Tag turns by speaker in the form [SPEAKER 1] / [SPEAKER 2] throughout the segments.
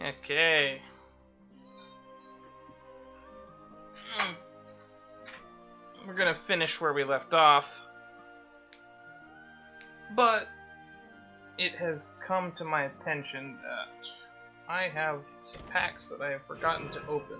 [SPEAKER 1] Okay. We're gonna finish where we left off. But it has come to my attention that I have some packs that I have forgotten to open.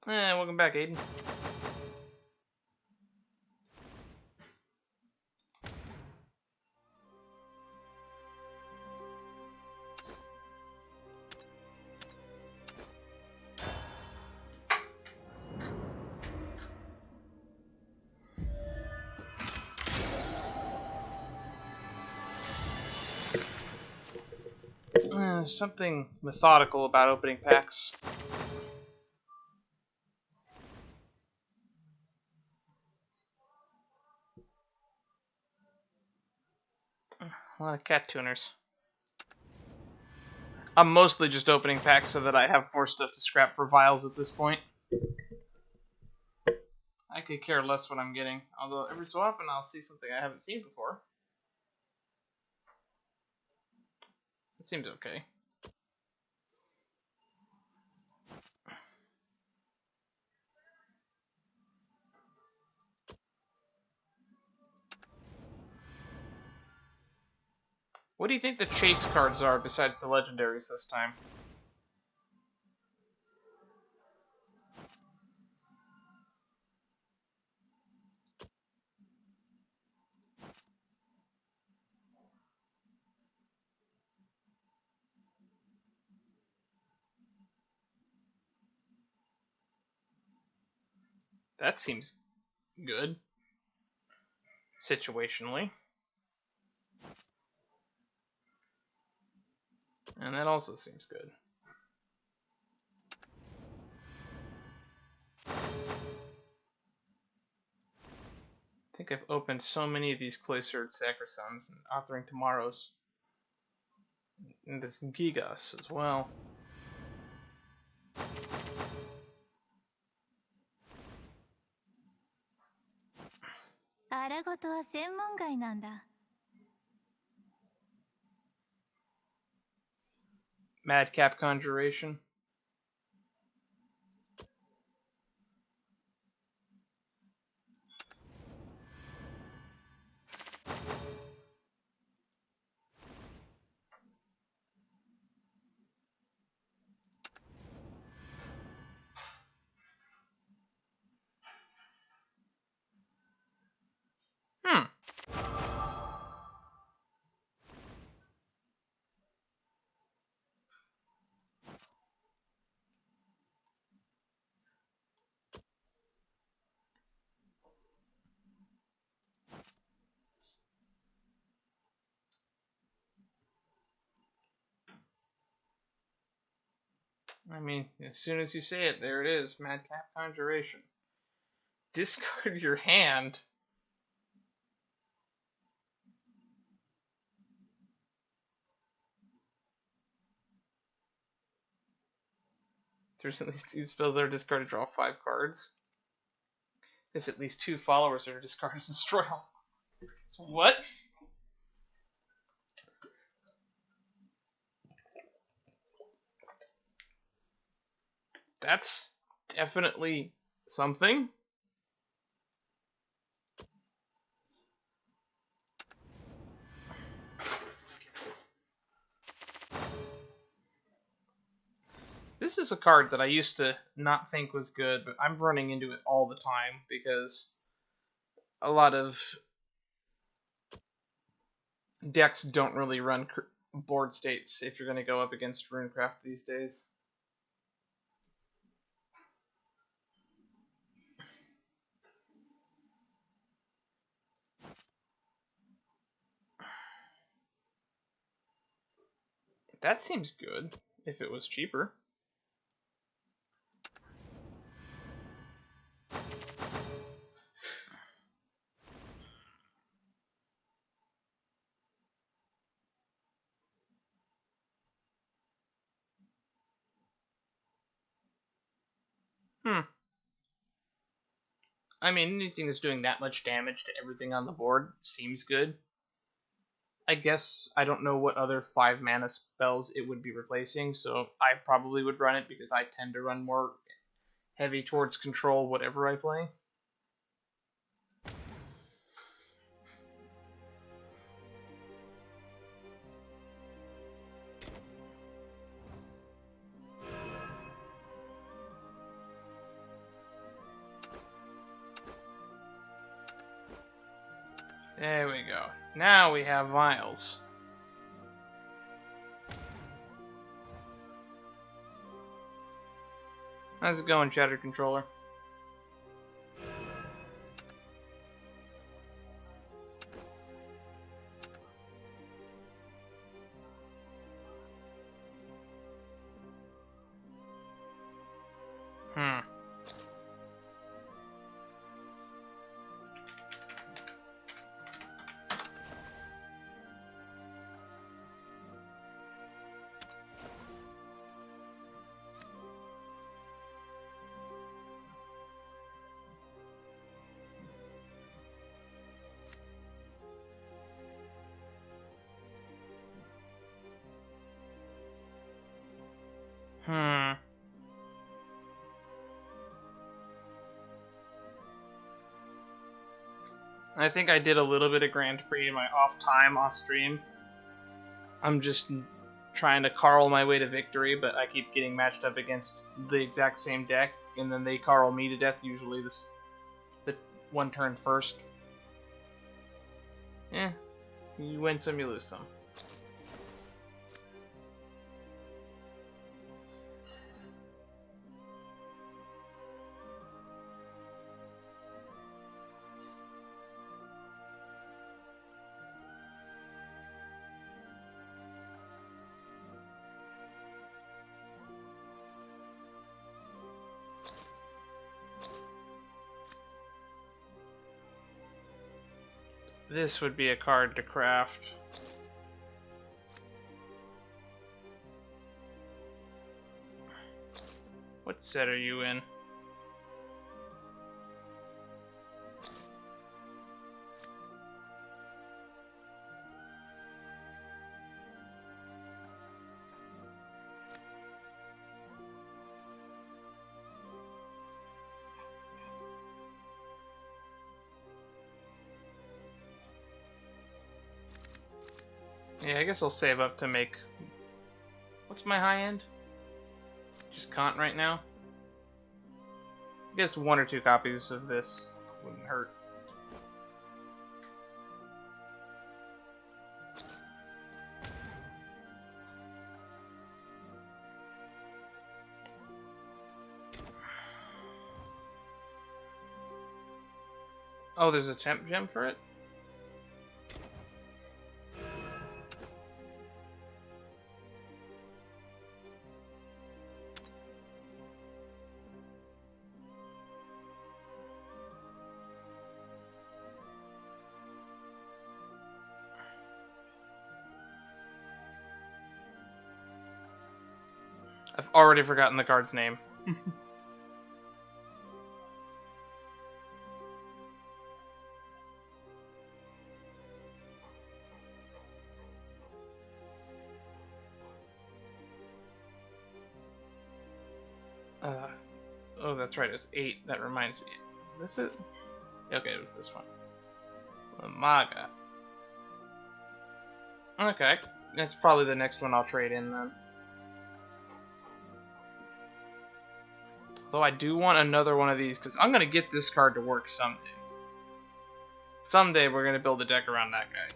[SPEAKER 1] Welcome back, Aiden. Something methodical about opening packs. A lot of cat tuners. I'm mostly just opening packs so that I have more stuff to scrap for vials at this point. I could care less what I'm getting, although every so often I'll see something I haven't seen before. It seems okay. What do you think the chase cards are besides the legendaries this time? That seems good. Situationally. And that also seems good. I think I've opened so many of these Cloistered Sacrosans and Authoring Tomorrows. And this Gigas as well. Madcap Conjuration. I mean, as soon as you say it, there it is. Madcap Conjuration. Discard your hand. There's at least 2 spells that are discarded, draw 5 cards. If at least 2 followers are discarded, destroy all. What? That's definitely something. This is a card that I used to not think was good, but I'm running into it all the time because a lot of decks don't really run board states if you're going to go up against Runecraft these days. That seems good if it was cheaper. Hmm. I mean, anything that's doing that much damage to everything on the board seems good. I guess I don't know what other 5 mana spells it would be replacing, so I probably would run it because I tend to run more heavy towards control whatever I play. There we go. Now we have vials. How's it going, Shatter Controller? Hmm. Hmm. I think I did a little bit of Grand Prix in my off time off stream. I'm just trying to Carl my way to victory, but I keep getting matched up against the exact same deck, and then they Carl me to death, usually the one turn first. Yeah, you win some, you lose some. This would be a card to craft. What set are you in? Yeah, I guess I'll save up to make... What's my high end? Just Kant right now? I guess 1 or 2 copies of this wouldn't hurt. Oh, there's a temp gem for it? I've already forgotten the card's name. Oh, that's right, it was 8. That reminds me. Was this it? Okay, it was this one. Umaga. Okay, that's probably the next one I'll trade in then. Though I do want another one of these, because I'm going to get this card to work someday. Someday we're going to build a deck around that guy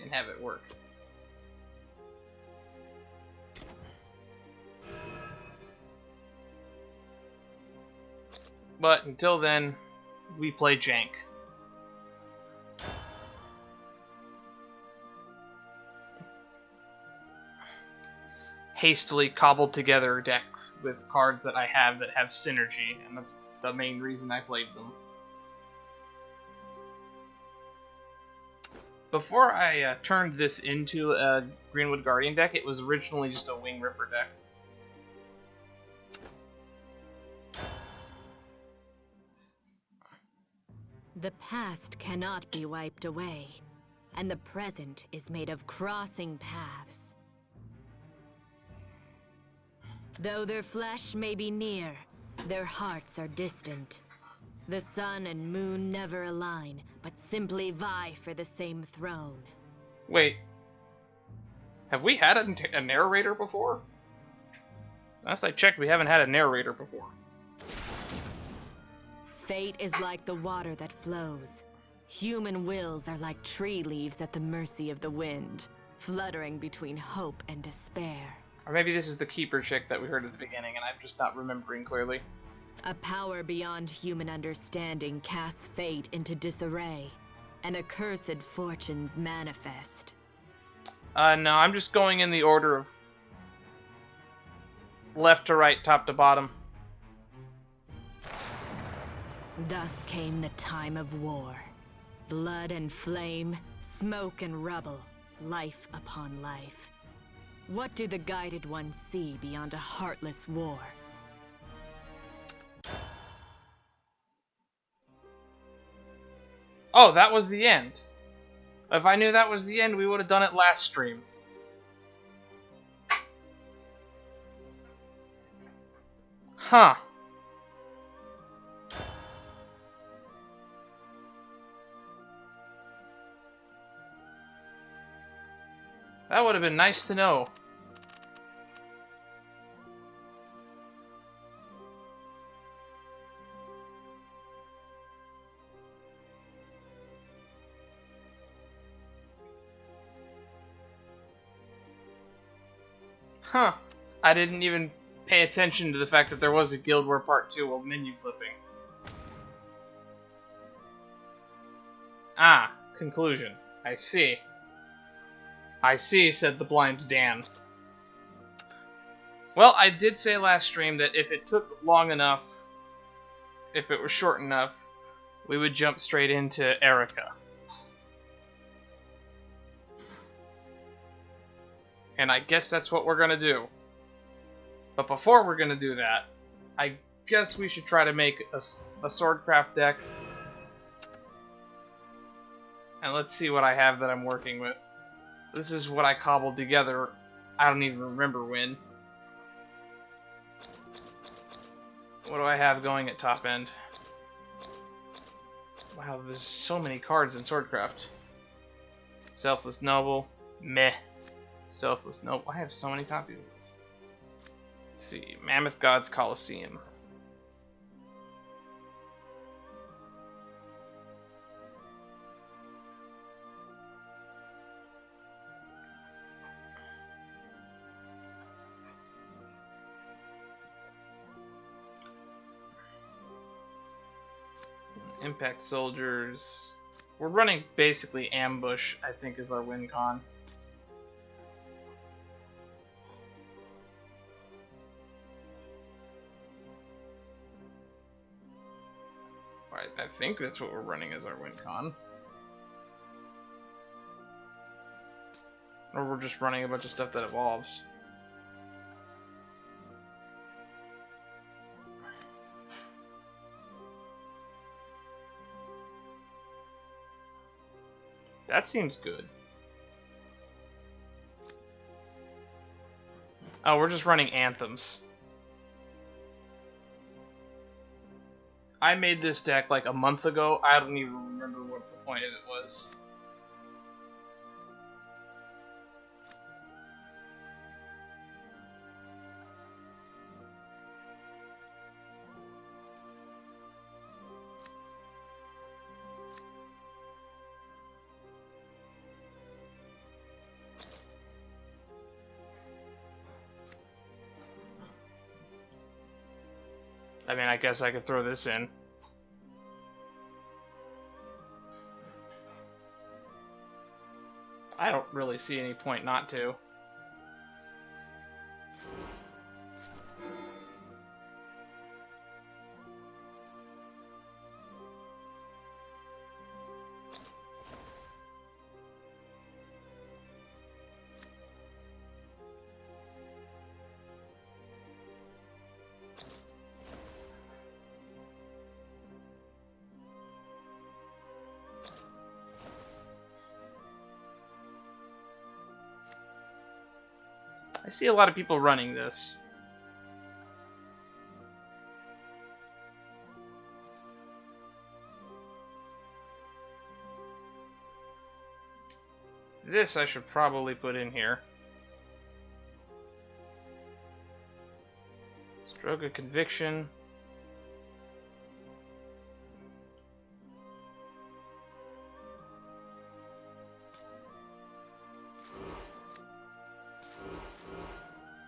[SPEAKER 1] and have it work. But until then, we play jank. Hastily cobbled together decks with cards that I have that have synergy, and that's the main reason I played them. Before I turned this into a Greenwood Guardian deck, it was originally just a Wing Ripper deck.
[SPEAKER 2] The past cannot be wiped away, and the present is made of crossing paths. Though their flesh may be near, their hearts are distant. The sun and moon never align, but simply vie for the same throne.
[SPEAKER 1] Wait, have we had a narrator before? Last I checked, we haven't had a narrator before.
[SPEAKER 2] Fate is like the water that flows. Human wills are like tree leaves at the mercy of the wind, fluttering between hope and despair.
[SPEAKER 1] Or maybe this is the keeper chick that we heard at the beginning and I'm just not remembering clearly.
[SPEAKER 2] A power beyond human understanding casts fate into disarray, and accursed fortunes manifest.
[SPEAKER 1] No, I'm just going in the order of left to right, top to bottom.
[SPEAKER 2] Thus came the time of war. Blood and flame, smoke and rubble, life upon life. What do the guided ones see beyond a heartless war?
[SPEAKER 1] Oh, that was the end. If I knew that was the end, we would have done it last stream. Huh. That would have been nice to know. Huh. I didn't even pay attention to the fact that there was a Guild War Part 2 while menu flipping. Ah, conclusion. I see. I see, said the blind Dan. Well, I did say last stream that if it took long enough, if it was short enough, we would jump straight into Erika. And I guess that's what we're gonna do. But before we're gonna do that, I guess we should try to make a swordcraft deck. And let's see what I have that I'm working with. This is what I cobbled together. I don't even remember when. What do I have going at top end? Wow, there's so many cards in Swordcraft. Selfless Noble. Meh. Selfless Noble. I have so many copies of this. Let's see. Mammoth Gods Coliseum. Impact Soldiers. We're running basically Ambush, I think, is our win con. I think that's what we're running as our win con. Or we're just running a bunch of stuff that evolves. That seems good. Oh, we're just running anthems. I made this deck like a month ago. I don't even remember what the point of it was. I mean, I guess I could throw this in. I don't really see any point not to. I see a lot of people running this. This I should probably put in here. Stroke of conviction.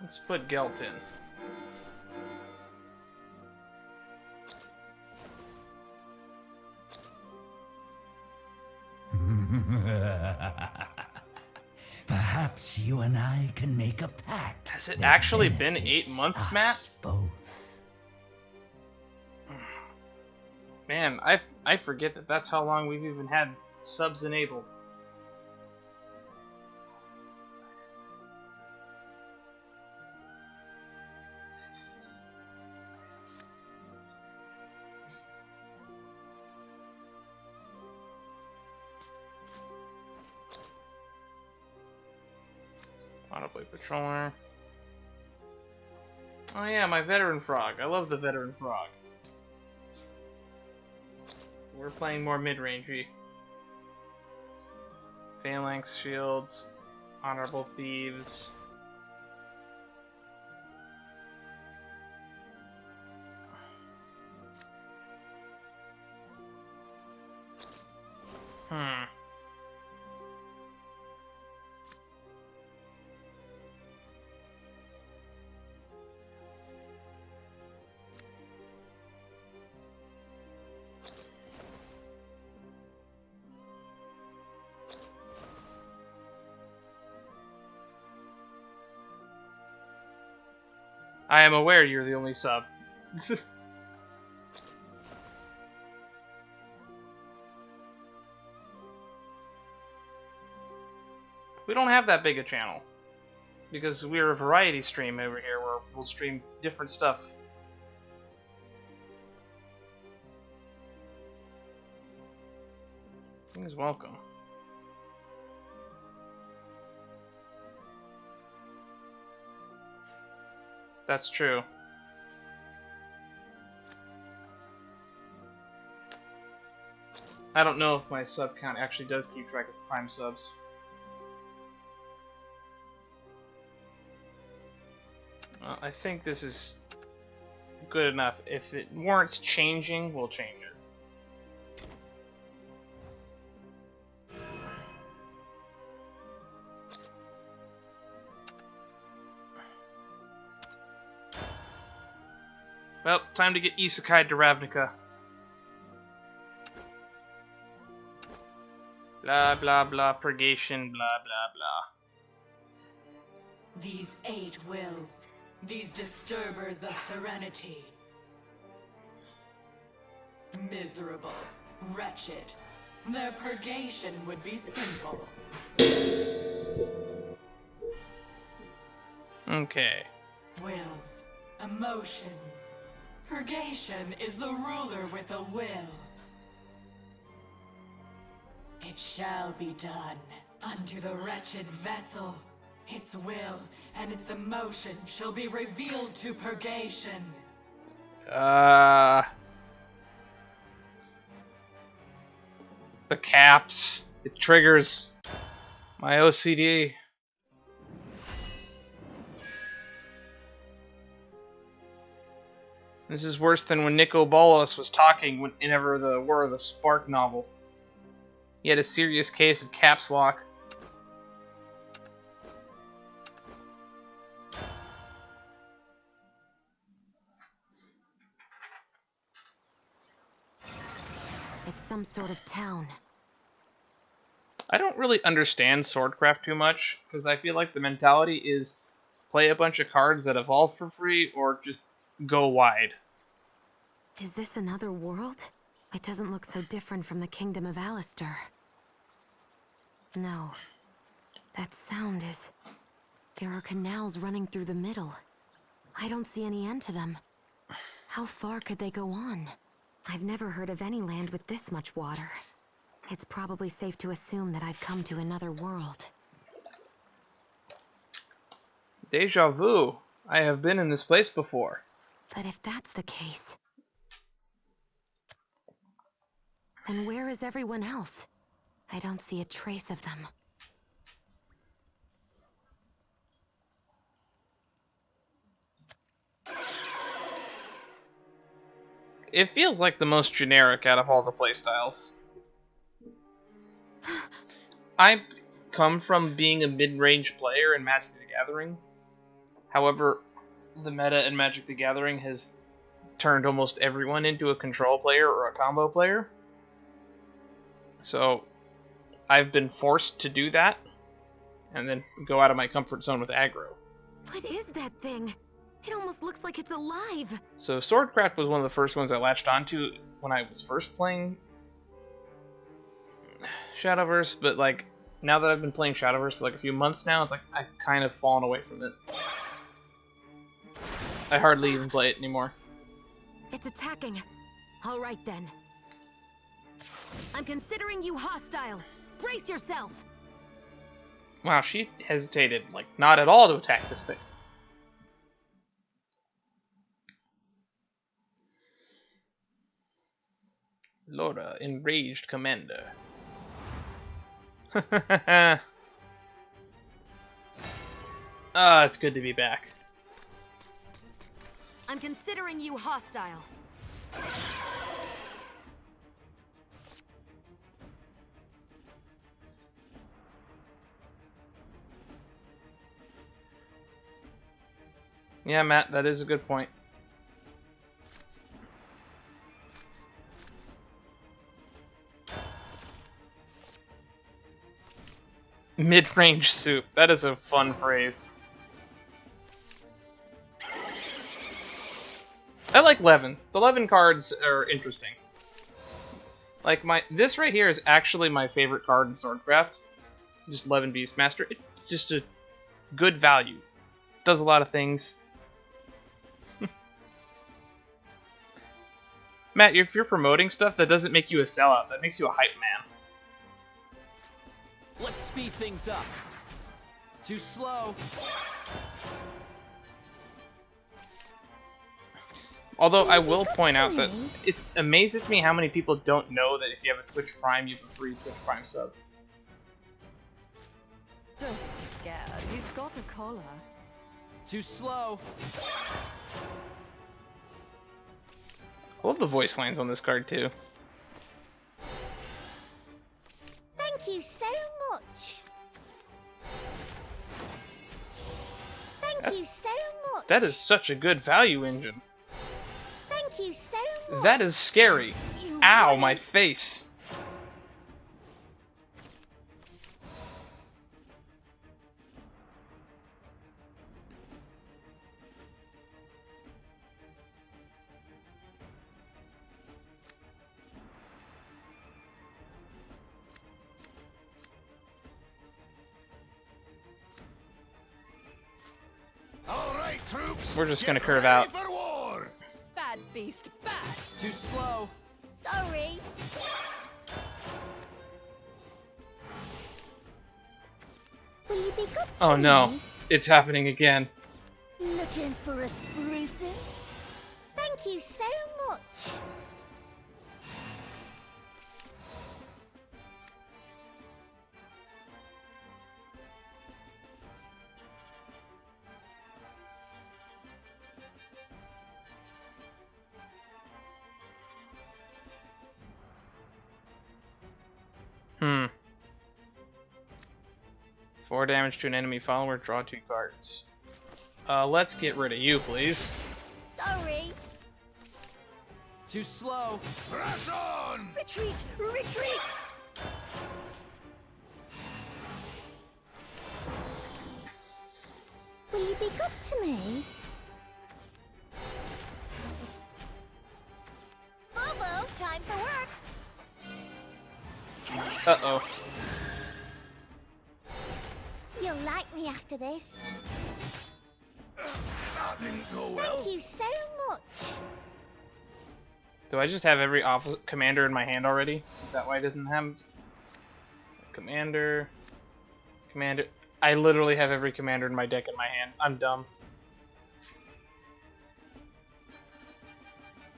[SPEAKER 1] Let's put Gelt in.
[SPEAKER 3] Perhaps you and I can make a pact.
[SPEAKER 1] Has it
[SPEAKER 3] that
[SPEAKER 1] actually been
[SPEAKER 3] benefits
[SPEAKER 1] 8 months,
[SPEAKER 3] us
[SPEAKER 1] Matt?
[SPEAKER 3] Both.
[SPEAKER 1] Man, I forget that that's how long we've even had subs enabled. Autoplay Patroller. Oh yeah, my Veteran Frog. I love the Veteran Frog. We're playing more mid-rangey. Phalanx Shields. Honorable Thieves. I am aware you're the only sub. We don't have that big a channel. Because we're a variety stream over here where we'll stream different stuff. He's welcome. That's true. I don't know if my sub count actually does keep track of Prime subs. Well, I think this is good enough. If it warrants changing, we'll change it. Well, time to get isekai to Ravnica. Blah blah blah, purgation, blah blah blah.
[SPEAKER 2] These 8 wills, these disturbers of serenity. Miserable, wretched. Their purgation would be simple.
[SPEAKER 1] Okay.
[SPEAKER 2] Wills, emotions. Purgation is the ruler with a will. It shall be done unto the wretched vessel. Its will and its emotion shall be revealed to purgation.
[SPEAKER 1] The caps. It triggers my OCD. This is worse than when Nico Bolas was talking whenever the War of the Spark novel. He had a serious case of caps lock.
[SPEAKER 2] It's some sort of town.
[SPEAKER 1] I don't really understand Swordcraft too much, because I feel like the mentality is play a bunch of cards that evolve for free, or just go wide.
[SPEAKER 2] Is this another world? It doesn't look so different from the Kingdom of Alistair. No. That sound is... There are canals running through the middle. I don't see any end to them. How far could they go on? I've never heard of any land with this much water. It's probably safe to assume that I've come to another world.
[SPEAKER 1] Deja vu. I have been in this place before.
[SPEAKER 2] But if that's the case, then where is everyone else? I don't see a trace of them.
[SPEAKER 1] It feels like the most generic out of all the playstyles. I come from being a mid-range player in Magic the Gathering. However, the meta in Magic the Gathering has turned almost everyone into a control player or a combo player. So I've been forced to do that, and then go out of my comfort zone with aggro.
[SPEAKER 2] What is that thing? It almost looks like it's alive.
[SPEAKER 1] So Swordcraft was one of the first ones I latched onto when I was first playing Shadowverse, but like now that I've been playing Shadowverse for like a few months now, it's like I've kind of fallen away from it. I hardly even play it anymore.
[SPEAKER 2] It's attacking. All right then. I'm considering you hostile. Brace yourself.
[SPEAKER 1] Wow, she hesitated like not at all to attack this thing. Laura, enraged commander. Ah, it's good to be back.
[SPEAKER 2] I'm considering you hostile.
[SPEAKER 1] Yeah, Matt, that is a good point. Mid-range soup. That is a fun phrase. I like Levin. The Levin cards are interesting. Like this right here is actually my favorite card in Swordcraft. Just Levin Beastmaster. It's just a good value. Does a lot of things. Matt, if you're promoting stuff, that doesn't make you a sellout. That makes you a hype man.
[SPEAKER 4] Let's speed things up. Too slow.
[SPEAKER 1] Although I will point out that it amazes me how many people don't know that if you have a Twitch Prime, you have a free Twitch Prime sub.
[SPEAKER 2] Don't be scared. He's got a collar.
[SPEAKER 4] Too slow.
[SPEAKER 1] I love the voice lines on this card too.
[SPEAKER 5] Thank you so much. Thank you so much.
[SPEAKER 1] That is such a good value engine.
[SPEAKER 5] Thank you so much.
[SPEAKER 1] That is scary.
[SPEAKER 5] You
[SPEAKER 1] Ow,
[SPEAKER 5] wouldn't.
[SPEAKER 1] my face.
[SPEAKER 6] All right, troops.
[SPEAKER 1] We're just gonna
[SPEAKER 6] get
[SPEAKER 1] curve
[SPEAKER 6] ready
[SPEAKER 1] out.
[SPEAKER 6] for war.
[SPEAKER 2] Bad beast, bad.
[SPEAKER 4] Too slow.
[SPEAKER 5] Sorry. Will you be good to
[SPEAKER 1] Oh no,
[SPEAKER 5] me?
[SPEAKER 1] it's happening again.
[SPEAKER 5] Looking for a sprucing? Thank you so much.
[SPEAKER 1] Hmm. 4 damage to an enemy follower, draw 2 cards. Let's get rid of you, please.
[SPEAKER 5] Sorry.
[SPEAKER 4] Too slow.
[SPEAKER 6] Press on.
[SPEAKER 5] Retreat! Retreat! Will you be good to me? Bobo, time for work.
[SPEAKER 1] Uh-oh.
[SPEAKER 5] You'll like me after this.
[SPEAKER 6] That didn't go well.
[SPEAKER 5] Thank you so much.
[SPEAKER 1] Do I just have every office commander in my hand already? Is that why I didn't have commander? Commander. I literally have every commander in my deck in my hand. I'm dumb.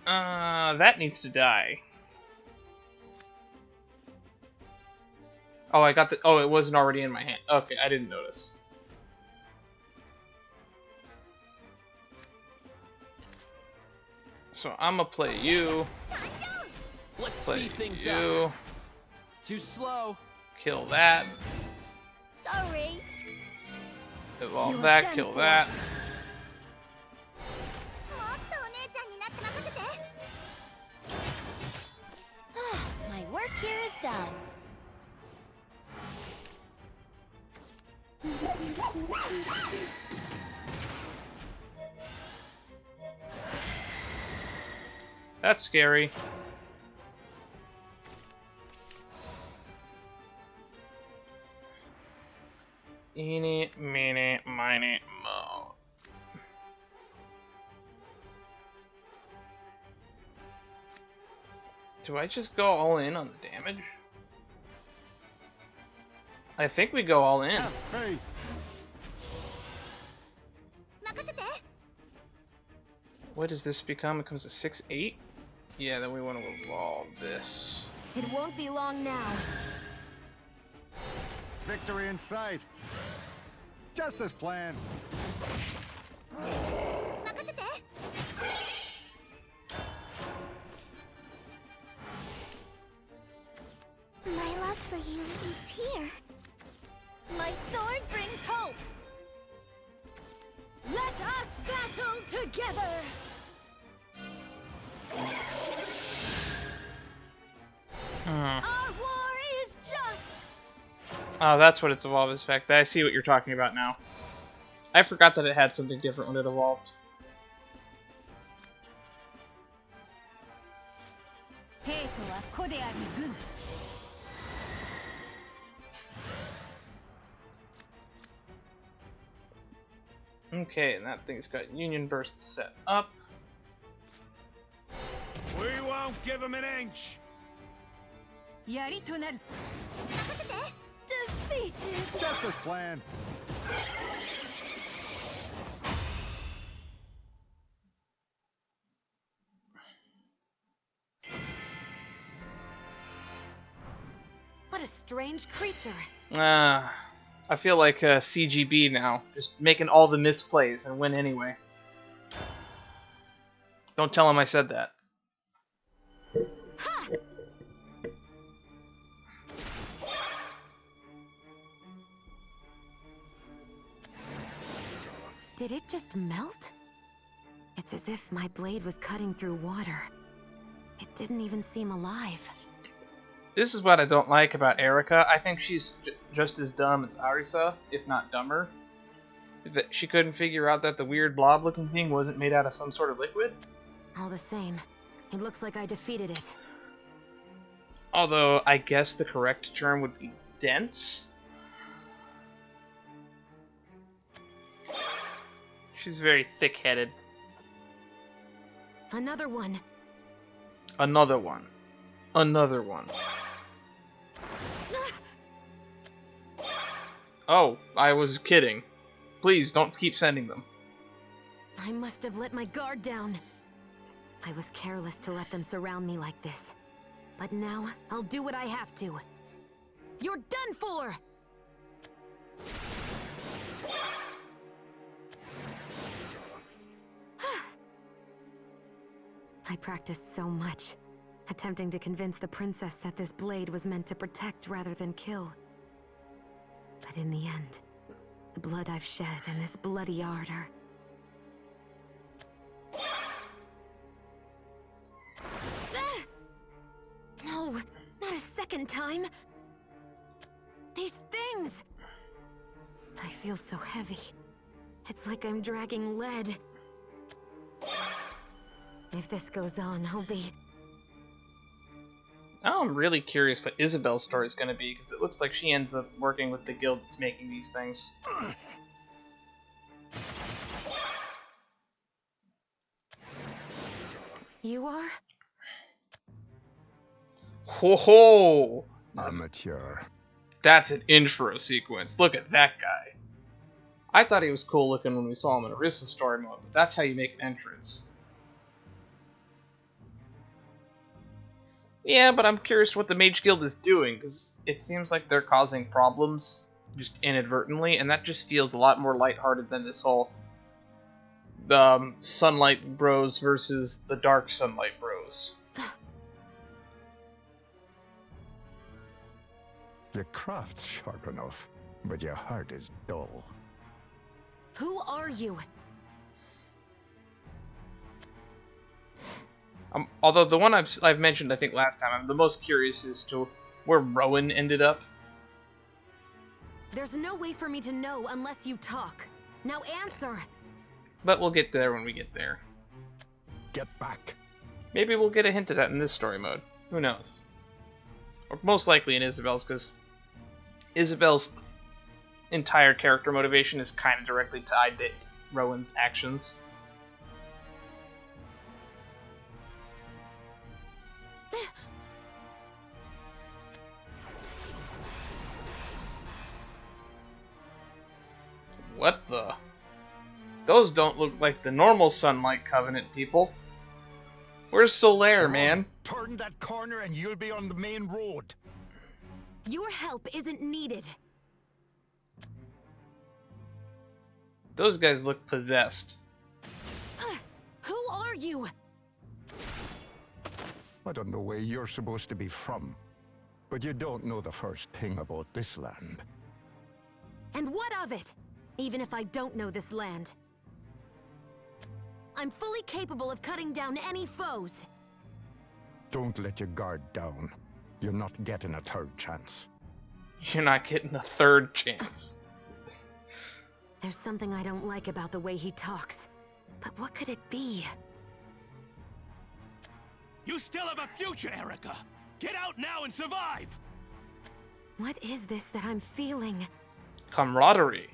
[SPEAKER 1] That needs to die. Oh, I got the. Oh, it wasn't already in my hand. Okay, I didn't notice. So I'm gonna play you.
[SPEAKER 4] Let's
[SPEAKER 1] Play
[SPEAKER 4] speed things
[SPEAKER 1] you.
[SPEAKER 4] up. Too slow.
[SPEAKER 1] Kill that.
[SPEAKER 5] Sorry.
[SPEAKER 1] Evolve
[SPEAKER 5] You are
[SPEAKER 1] that.
[SPEAKER 5] done
[SPEAKER 1] Kill
[SPEAKER 5] for.
[SPEAKER 1] that.
[SPEAKER 5] もっとお姉ちゃんになって任せて。My work here is done.
[SPEAKER 1] That's scary. Eeny, meeny, miny, mo. Do I just go all in on the damage? I think we go all in.
[SPEAKER 6] Have faith.
[SPEAKER 5] 任せて。
[SPEAKER 1] What does this become? It becomes a 6/8? Yeah, then we want to evolve this.
[SPEAKER 5] It won't be long now.
[SPEAKER 6] Victory in sight. Just as planned.
[SPEAKER 5] 任せて。My love for you is here. My sword brings hope. Let us battle together. Our war is just.
[SPEAKER 1] Oh, that's what its evolve is effect. I see what you're talking about now. I forgot that it had something different when it evolved.
[SPEAKER 5] 兵とは子であり軍。
[SPEAKER 1] Okay, and that thing's got Union Burst set up.
[SPEAKER 6] We won't give him an inch.
[SPEAKER 5] やりとなる。任せて。Defeated.
[SPEAKER 6] Just as planned.
[SPEAKER 2] What a strange creature.
[SPEAKER 1] I feel like CGB now, just making all the misplays and win anyway. Don't tell him I said that.
[SPEAKER 2] Did it just melt? It's as if my blade was cutting through water. It didn't even seem alive.
[SPEAKER 1] This is what I don't like about Erika. I think she's just as dumb as Arisa, if not dumber. That she couldn't figure out that the weird blob-looking thing wasn't made out of some sort of liquid.
[SPEAKER 2] All the same, it looks like I defeated it.
[SPEAKER 1] Although, I guess the correct term would be dense. She's very thick-headed.
[SPEAKER 2] Another one.
[SPEAKER 1] Another one. Another one. Oh, I was kidding. Please, don't keep sending them.
[SPEAKER 2] I must have let my guard down. I was careless to let them surround me like this. But now, I'll do what I have to. You're done for! I practiced so much, attempting to convince the princess that this blade was meant to protect rather than kill. But in the end, the blood I've shed and this bloody ardor. No, not a second time. These things. I feel so heavy. It's like I'm dragging lead. If this goes on, I'll be...
[SPEAKER 1] Now I'm really curious what Isabel's story is going to be, because it looks like she ends up working with the guild that's making these things.
[SPEAKER 2] You are?
[SPEAKER 1] Ho ho!
[SPEAKER 6] Amateur.
[SPEAKER 1] That's an intro sequence. Look at that guy. I thought he was cool looking when we saw him in Orisa story mode, but that's how you make an entrance. Yeah, but I'm curious what the Mage Guild is doing, because it seems like they're causing problems just inadvertently, and that just feels a lot more lighthearted than this whole Sunlight Bros versus the Dark Sunlight Bros.
[SPEAKER 6] Your craft's sharp enough, but your heart is dull.
[SPEAKER 5] Who are you?
[SPEAKER 1] Although the one I've mentioned, I think last time, I'm the most curious as to where Rowan ended up.
[SPEAKER 5] There's no way for me to know unless you talk. Now answer.
[SPEAKER 1] But we'll get there when we get there.
[SPEAKER 6] Get back.
[SPEAKER 1] Maybe we'll get a hint of that in this story mode. Who knows? Or most likely in Isabel's, because Isabel's entire character motivation is kind of directly tied to Rowan's actions. What the? Those don't look like the normal Sunlight Covenant people. Where's Solaire, man?
[SPEAKER 6] Turn that corner and you'll be on the main road.
[SPEAKER 5] Your help isn't needed.
[SPEAKER 1] Those guys look possessed.
[SPEAKER 5] Who are you?
[SPEAKER 6] I don't know where you're supposed to be from, but you don't know the first thing about this land.
[SPEAKER 5] And what of it? Even if I don't know this land. I'm fully capable of cutting down any foes.
[SPEAKER 6] Don't let your guard down. You're not getting a third chance.
[SPEAKER 1] You're not getting a third chance.
[SPEAKER 5] There's something I don't like about the way he talks. But what could it be?
[SPEAKER 4] You still have a future, Erika! Get out now and survive!
[SPEAKER 5] What is this that I'm feeling?
[SPEAKER 1] Camaraderie.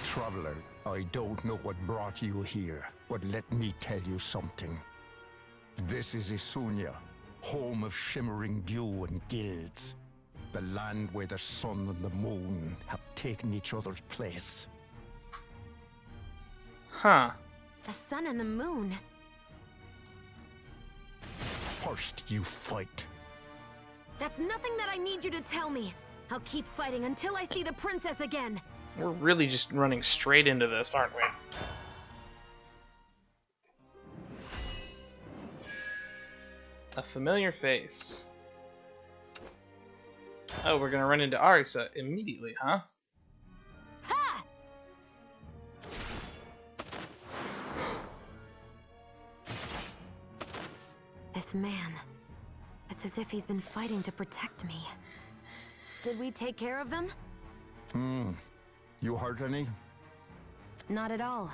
[SPEAKER 6] Traveler, I don't know what brought you here, but let me tell you something. This is Isunia, home of shimmering dew and guilds. The land where the sun and the moon have taken each other's place.
[SPEAKER 1] Huh.
[SPEAKER 5] The sun and the moon.
[SPEAKER 6] First you fight.
[SPEAKER 5] That's nothing that I need you to tell me. I'll keep fighting until I see the princess again.
[SPEAKER 1] We're really just running straight into this, aren't we? A familiar face. Oh, we're gonna run into Arisa immediately, huh?
[SPEAKER 5] Ha! This man. It's as if he's been fighting to protect me. Did we take care of them?
[SPEAKER 6] You hurt any?
[SPEAKER 5] Not at all.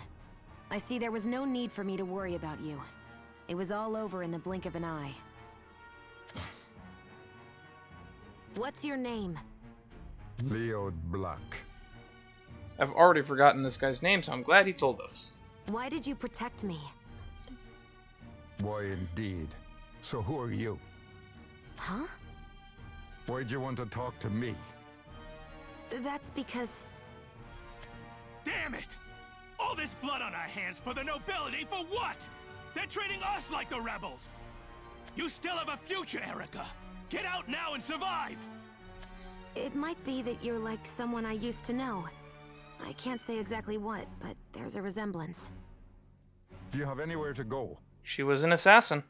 [SPEAKER 5] I see there was no need for me to worry about you. It was all over in the blink of an eye. What's your name?
[SPEAKER 6] Leod Black.
[SPEAKER 1] I've already forgotten this guy's name, so I'm glad he told us.
[SPEAKER 5] Why did you protect me?
[SPEAKER 6] Why indeed. So who are you?
[SPEAKER 5] Huh?
[SPEAKER 6] Why'd you want to talk to me?
[SPEAKER 5] That's because...
[SPEAKER 4] Damn it! All this blood on our hands for the nobility for what? They're treating us like the rebels! You still have a future, Erika! Get out now and survive!
[SPEAKER 5] It might be that you're like someone I used to know. I can't say exactly what, but there's a resemblance.
[SPEAKER 6] Do you have anywhere to go?
[SPEAKER 1] She was an assassin.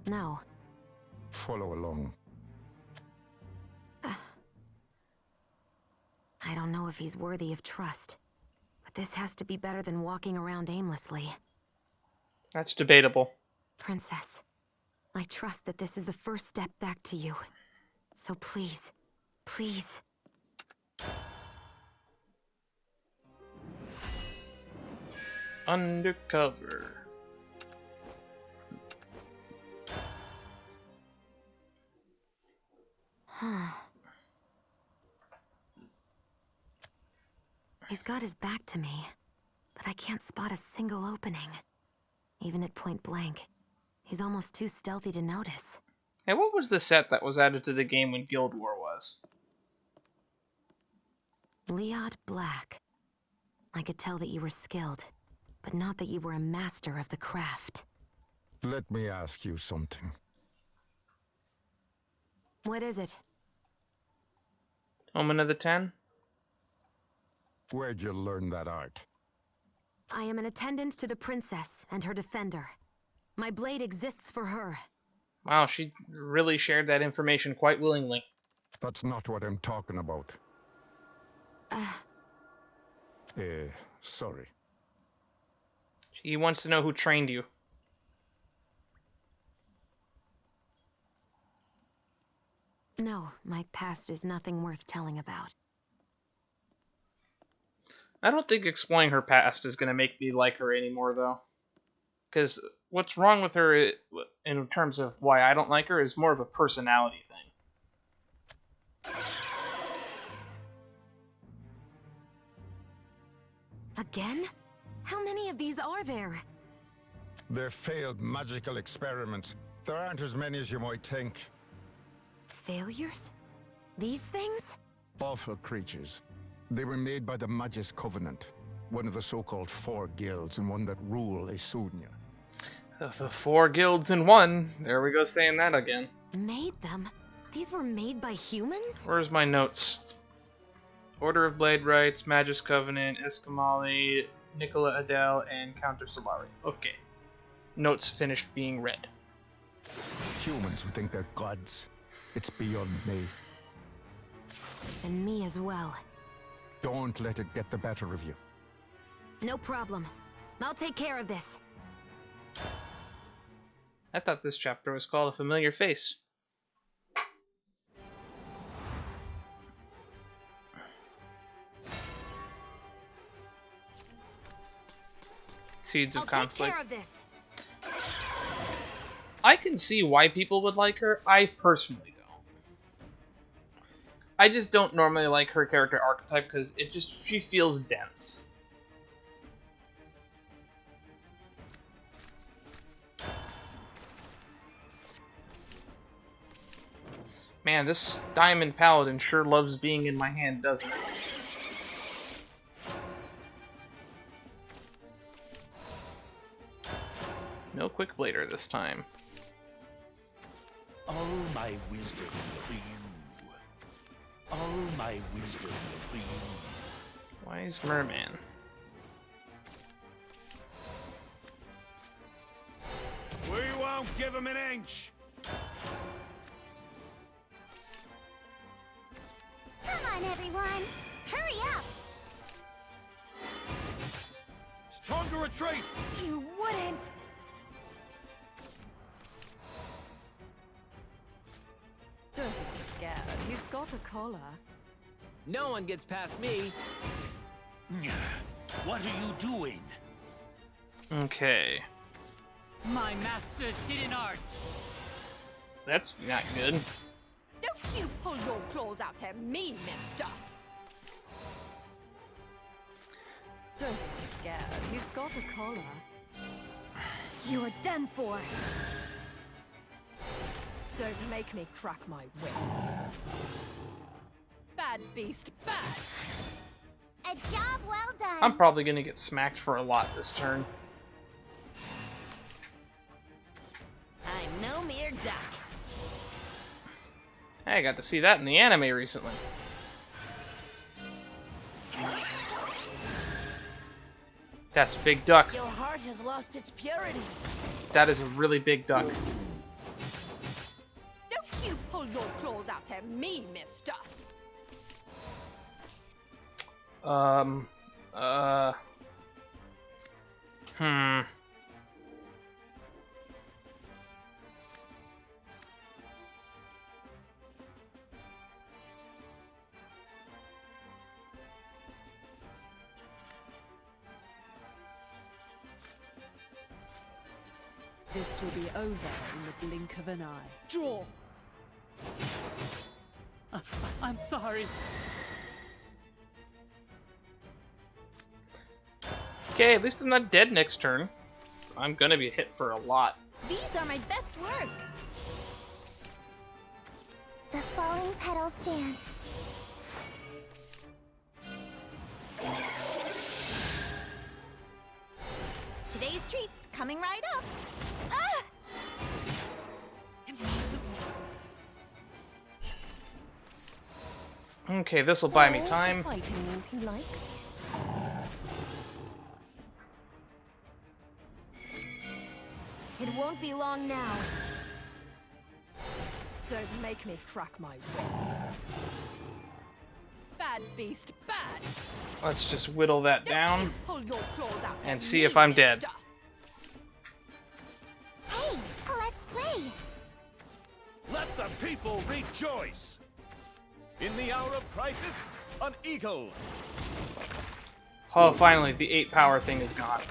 [SPEAKER 5] No.
[SPEAKER 6] Follow along.
[SPEAKER 5] I don't know if he's worthy of trust, but this has to be better than walking around aimlessly.
[SPEAKER 1] That's debatable.
[SPEAKER 5] Princess, I trust that this is the first step back to you. So please, please.
[SPEAKER 1] Undercover.
[SPEAKER 5] He's got his back to me, but I can't spot a single opening. Even at point blank, he's almost too stealthy to notice.
[SPEAKER 1] Hey, what was the set that was added to the game when Guild War was?
[SPEAKER 5] Leod Black. I could tell that you were skilled, but not that you were a master of the craft.
[SPEAKER 6] Let me ask you something.
[SPEAKER 5] What is it?
[SPEAKER 1] Omen of the Ten?
[SPEAKER 6] Where'd you learn that art?
[SPEAKER 5] I am an attendant to the princess and her defender. My blade exists for her.
[SPEAKER 1] Wow, she really shared that information quite willingly.
[SPEAKER 6] That's not what I'm talking about. Sorry.
[SPEAKER 1] He wants to know who trained you.
[SPEAKER 5] No, my past is nothing worth telling about.
[SPEAKER 1] I don't think exploring her past is going to make me like her anymore, though. Because what's wrong with her, in terms of why I don't like her, is more of a personality thing.
[SPEAKER 5] Again? How many of these are there?
[SPEAKER 6] They're failed magical experiments. There aren't as many as you might think.
[SPEAKER 5] Failures? These things?
[SPEAKER 6] Awful creatures. They were made by the Magus Covenant, one of the so-called 4 guilds and one that rule Esunia.
[SPEAKER 1] The 4 guilds in one. There we go saying that again.
[SPEAKER 5] Made them? These were made by humans?
[SPEAKER 1] Where's my notes? Order of Blade Rights, Magus Covenant, Escamali, Nicola Adele, and Counter Solari. Okay. Notes finished being read.
[SPEAKER 6] Humans who think they're gods. It's beyond me.
[SPEAKER 5] And me as well.
[SPEAKER 6] Don't let it get the better of you.
[SPEAKER 5] No problem. I'll take care of this.
[SPEAKER 1] I thought this chapter was called A Familiar Face. Seeds of conflict.
[SPEAKER 5] Take care of this.
[SPEAKER 1] I can see why people would like her. I personally don't. I just don't normally like her character archetype because she feels dense. Man, this Diamond Paladin sure loves being in my hand, doesn't it? No quick blader this time.
[SPEAKER 4] All my wisdom for you. All my wisdom for you.
[SPEAKER 1] Wise Merman.
[SPEAKER 4] We won't give him an inch.
[SPEAKER 7] Come on, everyone! Hurry up!
[SPEAKER 4] It's time to retreat.
[SPEAKER 5] You wouldn't!
[SPEAKER 2] Don't be scared. He's got a collar.
[SPEAKER 8] No one gets past me.
[SPEAKER 4] What are you doing?
[SPEAKER 1] Okay.
[SPEAKER 2] My master's hidden arts.
[SPEAKER 1] That's not good.
[SPEAKER 2] Don't you pull your claws out at me, mister. Don't be scared. He's got a collar.
[SPEAKER 5] You're done for.
[SPEAKER 2] Don't make me crack my whip. Bad beast, bad.
[SPEAKER 7] A job well done!
[SPEAKER 1] I'm probably gonna get smacked for a lot this turn.
[SPEAKER 7] I'm no mere duck.
[SPEAKER 1] Hey, I got to see that in the anime recently. That's a big duck.
[SPEAKER 7] Your heart has lost its purity.
[SPEAKER 1] That is a really big duck.
[SPEAKER 2] Don't you pull your claws out at me, mister.
[SPEAKER 9] This will be over in the blink of an eye. Draw! I'm sorry.
[SPEAKER 1] Okay, at least I'm not dead next turn. I'm gonna be hit for a lot.
[SPEAKER 7] These are my best work. The falling petals dance. treats coming right up. Ah!
[SPEAKER 9] Impossible.
[SPEAKER 1] Okay, this will buy me time.
[SPEAKER 7] Fighting means he likes. It won't be long now.
[SPEAKER 9] Don't make me crack my whip. Bad beast, bad.
[SPEAKER 1] Let's just whittle that down
[SPEAKER 9] Pull your claws out
[SPEAKER 1] and
[SPEAKER 9] at
[SPEAKER 1] see
[SPEAKER 9] me,
[SPEAKER 1] if I'm dead.
[SPEAKER 9] mister.
[SPEAKER 7] Hey, let's play.
[SPEAKER 10] Let the people rejoice! In the hour of crisis, an eagle!
[SPEAKER 1] Oh, finally, the 8 power thing is gone.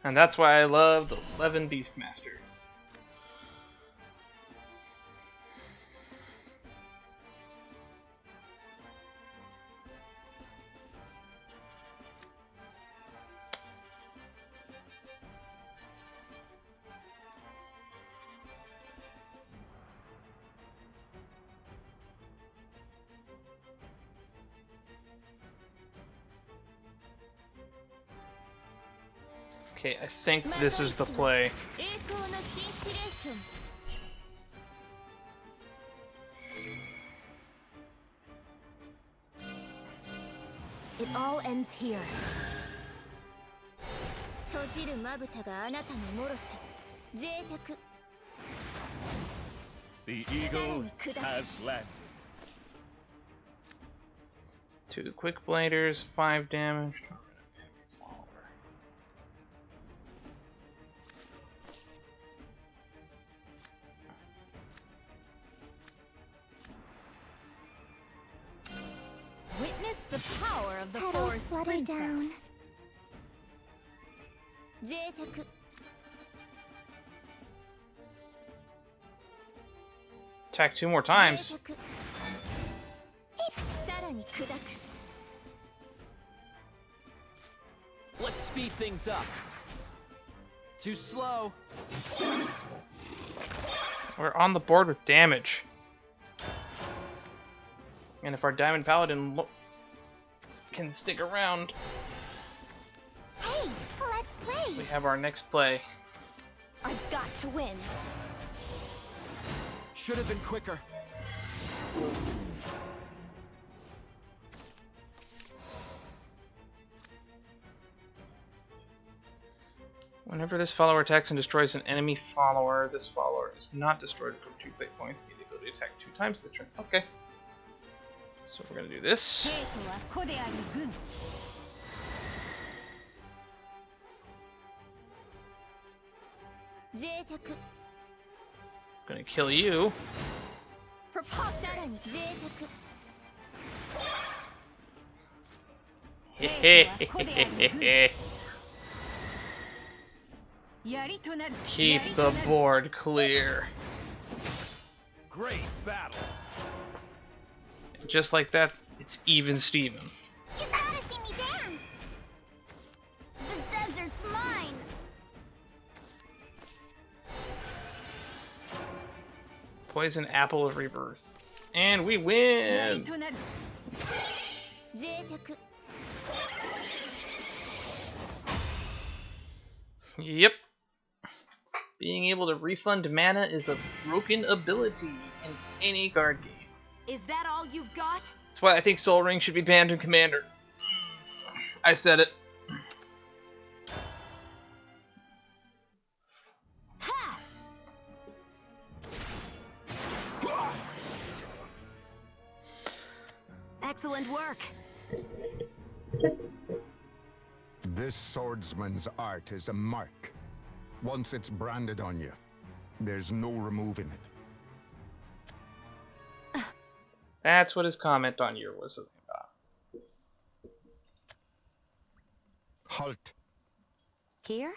[SPEAKER 1] And that's why I love the 11 Beastmaster. Okay, I think this is the play.
[SPEAKER 7] It all ends here.
[SPEAKER 10] The eagle has landed.
[SPEAKER 1] 2 quick bladers, 5 damage.
[SPEAKER 7] Witness the power of the forest princess. Down.
[SPEAKER 1] Attack 2 more times.
[SPEAKER 8] Let's speed things up. Too slow.
[SPEAKER 1] We're on the board with damage. And if our Diamond Paladin can stick around,
[SPEAKER 7] Hey, let's play.
[SPEAKER 1] we have our next play.
[SPEAKER 7] I've got to win.
[SPEAKER 8] Should have been quicker.
[SPEAKER 1] Whenever this follower attacks and destroys an enemy follower, this follower is not destroyed for 2 fate points. Get the ability to attack 2 times this turn. Okay. So we're gonna do this. Gonna kill you. Keep the board clear.
[SPEAKER 10] Great battle!
[SPEAKER 1] Just like that, it's even Steven.
[SPEAKER 7] You gotta see me dance. The desert's mine.
[SPEAKER 1] Poison Apple of Rebirth. And we win! Yep. Being able to refund mana is a broken ability in any card game.
[SPEAKER 5] Is that all you've got?
[SPEAKER 1] That's why I think Soul Ring should be banned in Commander. I said it.
[SPEAKER 5] Ha! Excellent work.
[SPEAKER 6] This swordsman's art is a mark. Once it's branded on you, there's no removing it.
[SPEAKER 1] That's what his comment on you was about.
[SPEAKER 6] Halt.
[SPEAKER 5] Here?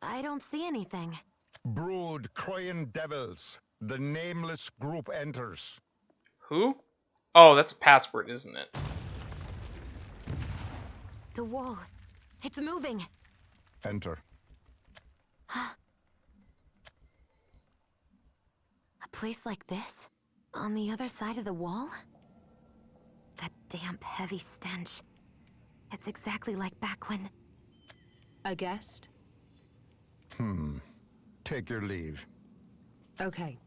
[SPEAKER 5] I don't see anything.
[SPEAKER 6] Brood, crying devils. The nameless group enters.
[SPEAKER 1] Who? Oh, that's a password, isn't it?
[SPEAKER 5] The wall. It's moving.
[SPEAKER 6] Enter.
[SPEAKER 5] A place like this? On the other side of the wall? That damp, heavy stench. It's exactly like back when...
[SPEAKER 9] A guest?
[SPEAKER 6] Take your leave.
[SPEAKER 9] Okay.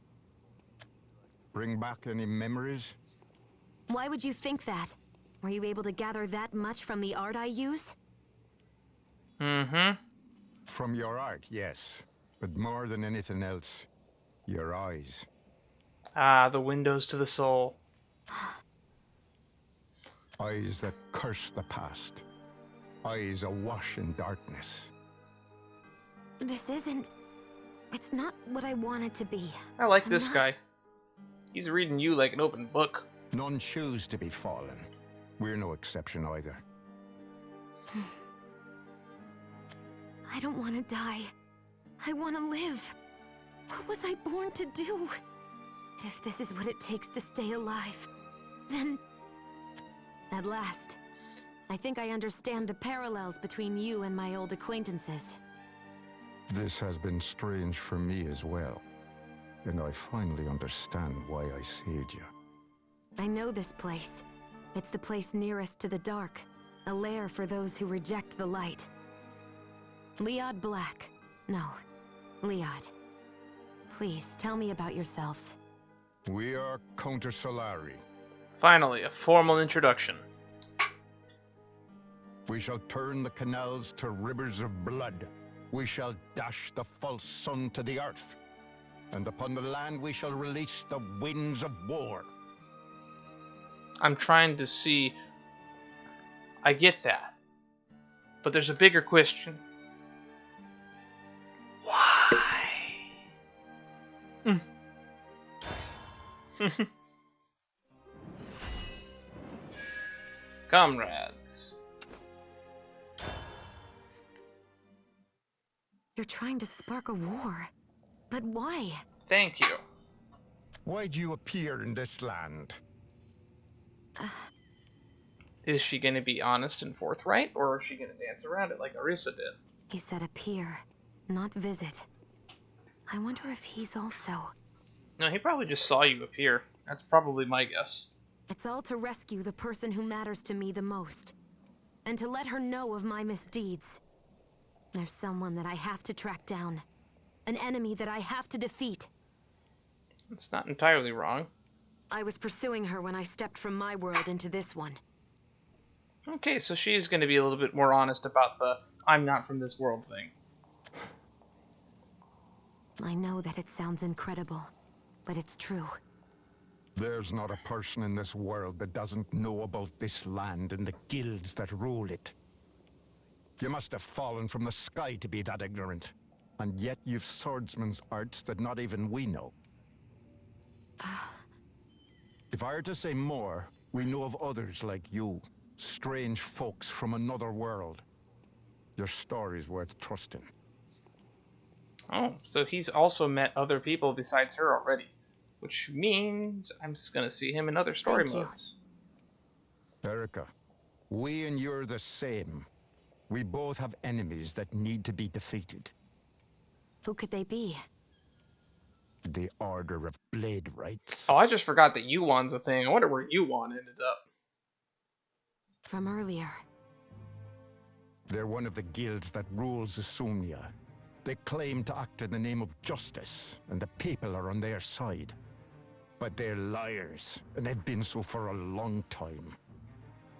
[SPEAKER 6] Bring back any memories?
[SPEAKER 5] Why would you think that? Were you able to gather that much from the art I use?
[SPEAKER 1] Mm-hmm.
[SPEAKER 6] From your art, yes. But more than anything else, your eyes.
[SPEAKER 1] Ah, the windows to the soul.
[SPEAKER 6] Eyes that curse the past. Eyes awash in darkness.
[SPEAKER 5] This isn't... It's not what I want it to be.
[SPEAKER 1] I like
[SPEAKER 5] I'm
[SPEAKER 1] this
[SPEAKER 5] not-
[SPEAKER 1] guy. He's reading you like an open book.
[SPEAKER 6] None choose to be fallen. We're no exception either.
[SPEAKER 5] I don't want to die. I want to live. What was I born to do? If this is what it takes to stay alive, then... At last, I think I understand the parallels between you and my old acquaintances.
[SPEAKER 6] This has been strange for me as well. And I finally understand why I saved you.
[SPEAKER 5] I know this place. It's the place nearest to the dark. A lair for those who reject the light. Liad Black. No, Liad. Please, tell me about yourselves.
[SPEAKER 6] We are Counter Solari.
[SPEAKER 1] Finally, a formal introduction.
[SPEAKER 6] We shall turn the canals to rivers of blood. We shall dash the false sun to the earth. And upon the land we shall release the winds of war.
[SPEAKER 1] I'm trying to see... I get that. But there's a bigger question. Why? Comrades.
[SPEAKER 5] You're trying to spark a war. But why?
[SPEAKER 1] Thank you.
[SPEAKER 6] Why'd you appear in this land?
[SPEAKER 1] Is she going to be honest and forthright, or is she going to dance around it like Erika did?
[SPEAKER 5] He said appear, not visit. I wonder if he's also...
[SPEAKER 1] No, he probably just saw you appear. That's probably my guess.
[SPEAKER 5] It's all to rescue the person who matters to me the most. And to let her know of my misdeeds. There's someone that I have to track down. An enemy that I have to defeat.
[SPEAKER 1] It's not entirely wrong.
[SPEAKER 5] I was pursuing her when I stepped from my world into this one.
[SPEAKER 1] Okay, so she's going to be a little bit more honest about the I'm not from this world thing.
[SPEAKER 5] I know that it sounds incredible, but it's true.
[SPEAKER 6] There's not a person in this world that doesn't know about this land and the guilds that rule it. You must have fallen from the sky to be that ignorant. And yet you've swordsman's arts that not even we know. If I were to say more, we know of others like you. Strange folks from another world. Your story's worth trusting.
[SPEAKER 1] Oh, so he's also met other people besides her already. Which means I'm just going to see him in other story
[SPEAKER 5] Thank you.
[SPEAKER 1] modes.
[SPEAKER 6] Erika, we and you're the same. We both have enemies that need to be defeated.
[SPEAKER 5] Who could they be?
[SPEAKER 6] The Order of Blade Rights.
[SPEAKER 1] Oh, I just forgot that Yuan's a thing. I wonder where Yuan ended up.
[SPEAKER 5] From earlier.
[SPEAKER 6] They're one of the guilds that rules Isunia. They claim to act in the name of justice, and the people are on their side. But they're liars, and they've been so for a long time.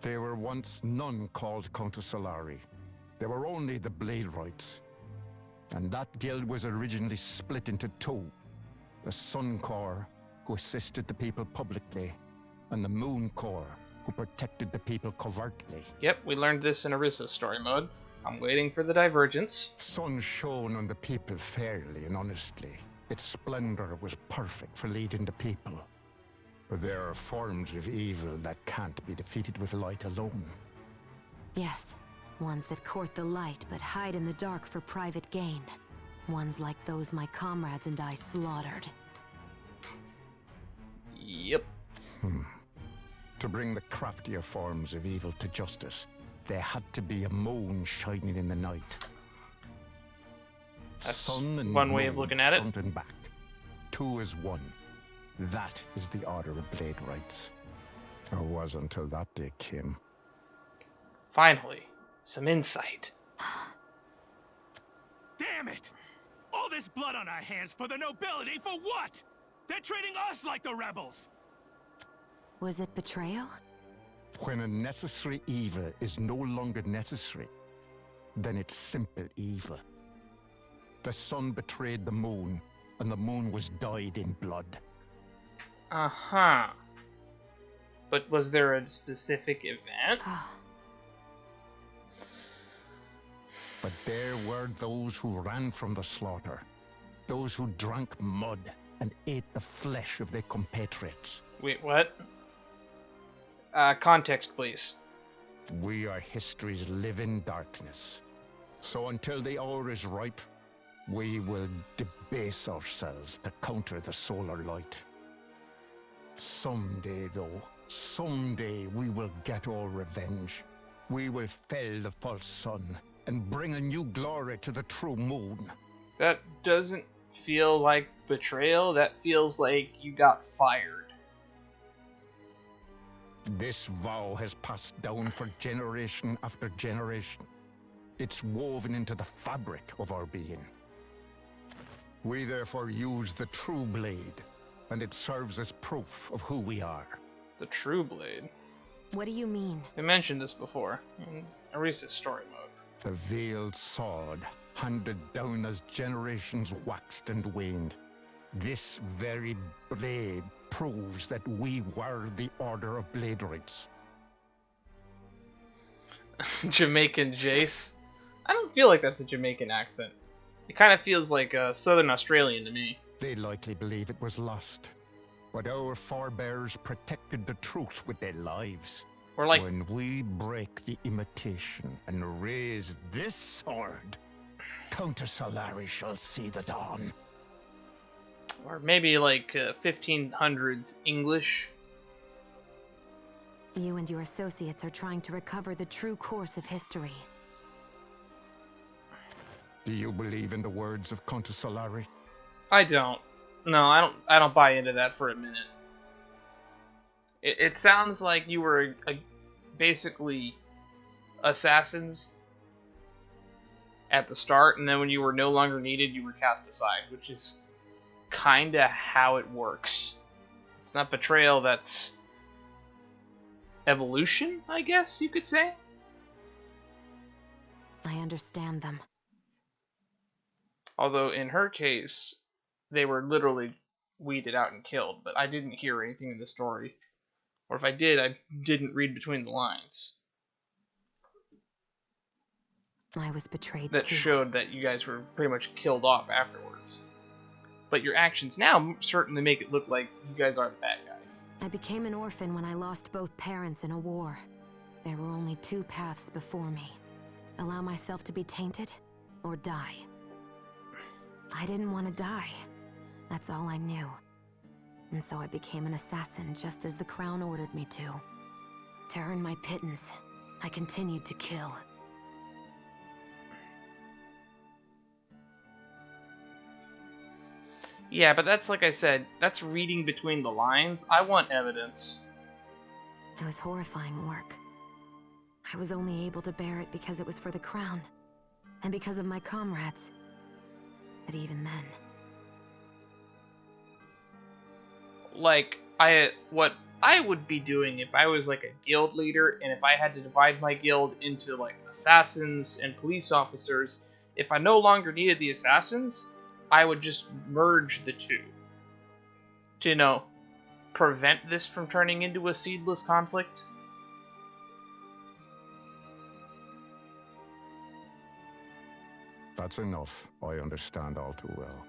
[SPEAKER 6] There were once none called Count Solari. There were only the Blade Rights. And that guild was originally split into two. The Sun Corps, who assisted the people publicly, and the Moon Corps, who protected the people covertly.
[SPEAKER 1] Yep, we learned this in Erisa's story mode. I'm waiting for the divergence.
[SPEAKER 6] Sun shone on the people fairly and honestly. Its splendor was perfect for leading the people. But there are forms of evil that can't be defeated with light alone.
[SPEAKER 5] Yes. Ones that court the light but hide in the dark for private gain. Ones like those my comrades and I slaughtered.
[SPEAKER 1] Yep.
[SPEAKER 6] To bring the craftier forms of evil to justice, there had to be a moon shining in the night.
[SPEAKER 1] That's
[SPEAKER 6] Sun and
[SPEAKER 1] one way of
[SPEAKER 6] moon,
[SPEAKER 1] looking at it.
[SPEAKER 6] front and back. Two is one. That is the Order of Blade Rights. Or was until that day came.
[SPEAKER 1] Finally, some insight.
[SPEAKER 4] Damn it! All this blood on our hands for the nobility for what? They're treating us like the rebels!
[SPEAKER 5] Was it betrayal?
[SPEAKER 6] When a necessary evil is no longer necessary, then it's simple evil. The sun betrayed the moon, and the moon was dyed in blood.
[SPEAKER 1] Uh-huh. But was there a specific event?
[SPEAKER 6] But there were those who ran from the slaughter, those who drank mud and ate the flesh of their compatriots.
[SPEAKER 1] Wait, what? Context, please.
[SPEAKER 6] We are history's living darkness. So until the hour is ripe, we will debase ourselves to counter the solar light. Someday, though, someday we will get our revenge. We will fell the false sun and bring a new glory to the true moon.
[SPEAKER 1] That doesn't feel like betrayal. That feels like you got fired.
[SPEAKER 6] This vow has passed down for generation after generation. It's woven into the fabric of our being. We therefore use the true blade, and it serves as proof of who we are.
[SPEAKER 1] The true blade?
[SPEAKER 5] What do you mean?
[SPEAKER 1] I mentioned this before in Erisa's story mode.
[SPEAKER 6] The veiled sword, handed down as generations waxed and waned. This very blade proves that we were the Order of Bladerites.
[SPEAKER 1] Jamaican Jace? I don't feel like that's a Jamaican accent. It kind of feels like Southern Australian to me.
[SPEAKER 6] They likely believe it was lost, but our forebears protected the truth with their lives.
[SPEAKER 1] Or like,
[SPEAKER 6] when we break the imitation and raise this sword, Countess Solari shall see the dawn.
[SPEAKER 1] or maybe like 1500s English.
[SPEAKER 5] You and your associates are trying to recover the true course of history.
[SPEAKER 6] Do you believe in the words of Countess Solari?
[SPEAKER 1] I don't. No, I don't buy into that for a minute. It sounds like you were basically assassins at the start, and then when you were no longer needed, you were cast aside, which is kinda how it works. It's not betrayal, that's evolution, I guess you could say.
[SPEAKER 5] I understand them.
[SPEAKER 1] Although in her case, they were literally weeded out and killed, but I didn't hear anything in the story. Or if I did, I didn't read between the lines.
[SPEAKER 5] I was betrayed
[SPEAKER 1] That
[SPEAKER 5] too.
[SPEAKER 1] showed that you guys were pretty much killed off afterwards. But your actions now certainly make it look like you guys are the bad guys.
[SPEAKER 5] I became an orphan when I lost both parents in a war. There were only two paths before me. Allow myself to be tainted, or die. I didn't want to die. That's all I knew. And so I became an assassin just as the crown ordered me to. To earn my pittance, I continued to kill.
[SPEAKER 1] Yeah, but that's like I said, that's reading between the lines. I want evidence.
[SPEAKER 5] It was horrifying work. I was only able to bear it because it was for the crown. And because of my comrades. But even then...
[SPEAKER 1] Like, what I would be doing if I was like a guild leader, and if I had to divide my guild into like assassins and police officers, if I no longer needed the assassins, I would just merge the two to, you know, prevent this from turning into a seedless conflict.
[SPEAKER 6] That's enough. I understand all too well.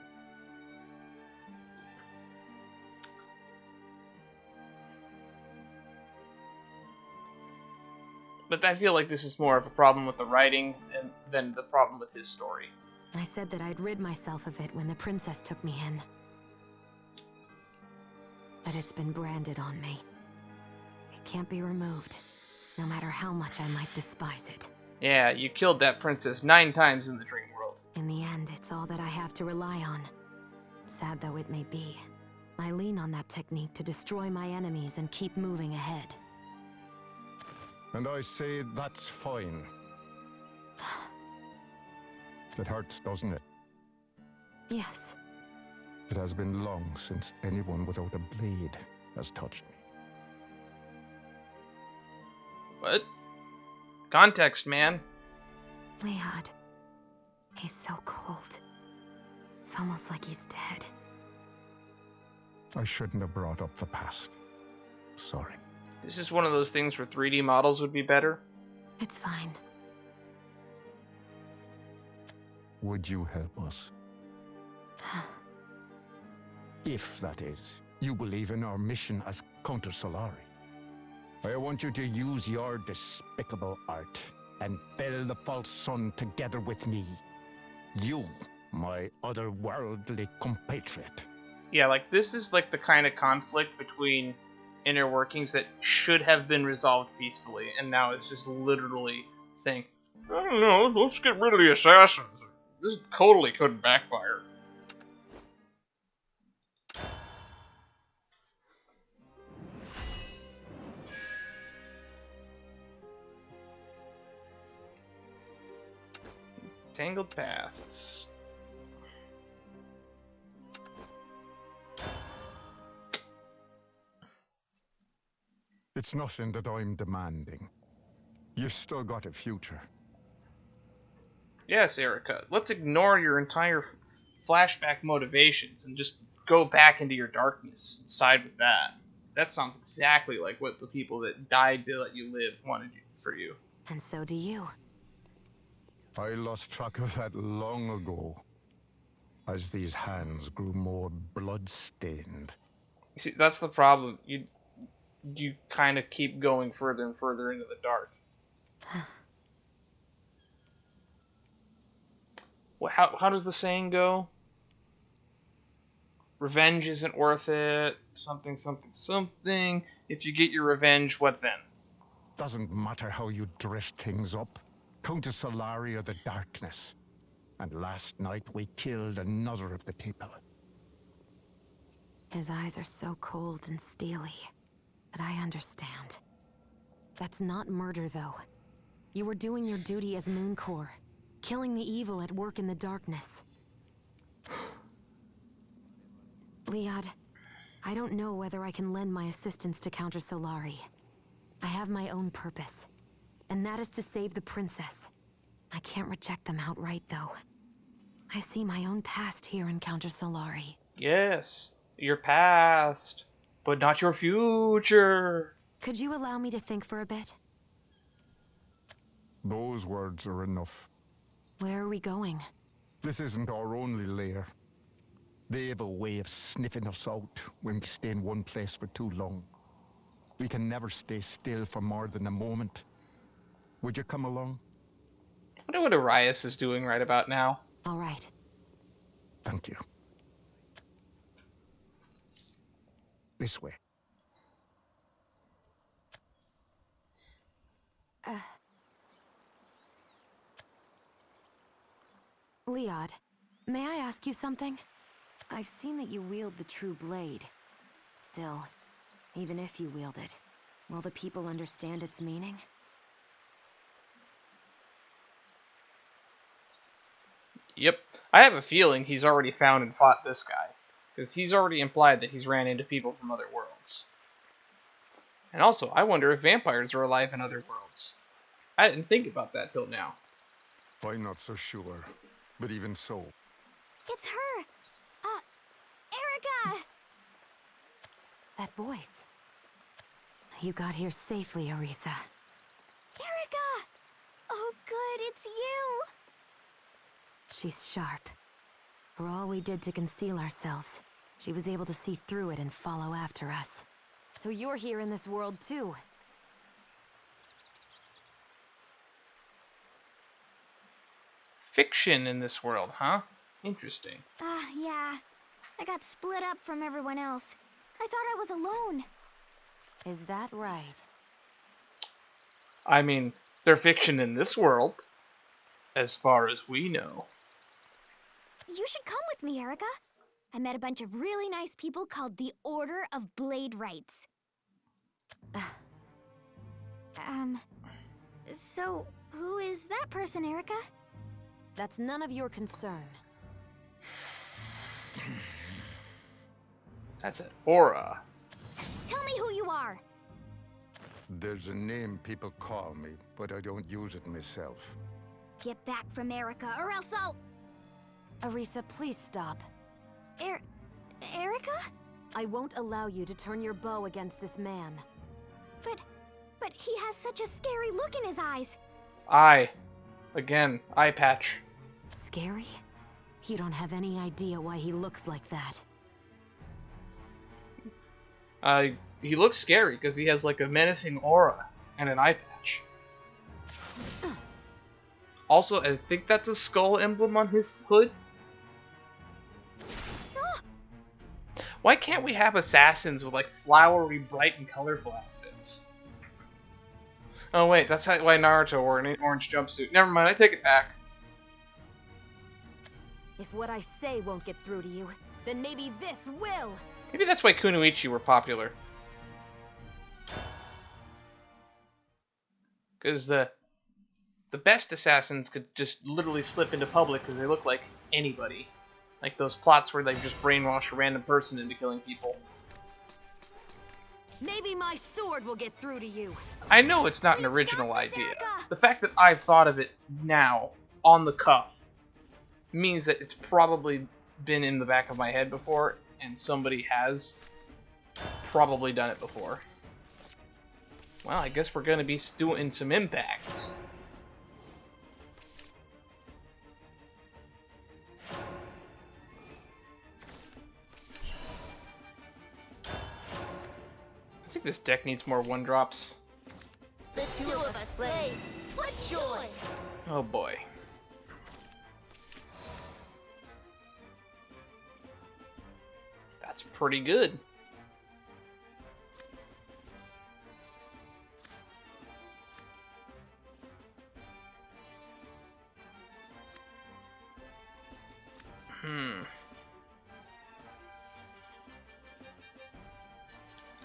[SPEAKER 1] But I feel like this is more of a problem with the writing than the problem with his story.
[SPEAKER 5] I said that I'd rid myself of it when the princess took me in. But it's been branded on me. It can't be removed, no matter how much I might despise it.
[SPEAKER 1] Yeah, you killed that princess 9 times in the dream world.
[SPEAKER 5] In the end, it's all that I have to rely on. Sad though it may be, I lean on that technique to destroy my enemies and keep moving ahead.
[SPEAKER 6] And I say that's fine. It hurts, doesn't it?
[SPEAKER 5] Yes.
[SPEAKER 6] It has been long since anyone without a blade has touched me.
[SPEAKER 1] What? Context, man.
[SPEAKER 5] Leod. He's so cold. It's almost like he's dead.
[SPEAKER 6] I shouldn't have brought up the past. Sorry.
[SPEAKER 1] This is one of those things where 3D models would be better.
[SPEAKER 5] It's fine.
[SPEAKER 6] Would you help us? If, that is, you believe in our mission as Counter Solari. I want you to use your despicable art and fell the false sun together with me. You, my otherworldly compatriot.
[SPEAKER 1] Yeah, like, this is like the kind of conflict between inner workings that should have been resolved peacefully, and now it's just literally saying, I don't know, let's get rid of the assassins. This totally couldn't backfire. Tangled pasts.
[SPEAKER 6] It's nothing that I'm demanding. You've still got a future.
[SPEAKER 1] Yes, Erika, let's ignore your entire flashback motivations and just go back into your darkness and side with that. That sounds exactly like what the people that died to let you live wanted for you.
[SPEAKER 5] And so do you.
[SPEAKER 6] I lost track of that long ago, as these hands grew more blood-stained.
[SPEAKER 1] You see, that's the problem. You kind of keep going further and further into the dark. Well, how does the saying go? Revenge isn't worth it. Something, something, something. If you get your revenge, what then?
[SPEAKER 6] Doesn't matter how you dress things up. Countess Solari are the darkness. And last night we killed another of the people.
[SPEAKER 5] His eyes are so cold and steely. But I understand. That's not murder, though. You were doing your duty as Mooncore, killing the evil at work in the darkness. Leod, I don't know whether I can lend my assistance to Counter Solari. I have my own purpose, and that is to save the princess. I can't reject them outright, though. I see my own past here in Counter Solari.
[SPEAKER 1] Yes, your past, but not your future.
[SPEAKER 5] Could you allow me to think for a bit?
[SPEAKER 6] Those words are enough.
[SPEAKER 5] Where are we going?
[SPEAKER 6] This isn't our only lair. They have a way of sniffing us out when we stay in one place for too long. We can never stay still for more than a moment. Would you come along?
[SPEAKER 1] I wonder what Arias is doing right about now.
[SPEAKER 5] All right.
[SPEAKER 6] Thank you. This way.
[SPEAKER 5] Leod, may I ask you something? I've seen that you wield the true blade. Still, even if you wield it, will the people understand its meaning?
[SPEAKER 1] Yep. I have a feeling he's already found and fought this guy, because he's already implied that he's ran into people from other worlds. And also, I wonder if vampires are alive in other worlds. I didn't think about that till now.
[SPEAKER 6] I'm not so sure, but even so.
[SPEAKER 7] It's her! Erika!
[SPEAKER 5] That voice. You got here safely, Erisa.
[SPEAKER 7] Erika! Oh good, it's you!
[SPEAKER 5] She's sharp. For all we did to conceal ourselves, she was able to see through it and follow after us. So you're here in this world too.
[SPEAKER 1] Fiction in this world, huh? Interesting.
[SPEAKER 7] Yeah. I got split up from everyone else. I thought I was alone.
[SPEAKER 5] Is that right?
[SPEAKER 1] I mean, they're fiction in this world, as far as we know.
[SPEAKER 7] You should come with me, Erika. I met a bunch of really nice people called the Order of Blade Rights. So, who is that person, Erika?
[SPEAKER 5] That's none of your concern.
[SPEAKER 1] That's an aura.
[SPEAKER 7] Tell me who you are!
[SPEAKER 6] There's a name people call me, but I don't use it myself.
[SPEAKER 7] Get back from Erika, or else I'll...
[SPEAKER 5] Arisa, please stop.
[SPEAKER 7] Erika?
[SPEAKER 5] I won't allow you to turn your bow against this man.
[SPEAKER 7] But he has such a scary look in his eyes.
[SPEAKER 1] Eye. Again, eye patch.
[SPEAKER 5] Scary? You don't have any idea why he looks like that.
[SPEAKER 1] He looks scary because he has like a menacing aura and an eye patch. Also, I think that's a skull emblem on his hood. Why can't we have assassins with like flowery, bright, and colorful outfits? Oh wait, that's why Naruto wore an orange jumpsuit. Never mind, I take it back.
[SPEAKER 5] If what I say won't get through to you, then maybe this will!
[SPEAKER 1] Maybe that's why Kunoichi were popular. Because the best assassins could just literally slip into public because they look like anybody. Like those plots where they just brainwash a random person into killing people.
[SPEAKER 5] Maybe my sword will get through to you.
[SPEAKER 1] I know it's not an original idea. The fact that I've thought of it now, on the cuff, means that it's probably been in the back of my head before, and somebody has probably done it before. Well, I guess we're gonna be doing some impacts. I think this deck needs more 1-drops.
[SPEAKER 11] The two of us play. What joy!
[SPEAKER 1] Oh boy. That's pretty good.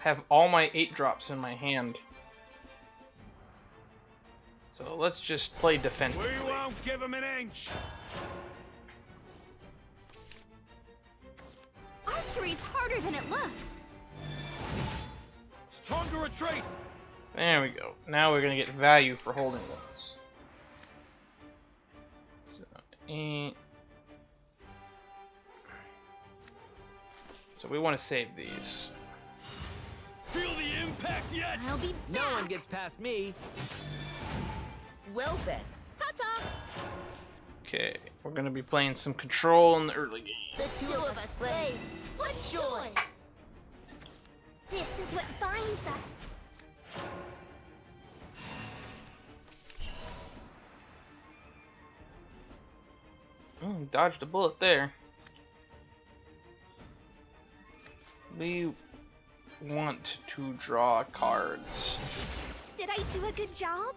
[SPEAKER 1] Have all my 8-drops in my hand. So let's just play defensively.
[SPEAKER 10] We won't give him an inch.
[SPEAKER 7] Archery's harder than it looks.
[SPEAKER 10] It's time to retreat.
[SPEAKER 1] There we go. Now we're gonna get value for holding this. So we want to save these.
[SPEAKER 4] Feel the impact yet?
[SPEAKER 7] I'll be back.
[SPEAKER 8] No one gets past me.
[SPEAKER 11] Well then, ta-ta!
[SPEAKER 1] Okay, we're gonna be playing some control in the early game.
[SPEAKER 11] The two of us play. What joy!
[SPEAKER 7] This is what binds us.
[SPEAKER 1] Dodged a bullet there. We want to draw cards.
[SPEAKER 7] Did I do a good job?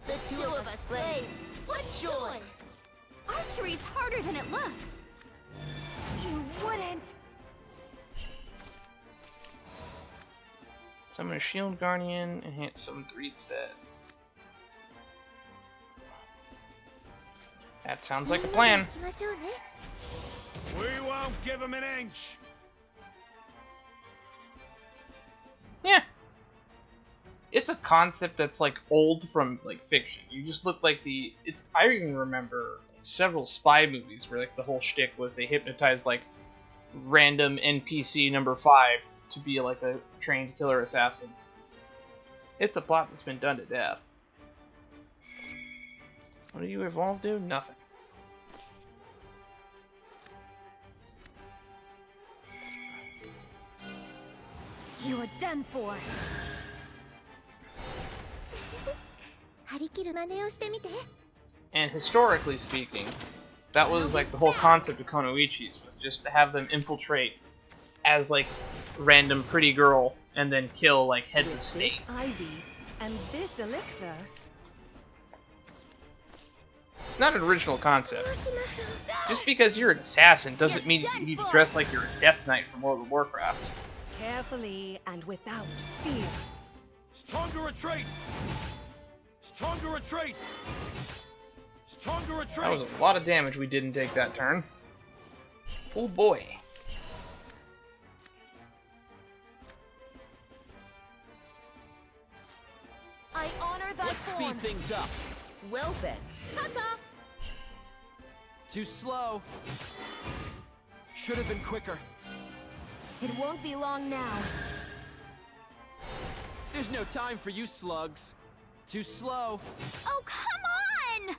[SPEAKER 11] The two of us play. What joy!
[SPEAKER 7] Archery's harder than it looks. You wouldn't.
[SPEAKER 1] Summon a Shield Guardian and hit summon 3 instead. That sounds like a plan.
[SPEAKER 10] We won't give him an inch.
[SPEAKER 1] Yeah. It's a concept that's like old from like fiction. You just look like I even remember several spy movies where like the whole shtick was they hypnotized like random NPC number 5 to be like a trained killer assassin. It's a plot that's been done to death. What do you evolve to? Nothing.
[SPEAKER 7] You are done for.
[SPEAKER 1] And historically speaking, that was like the whole concept of Konoichis, was just to have them infiltrate as like random pretty girl and then kill like heads of state.
[SPEAKER 9] This ivy and this elixir.
[SPEAKER 1] It's not an original concept. Just because you're an assassin doesn't mean you need to dress like you're a Death Knight from World of Warcraft.
[SPEAKER 11] Carefully and without fear.
[SPEAKER 4] It's time to retreat! It's time to retreat! It's time to retreat!
[SPEAKER 1] That was a lot of damage we didn't take that turn. Oh boy.
[SPEAKER 5] I honor thy
[SPEAKER 8] Let's
[SPEAKER 5] form.
[SPEAKER 8] speed things up.
[SPEAKER 11] Well then, ta-ta!
[SPEAKER 8] Too slow. Should have been quicker.
[SPEAKER 5] It won't be long now.
[SPEAKER 8] There's no time for you slugs. Too slow.
[SPEAKER 7] Oh, come on!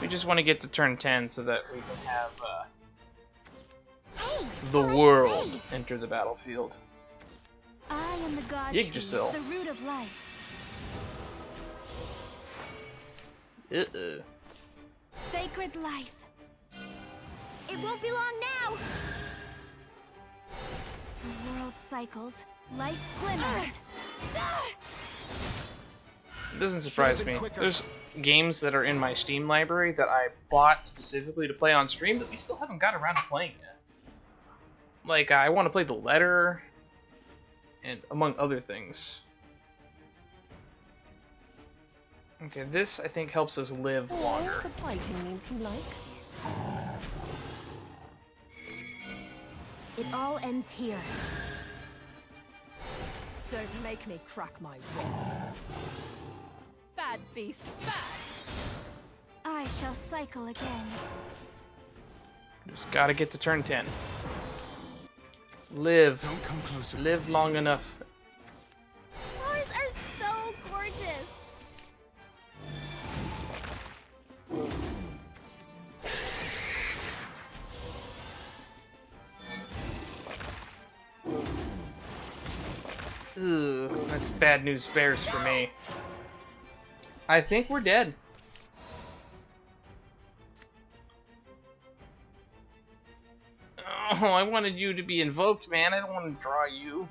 [SPEAKER 1] We just want to get to turn 10 so that we can have
[SPEAKER 7] Hey,
[SPEAKER 1] the
[SPEAKER 7] let's
[SPEAKER 1] world
[SPEAKER 7] play.
[SPEAKER 1] enter the battlefield.
[SPEAKER 7] I am the god
[SPEAKER 1] Yggdrasil.
[SPEAKER 7] tree, the root of life. Sacred life. It won't be long now. The world cycles. Life glimmers.
[SPEAKER 1] It doesn't surprise me. There's games that are in my Steam library that I bought specifically to play on stream that we still haven't got around to playing yet. Like, I want to play The Letter, and among other things. Okay, this, I think, helps us live longer.
[SPEAKER 5] The fighting means he likes you.
[SPEAKER 7] It all ends here.
[SPEAKER 9] Don't make me crack my whip. Bad beast, bad!
[SPEAKER 7] I shall cycle again.
[SPEAKER 1] Just gotta get to turn 10. Live.
[SPEAKER 4] Don't come closer.
[SPEAKER 1] Live long enough.
[SPEAKER 7] Stars are so gorgeous.
[SPEAKER 1] Ugh, that's bad news bears for me. I think we're dead. Oh, I wanted you to be invoked, man. I don't want to draw you.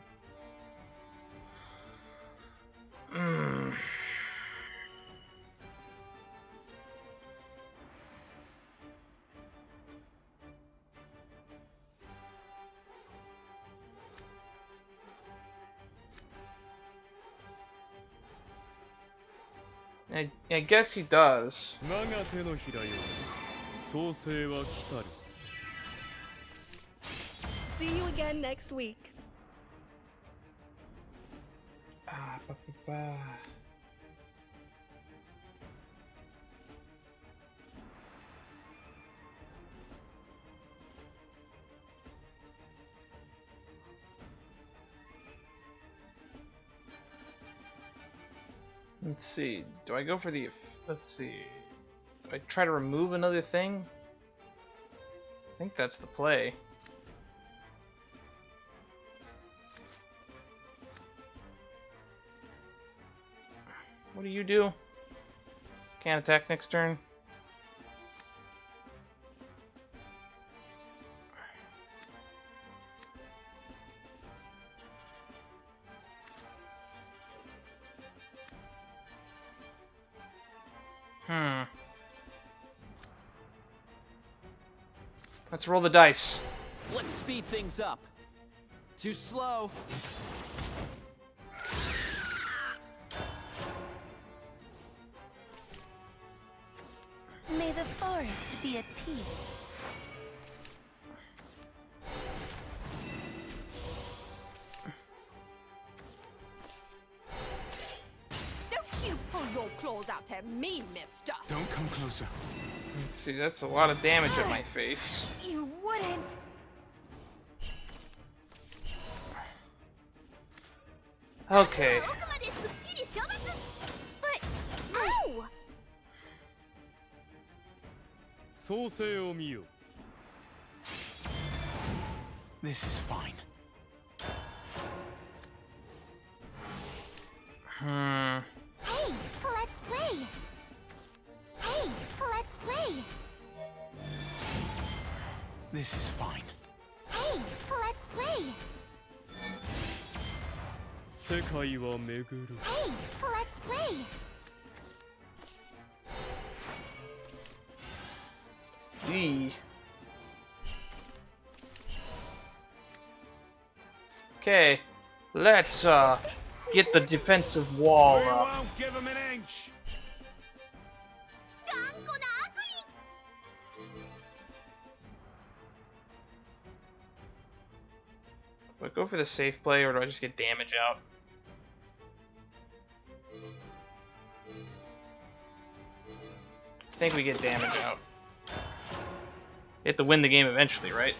[SPEAKER 1] I guess he does.
[SPEAKER 11] See you again next week.
[SPEAKER 1] Ah, ba, ba, ba. Let's see. Do I go for the... Let's see. Do I try to remove another thing? I think that's the play. What do you do? Can't attack next turn. Let's roll the dice.
[SPEAKER 8] Let's speed things up. Too slow.
[SPEAKER 7] May the forest be at peace.
[SPEAKER 9] Don't you pull your claws out at me, mister!
[SPEAKER 4] Don't come closer.
[SPEAKER 1] Let's see, that's a lot of damage at my face.
[SPEAKER 7] You wouldn't.
[SPEAKER 1] Okay.
[SPEAKER 7] But ow!
[SPEAKER 4] This is fine.
[SPEAKER 7] Hey, let's play. Hey, let's play.
[SPEAKER 4] This is fine.
[SPEAKER 7] Hey, let's play. Hey, let's play.
[SPEAKER 1] Gee. Okay, let's get the defensive wall
[SPEAKER 4] We
[SPEAKER 1] up.
[SPEAKER 4] won't give him an inch.
[SPEAKER 1] Do I go for the safe play or do I just get damage out? I think we get damage out. You have to win the game eventually, right?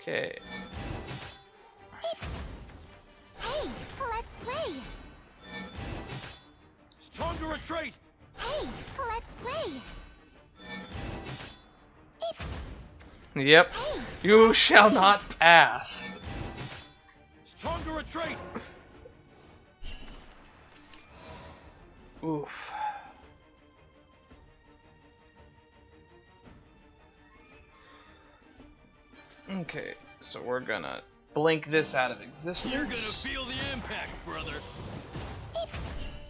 [SPEAKER 1] Okay.
[SPEAKER 7] Hey, let's play.
[SPEAKER 4] It's time to retreat.
[SPEAKER 7] Hey, let's play.
[SPEAKER 1] Yep. You shall not pass.
[SPEAKER 4] It's time to retreat.
[SPEAKER 1] Oof. Okay, so we're gonna blink this out of existence.
[SPEAKER 4] You're gonna feel the impact, brother.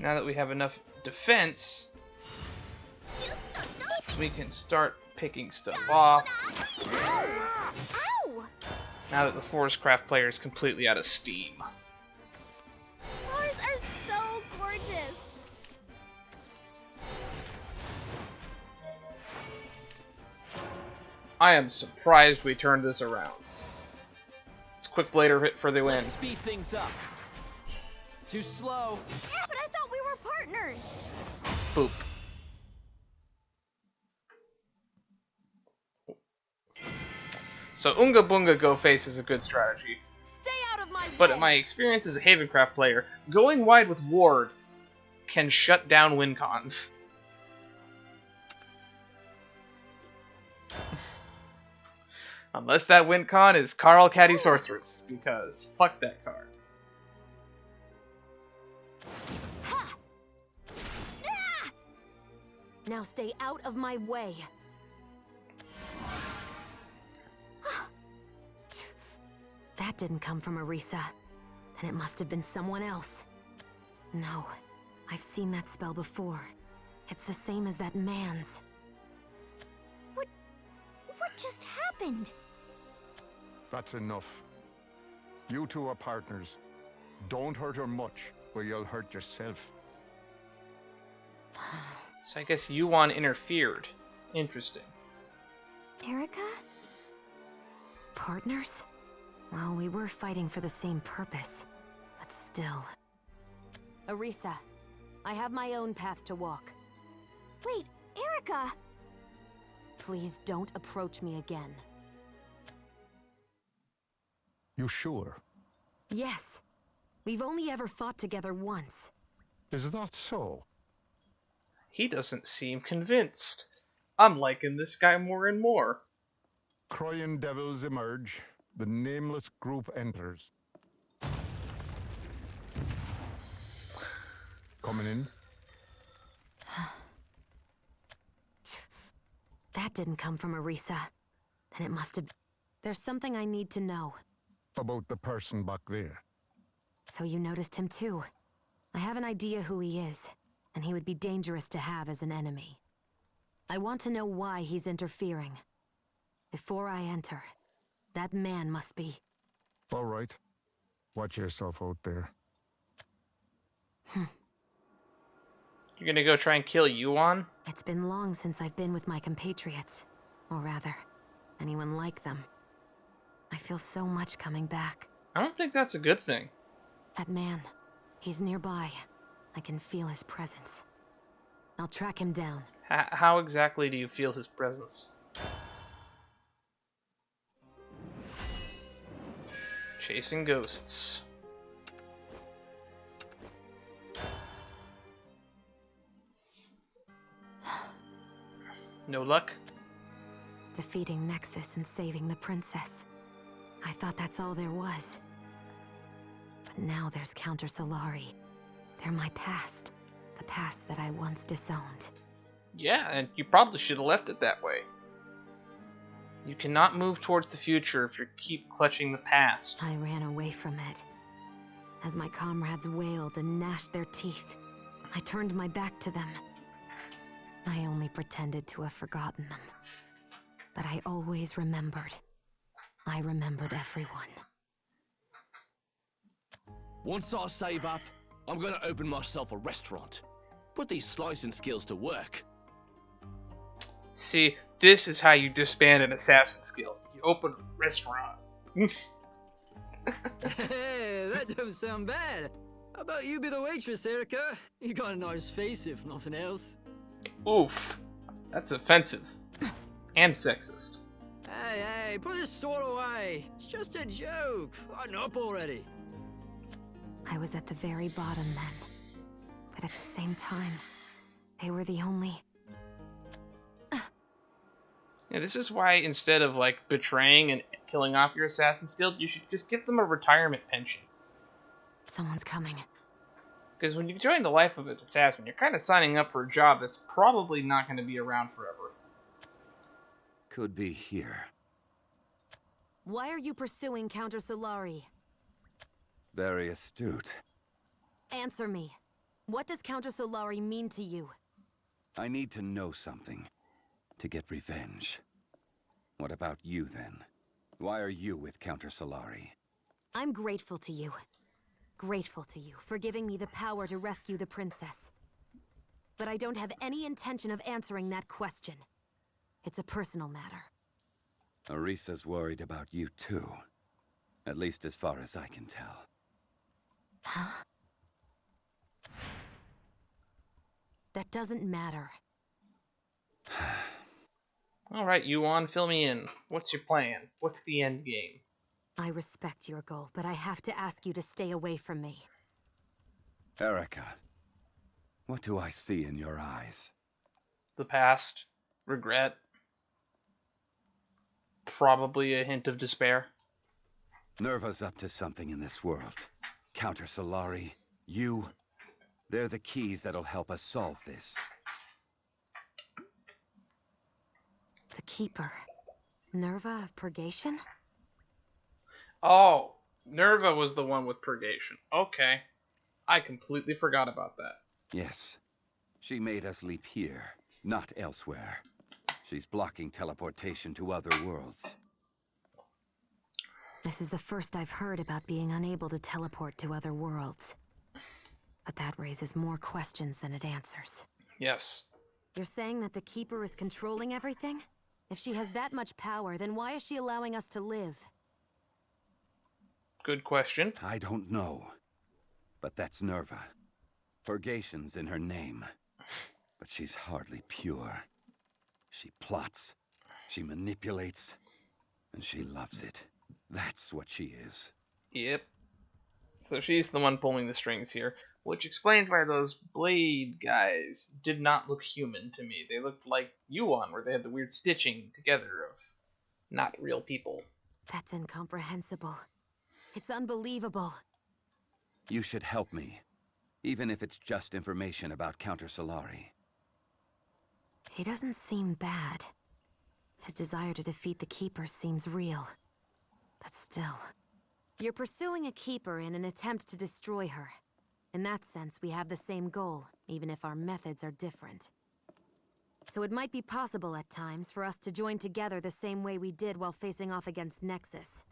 [SPEAKER 1] Now that we have enough defense, we can start picking stuff off.
[SPEAKER 7] Ow!
[SPEAKER 1] Now that the Forest Craft player is completely out of steam.
[SPEAKER 7] Stars are so gorgeous.
[SPEAKER 1] I am surprised we turned this around. It's quick blader hit for the win.
[SPEAKER 8] Let's speed things up. Too slow.
[SPEAKER 7] But I thought we were partners.
[SPEAKER 1] Boop. So Unga Bunga Go Face is a good strategy.
[SPEAKER 9] Stay out of my
[SPEAKER 1] But
[SPEAKER 9] way.
[SPEAKER 1] in my experience as a Havencraft player, going wide with Ward can shut down win cons. Unless that win con is Carl Caddy Sorceress, because fuck that card.
[SPEAKER 5] Now stay out of my way. That didn't come from Erika. Then it must have been someone else. No, I've seen that spell before. It's the same as that man's.
[SPEAKER 7] What just happened?
[SPEAKER 6] That's enough. You two are partners. Don't hurt her much, or you'll hurt yourself.
[SPEAKER 1] So I guess Yuan interfered. Interesting.
[SPEAKER 7] Erika?
[SPEAKER 5] Partners? Well, we were fighting for the same purpose, but still. Erika, I have my own path to walk.
[SPEAKER 7] Wait, Erika!
[SPEAKER 5] Please don't approach me again.
[SPEAKER 6] You sure?
[SPEAKER 5] Yes. We've only ever fought together once.
[SPEAKER 6] Is that so?
[SPEAKER 1] He doesn't seem convinced. I'm liking this guy more and more.
[SPEAKER 6] Crying devils emerge. The nameless group enters. Coming in?
[SPEAKER 5] That didn't come from Erika. Then it must have... There's something I need to know.
[SPEAKER 6] About the person back there.
[SPEAKER 5] So you noticed him too. I have an idea who he is, and he would be dangerous to have as an enemy. I want to know why he's interfering. Before I enter, that man must be...
[SPEAKER 6] All right. Watch yourself out there.
[SPEAKER 1] You're gonna go try and kill Yuan?
[SPEAKER 5] It's been long since I've been with my compatriots. Or rather, anyone like them. I feel so much coming back.
[SPEAKER 1] I don't think that's a good thing.
[SPEAKER 5] That man, he's nearby. I can feel his presence. I'll track him down.
[SPEAKER 1] How exactly do you feel his presence? Chasing ghosts. No luck?
[SPEAKER 5] Defeating Nexus and saving the princess. I thought that's all there was. But now there's Counter Solari. They're my past. The past that I once disowned.
[SPEAKER 1] Yeah, and you probably should have left it that way. You cannot move towards the future if you keep clutching the past.
[SPEAKER 5] I ran away from it. As my comrades wailed and gnashed their teeth, I turned my back to them. I only pretended to have forgotten them. But I always remembered. I remembered everyone.
[SPEAKER 8] Once I save up, I'm gonna open myself a restaurant. Put these slicing skills to work.
[SPEAKER 1] See, this is how you disband an assassin's guild. You open a restaurant.
[SPEAKER 12] Hey, that don't sound bad. How about you be the waitress, Erika? You got a nice face, if nothing else.
[SPEAKER 1] Oof. That's offensive. And sexist.
[SPEAKER 12] Hey, put this sword away. It's just a joke. Button up already.
[SPEAKER 5] I was at the very bottom then. But at the same time, they were the only...
[SPEAKER 1] Yeah, this is why instead of like betraying and killing off your assassin's guild, you should just give them a retirement pension.
[SPEAKER 5] Someone's coming.
[SPEAKER 1] Because when you join the life of an assassin, you're kind of signing up for a job that's probably not going to be around forever.
[SPEAKER 13] Could be here.
[SPEAKER 5] Why are you pursuing Counter Solari?
[SPEAKER 13] Very astute.
[SPEAKER 5] Answer me. What does Counter Solari mean to you?
[SPEAKER 13] I need to know something. To get revenge. What about you, then? Why are you with Counter Solari?
[SPEAKER 5] I'm grateful to you. Grateful to you for giving me the power to rescue the princess. But I don't have any intention of answering that question. It's a personal matter.
[SPEAKER 13] Erisa's worried about you, too. At least as far as I can tell.
[SPEAKER 5] Huh? That doesn't matter.
[SPEAKER 1] Alright, Yuan, fill me in. What's your plan? What's the end game?
[SPEAKER 5] I respect your goal, but I have to ask you to stay away from me.
[SPEAKER 13] Erika, what do I see in your eyes?
[SPEAKER 1] The past. Regret. Probably a hint of despair.
[SPEAKER 13] Nerva's up to something in this world. Counter Solari, you, they're the keys that'll help us solve this.
[SPEAKER 5] The Keeper. Nerva of Purgation?
[SPEAKER 1] Oh, Nerva was the one with Purgation. Okay. I completely forgot about that.
[SPEAKER 13] Yes. She made us leap here, not elsewhere. She's blocking teleportation to other worlds.
[SPEAKER 5] This is the first I've heard about being unable to teleport to other worlds. But that raises more questions than it answers.
[SPEAKER 1] Yes.
[SPEAKER 5] You're saying that the Keeper is controlling everything? If she has that much power, then why is she allowing us to live?
[SPEAKER 1] Good question.
[SPEAKER 13] I don't know. But that's Nerva. Purgation's in her name. But she's hardly pure. She plots, she manipulates, and she loves it. That's what she is.
[SPEAKER 1] Yep. So she's the one pulling the strings here, which explains why those blade guys did not look human to me. They looked like Yuan, where they had the weird stitching together of not real people.
[SPEAKER 5] That's incomprehensible. It's unbelievable.
[SPEAKER 13] You should help me, even if it's just information about Counter Solari.
[SPEAKER 5] He doesn't seem bad. His desire to defeat the Keeper seems real. But still. You're pursuing a Keeper in an attempt to destroy her. In that sense, we have the same goal, even if our methods are different. So it might be possible at times for us to join together the same way we did while facing off against Nexus.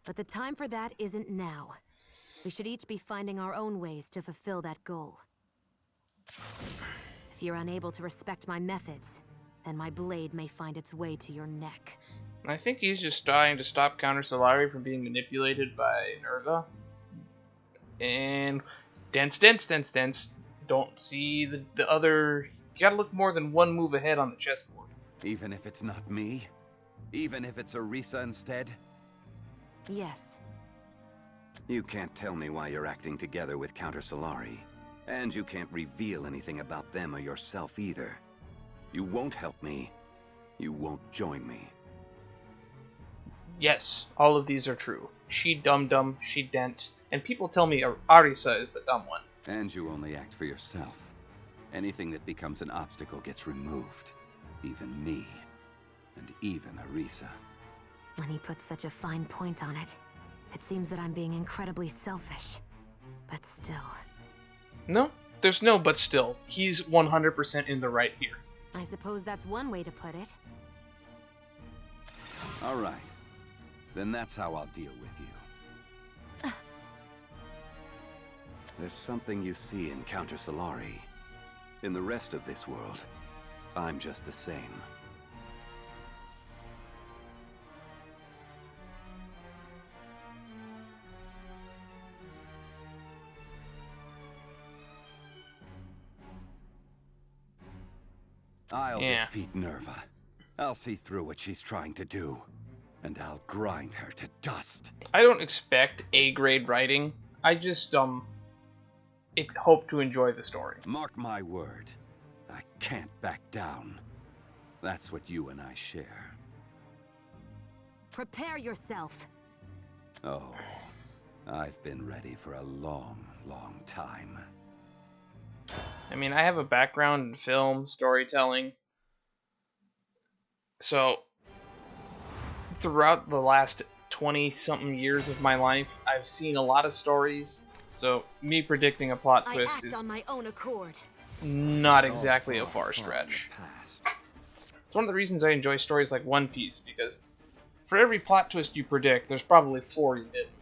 [SPEAKER 5] But the time for that isn't now. We should each be finding our own ways to fulfill that goal. If you're unable to respect my methods, then my blade may find its way to your neck.
[SPEAKER 1] I think he's just trying to stop Counter Solari from being manipulated by Nerva. And dense. Don't see the other... You gotta look more than one move ahead on the chessboard.
[SPEAKER 13] Even if it's not me? Even if it's Erika instead?
[SPEAKER 5] Yes.
[SPEAKER 13] You can't tell me why you're acting together with Counter Solari. And you can't reveal anything about them or yourself either. You won't help me. You won't join me.
[SPEAKER 1] Yes, all of these are true. She dumb, she dense, and people tell me Arisa is the dumb one.
[SPEAKER 13] And you only act for yourself. Anything that becomes an obstacle gets removed. Even me. And even Erika.
[SPEAKER 5] When he puts such a fine point on it, it seems that I'm being incredibly selfish. But still,
[SPEAKER 1] No, there's no but still. He's 100% in the right here.
[SPEAKER 5] I suppose that's one way to put it.
[SPEAKER 13] All right. Then that's how I'll deal with you. There's something you see in Counter Solari. In the rest of this world, I'm just the same. I'll defeat Nerva. I'll see through what she's trying to do, and I'll grind her to dust.
[SPEAKER 1] I don't expect A-grade writing. I just hope to enjoy the story.
[SPEAKER 13] Mark my word, I can't back down. That's what you and I share.
[SPEAKER 5] Prepare yourself.
[SPEAKER 13] Oh, I've been ready for a long, long time.
[SPEAKER 1] I mean, I have a background in film, storytelling. So, throughout the last 20-something years of my life, I've seen a lot of stories. So, me predicting a plot twist is
[SPEAKER 5] on my own accord.
[SPEAKER 1] Not exactly a far stretch. It's one of the reasons I enjoy stories like One Piece, because for every plot twist you predict, there's probably 4 you didn't.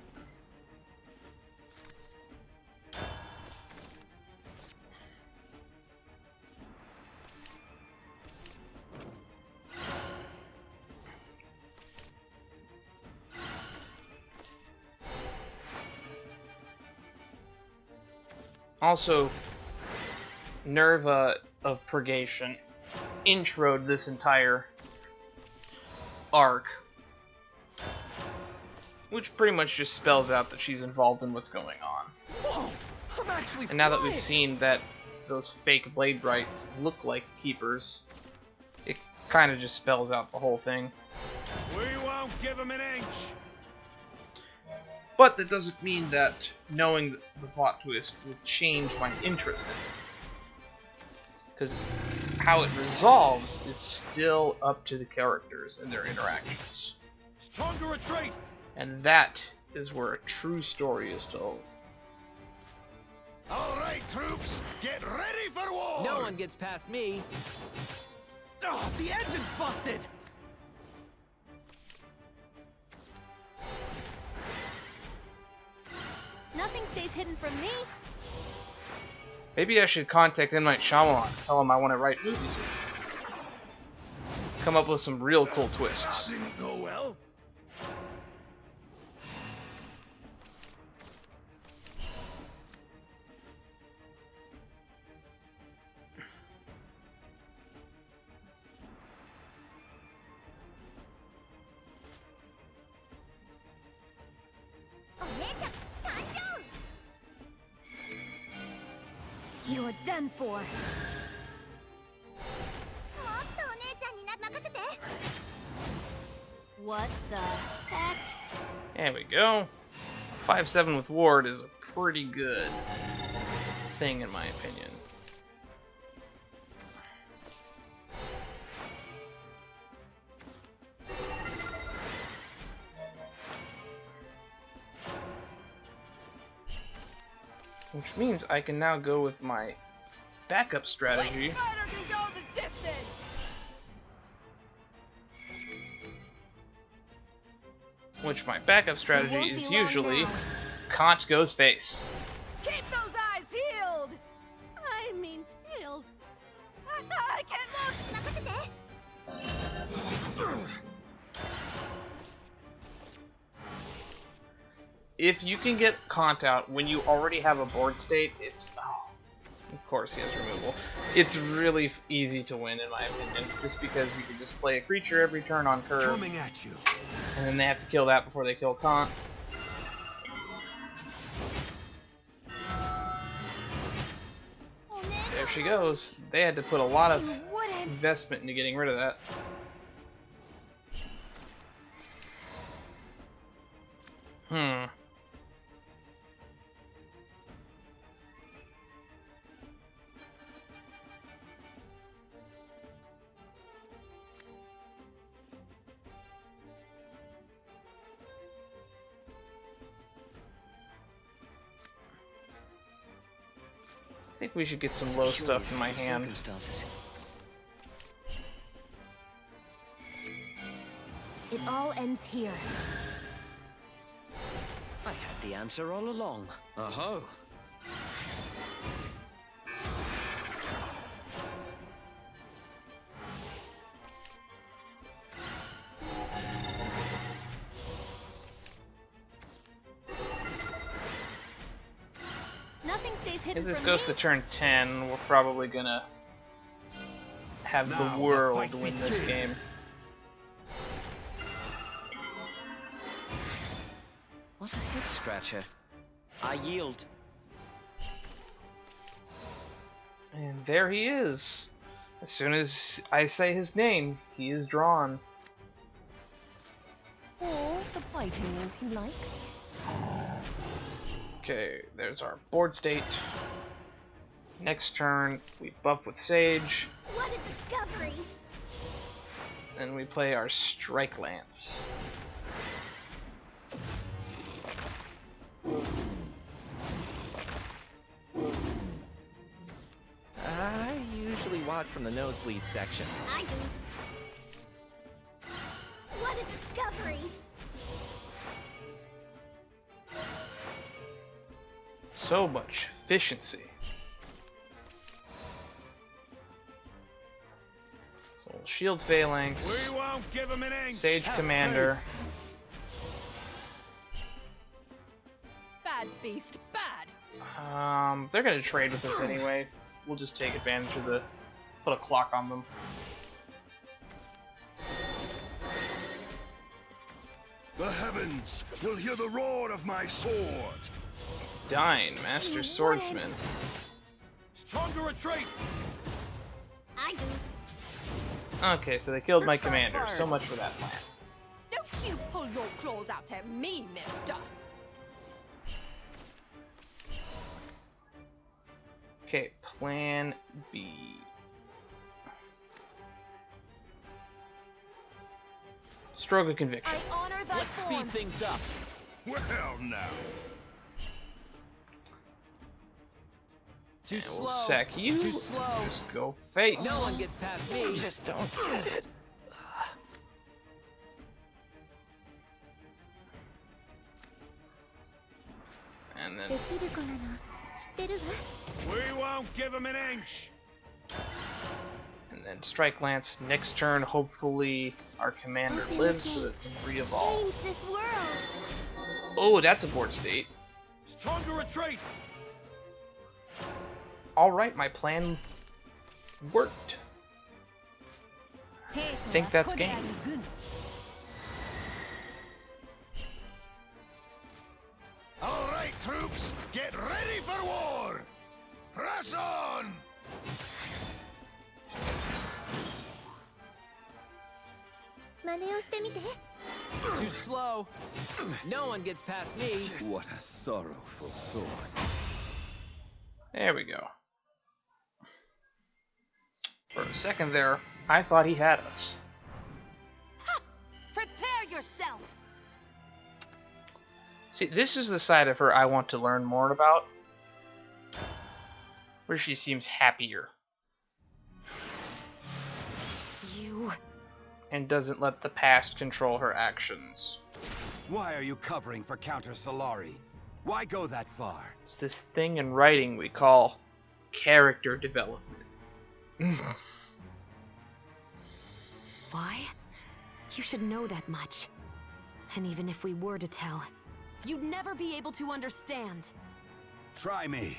[SPEAKER 1] Also, Nerva of Purgation introed this entire arc, which pretty much just spells out that she's involved in what's going on.
[SPEAKER 10] Whoa, I'm actually
[SPEAKER 1] And now that we've seen that those fake Blade Brights look like keepers, it kind of just spells out the whole thing.
[SPEAKER 10] We won't give him an inch.
[SPEAKER 1] But that doesn't mean that knowing the plot twist will change my interest in it. Because how it resolves is still up to the characters and their interactions.
[SPEAKER 10] It's time to retreat.
[SPEAKER 1] And that is where a true story is told.
[SPEAKER 10] All right, troops, get ready for war.
[SPEAKER 12] No one gets past me.
[SPEAKER 10] Oh, the engine's busted.
[SPEAKER 7] Nothing stays hidden from me.
[SPEAKER 1] Maybe I should contact M. Night Shyamalan and tell him I want to write movies with him. Come up with some real cool twists.
[SPEAKER 10] That didn't go well.
[SPEAKER 5] You're done for. What the heck?
[SPEAKER 1] There we go. 5-7 with Ward is a pretty good thing in my opinion. Which means I can now go with my backup strategy. Which my backup strategy is usually Kant goes face.
[SPEAKER 9] Keep those eyes healed! I mean, healed. I can't look!
[SPEAKER 1] If you can get Kant out when you already have a board state, it's... Oh, of course he has removal. It's really easy to win in my opinion, just because you can just play a creature every turn on curve.
[SPEAKER 10] Coming at you.
[SPEAKER 1] And then they have to kill that before they kill Kant. There she goes. They had to put a lot of investment into getting rid of that. think we should get some low stuff in my hand.
[SPEAKER 5] It all ends here.
[SPEAKER 14] I had the answer all along. Oh.
[SPEAKER 7] Nothing stays hidden
[SPEAKER 1] If this
[SPEAKER 7] from
[SPEAKER 1] goes
[SPEAKER 7] you.
[SPEAKER 1] to turn 10, we're probably gonna have the world win this game.
[SPEAKER 14] What a head scratcher. I yield.
[SPEAKER 1] And there he is. As soon as I say his name, he is drawn.
[SPEAKER 9] Oh, the biting means he likes you.
[SPEAKER 1] Okay, there's our board state. Next turn, we buff with Sage.
[SPEAKER 7] What a discovery!
[SPEAKER 1] Then we play our Strike Lance.
[SPEAKER 15] I usually watch from the nosebleed section.
[SPEAKER 7] I do. What a discovery!
[SPEAKER 1] So much efficiency. So Shield Phalanx.
[SPEAKER 10] We won't give him an inch.
[SPEAKER 1] Sage Commander.
[SPEAKER 9] Bad beast, bad.
[SPEAKER 1] They're gonna trade with us anyway. We'll just take advantage of the... put a clock on them.
[SPEAKER 10] The heavens will hear the roar of my sword.
[SPEAKER 1] Dine, Master Swordsman.
[SPEAKER 10] It's time to retreat.
[SPEAKER 7] I do.
[SPEAKER 1] Okay, so they killed my commander. So much for that plan.
[SPEAKER 9] Don't you pull your claws out at me, mister.
[SPEAKER 1] Okay, plan B. Stroke of conviction.
[SPEAKER 9] I honor thy
[SPEAKER 14] Let's speed things up.
[SPEAKER 10] Well, now.
[SPEAKER 14] Too
[SPEAKER 1] And
[SPEAKER 14] slow.
[SPEAKER 1] we'll sack you.
[SPEAKER 14] Too slow.
[SPEAKER 1] Just go face.
[SPEAKER 14] No one gets past me.
[SPEAKER 15] Just don't get it.
[SPEAKER 1] And then
[SPEAKER 7] できる子なの知ってるわ。
[SPEAKER 10] We won't give him an inch.
[SPEAKER 1] and then Strike Lance. Next turn, hopefully our commander lives so that it's re-evolve.
[SPEAKER 7] Change this world.
[SPEAKER 1] Oh, that's a board state.
[SPEAKER 10] It's time to retreat.
[SPEAKER 1] Alright, my plan worked. I think that's game.
[SPEAKER 10] All right, troops, get ready for war. Press on.
[SPEAKER 14] Too slow. No one gets past me.
[SPEAKER 13] What a sorrowful sword.
[SPEAKER 1] There we go. For a second there, I thought he had us.
[SPEAKER 5] Prepare yourself!
[SPEAKER 1] See, this is the side of her I want to learn more about. Where she seems happier.
[SPEAKER 5] You...
[SPEAKER 1] And doesn't let the past control her actions.
[SPEAKER 13] Why are you covering for Counter Solari? Why go that far?
[SPEAKER 1] It's this thing in writing we call character development.
[SPEAKER 5] Why? You should know that much. And even if we were to tell, you'd never be able to understand.
[SPEAKER 13] Try me.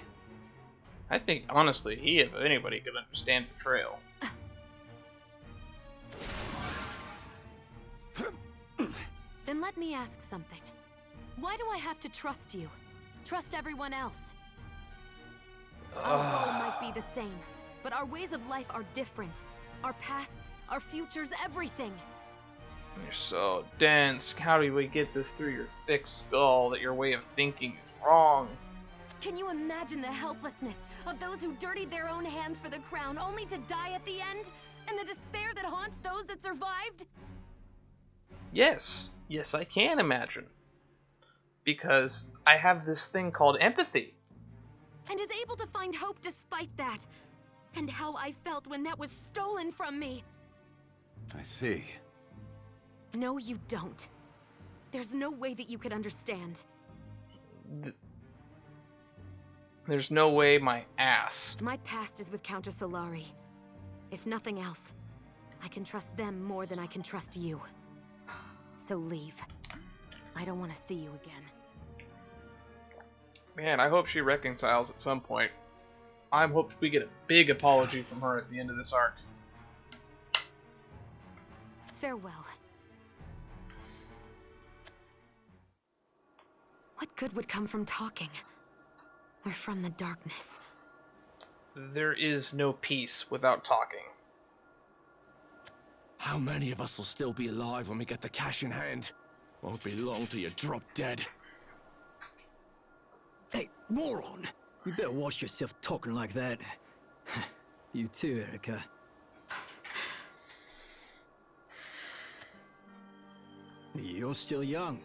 [SPEAKER 1] I think, honestly, he, if anybody, could understand betrayal.
[SPEAKER 5] Then let me ask something. Why do I have to trust you? Trust everyone else? Our goal might be the same, but our ways of life are different. Our pasts, our futures, everything.
[SPEAKER 1] You're so dense. How do we get this through your thick skull that your way of thinking is wrong?
[SPEAKER 5] Can you imagine the helplessness of those who dirtied their own hands for the crown only to die at the end? And the despair that haunts those that survived?
[SPEAKER 1] Yes. Yes, I can imagine. Because I have this thing called empathy.
[SPEAKER 5] and is able to find hope despite that. And how I felt when that was stolen from me.
[SPEAKER 13] I see.
[SPEAKER 5] No, you don't. There's no way that you could understand.
[SPEAKER 1] There's no way my ass.
[SPEAKER 5] My past is with Counter Solari. If nothing else, I can trust them more than I can trust you. So leave. I don't want to see you again.
[SPEAKER 1] Man, I hope she reconciles at some point. I hope we get a big apology from her at the end of this arc.
[SPEAKER 5] Farewell. What good would come from talking? We're from the darkness.
[SPEAKER 1] There is no peace without talking.
[SPEAKER 8] How many of us will still be alive when we get the cash in hand? Won't be long till you're drop dead.
[SPEAKER 12] Hey, moron! You better watch yourself talking like that. You too, Erika. You're still young.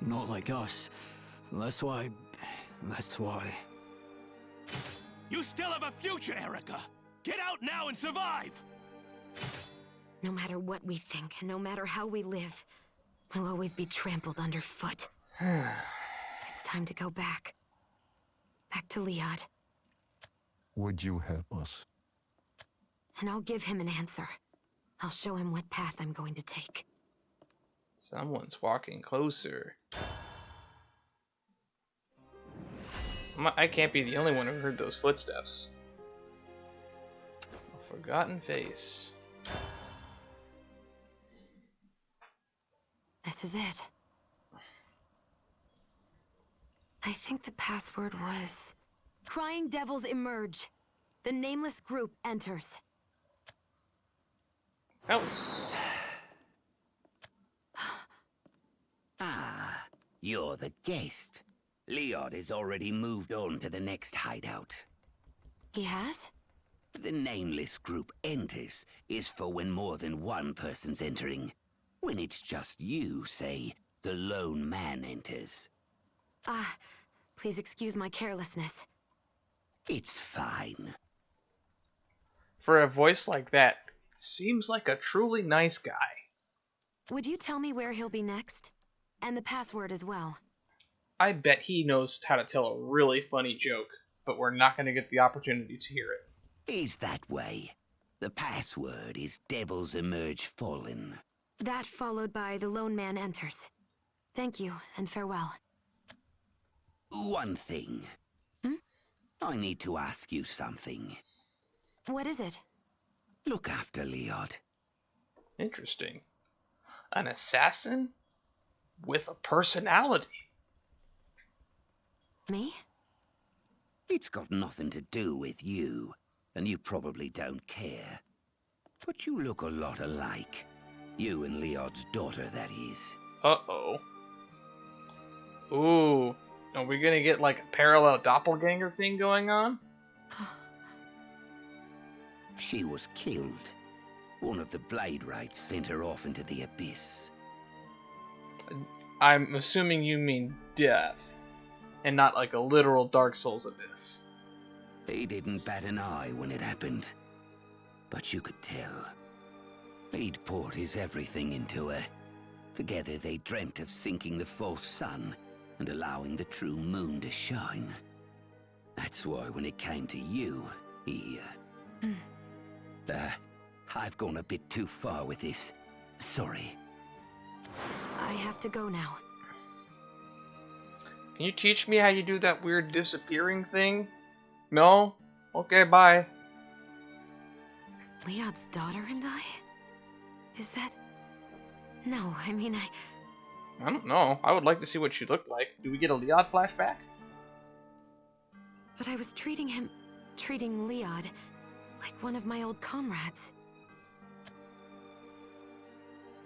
[SPEAKER 12] Not like us. That's why...
[SPEAKER 4] You still have a future, Erika! Get out now and survive!
[SPEAKER 5] No matter what we think, no matter how we live, we'll always be trampled underfoot. It's time to go back. Back to Liad.
[SPEAKER 6] Would you help us?
[SPEAKER 5] And I'll give him an answer. I'll show him what path I'm going to take.
[SPEAKER 1] Someone's walking closer. I can't be the only one who heard those footsteps. A forgotten face.
[SPEAKER 5] This is it. I think the password was... Crying devils emerge. The nameless group enters.
[SPEAKER 1] House.
[SPEAKER 3] Ah, you're the guest. Liad has already moved on to the next hideout.
[SPEAKER 5] He has?
[SPEAKER 3] The nameless group enters is for when more than one person's entering. When it's just you, say, the lone man enters.
[SPEAKER 5] Ah, please excuse my carelessness.
[SPEAKER 3] It's fine.
[SPEAKER 1] For a voice like that, seems like a truly nice guy.
[SPEAKER 5] Would you tell me where he'll be next? And the password as well.
[SPEAKER 1] I bet he knows how to tell a really funny joke, but we're not going to get the opportunity to hear it.
[SPEAKER 3] Is that way? The password is Devils Emerge Fallen.
[SPEAKER 5] That followed by the lone man enters. Thank you, and farewell.
[SPEAKER 3] One thing. I need to ask you something.
[SPEAKER 5] What is it?
[SPEAKER 3] Look after Liad.
[SPEAKER 1] Interesting. An assassin with a personality.
[SPEAKER 5] Me?
[SPEAKER 3] It's got nothing to do with you, and you probably don't care. But you look a lot alike. You and Liad's daughter, that is.
[SPEAKER 1] Uh-oh. Ooh. Are we gonna get like a parallel doppelganger thing going on?
[SPEAKER 3] She was killed. One of the Blade Rights sent her off into the abyss.
[SPEAKER 1] I'm assuming you mean death, and not like a literal Dark Souls abyss.
[SPEAKER 3] He didn't bat an eye when it happened, but you could tell. He'd poured his everything into her. Together they dreamt of sinking the false sun and allowing the true moon to shine. That's why when it came to you, he... I've gone a bit too far with this. Sorry.
[SPEAKER 5] I have to go now.
[SPEAKER 1] Can you teach me how you do that weird disappearing thing? No? Okay, bye.
[SPEAKER 5] Liad's daughter and I? Is that... No, I mean,
[SPEAKER 1] I don't know. I would like to see what she looked like. Do we get a Liad flashback?
[SPEAKER 5] But I was treating Liad, like one of my old comrades.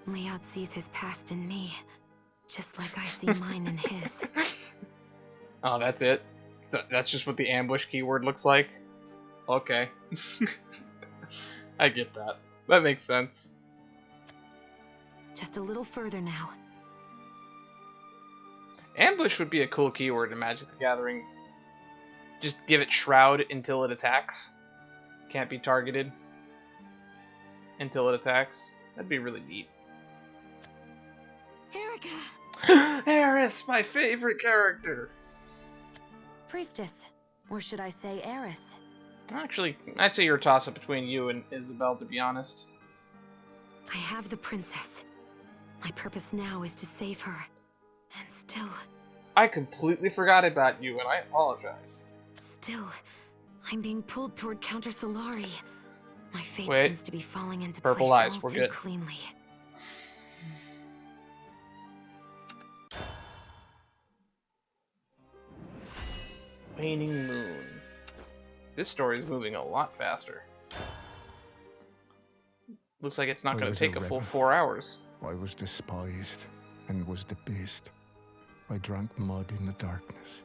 [SPEAKER 5] Liad sees his past in me, just like I see mine in his.
[SPEAKER 1] Oh, that's it? That's just what the ambush keyword looks like? Okay. I get that. That makes sense.
[SPEAKER 5] Just a little further now.
[SPEAKER 1] Ambush would be a cool keyword in Magic the Gathering. Just give it Shroud until it attacks. Can't be targeted until it attacks. That'd be really neat.
[SPEAKER 2] Erika!
[SPEAKER 1] Eris, my favorite character!
[SPEAKER 2] Priestess. Or should I say heiress?
[SPEAKER 1] Actually, I'd say you're a toss-up between you and Isabel, to be honest.
[SPEAKER 5] I have the princess. My purpose now is to save her. And still...
[SPEAKER 1] I completely forgot about you, and I apologize.
[SPEAKER 5] Still, I'm being pulled toward Counter Solari. My fate
[SPEAKER 1] Wait.
[SPEAKER 5] seems to be falling into
[SPEAKER 1] Purple
[SPEAKER 5] place
[SPEAKER 1] eyes,
[SPEAKER 5] all
[SPEAKER 1] we're
[SPEAKER 5] too
[SPEAKER 1] good.
[SPEAKER 5] cleanly.
[SPEAKER 1] Waning Moon. This story is moving a lot faster. Looks like it's not going to take a full 4 hours.
[SPEAKER 6] I was despised and was debased. I drank mud in the darkness.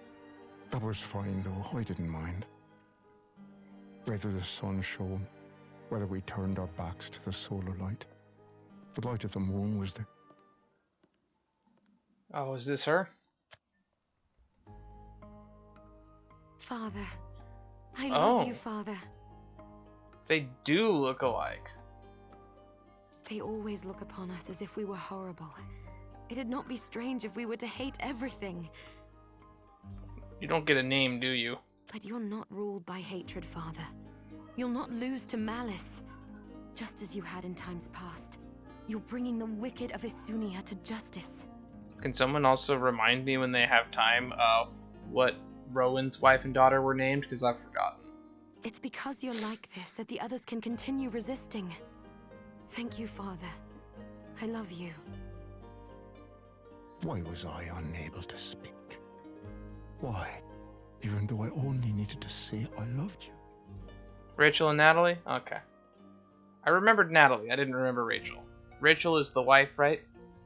[SPEAKER 6] That was fine, though. I didn't mind. Whether the sun shone, whether we turned our backs to the solar light, the light of the moon was the...
[SPEAKER 1] Oh, is this her?
[SPEAKER 5] Father. I love you, Father.
[SPEAKER 1] They do look alike.
[SPEAKER 5] They always look upon us as if we were horrible. It'd not be strange if we were to hate everything.
[SPEAKER 1] You don't get a name, do you?
[SPEAKER 5] But you're not ruled by hatred, Father. You'll not lose to malice. Just as you had in times past. You're bringing the wicked of Isunia to justice.
[SPEAKER 1] Can someone also remind me when they have time of what Rowan's wife and daughter were named? Because I've forgotten.
[SPEAKER 5] It's because you're like this that the others can continue resisting. Thank you, Father. I love you.
[SPEAKER 6] Why was I unable to speak? Why? Even though I only needed to say I loved you.
[SPEAKER 1] Rachel and Natalie? Okay. I remembered Natalie. I didn't remember Rachel. Rachel is the wife, right?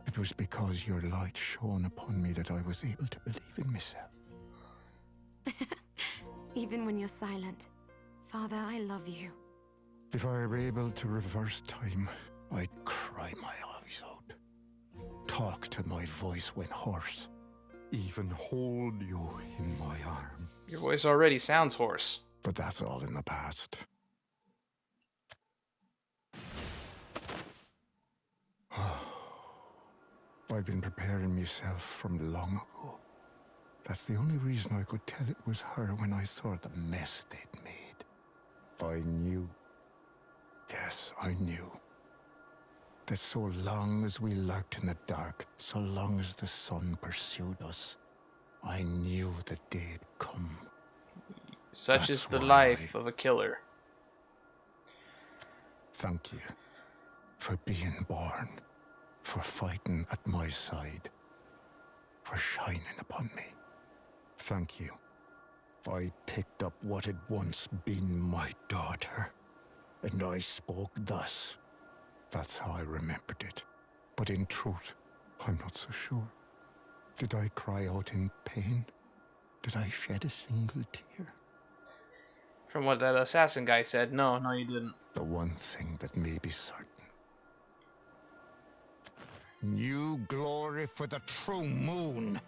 [SPEAKER 6] It was because your light shone upon me that I was able to believe in myself.
[SPEAKER 5] Even when you're silent. Father, I love you.
[SPEAKER 6] If I were able to reverse time, I'd cry my eyes out. Talk till my voice went hoarse. Even hold you in my arms.
[SPEAKER 1] Your voice already sounds hoarse.
[SPEAKER 6] But that's all in the past. I've been preparing myself from long ago. That's the only reason I could tell it was her when I saw the mess they'd made. I knew. Yes, I knew. That so long as we lurked in the dark, so long as the sun pursued us, I knew the day'd come.
[SPEAKER 1] Such is the life of a killer.
[SPEAKER 6] Thank you for being born, for fighting at my side, for shining upon me. Thank you. I picked up what had once been my daughter, and I spoke thus. That's how I remembered it. But in truth, I'm not so sure. Did I cry out in pain? Did I shed a single tear?
[SPEAKER 1] From what that assassin guy said, no, you didn't.
[SPEAKER 6] The one thing that may be certain. New glory for the true moon.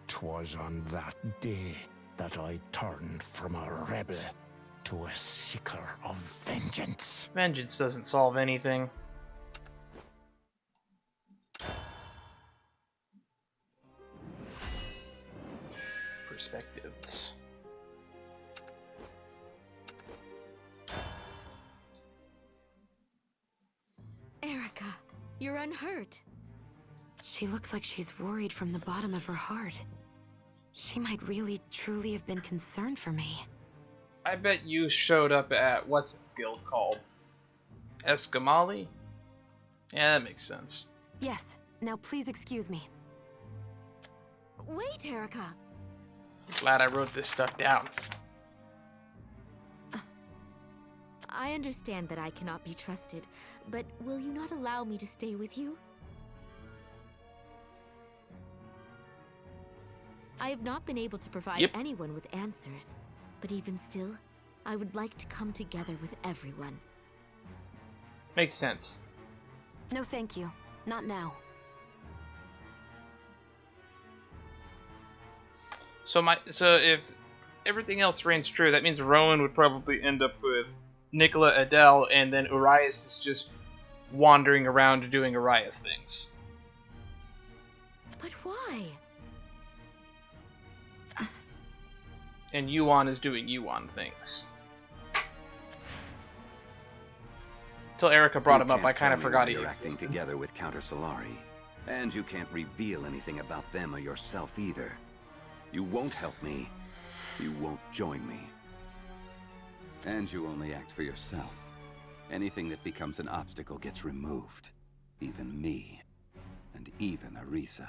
[SPEAKER 6] 'Twas on that day that I turned from a rebel to a seeker of vengeance.
[SPEAKER 1] Vengeance doesn't solve anything. Perspectives.
[SPEAKER 5] Erika, you're unhurt. She looks like she's worried from the bottom of her heart. She might really, truly have been concerned for me.
[SPEAKER 1] I bet you showed up at, what's its guild called? Escamali? Yeah, that makes sense.
[SPEAKER 5] Yes, now please excuse me.
[SPEAKER 9] Wait, Erika.
[SPEAKER 1] Glad I wrote this stuff down.
[SPEAKER 9] I understand that I cannot be trusted, but will you not allow me to stay with you? I have not been able to provide anyone with answers, but even still, I would like to come together with everyone.
[SPEAKER 1] Makes sense.
[SPEAKER 5] No, thank you. Not now.
[SPEAKER 1] So if everything else reigns true, that means Rowan would probably end up with Nicola Adele, and then Urias is just wandering around doing Urias things.
[SPEAKER 9] But why?
[SPEAKER 1] And Yuan is doing Yuan things. Till Erika brought him up, I kind of forgot he
[SPEAKER 13] you're
[SPEAKER 1] existed.
[SPEAKER 13] acting together with Counter Solari, and you can't reveal anything about them or yourself either. You won't help me. You won't join me. And you only act for yourself. Anything that becomes an obstacle gets removed. Even me. And even Arisa.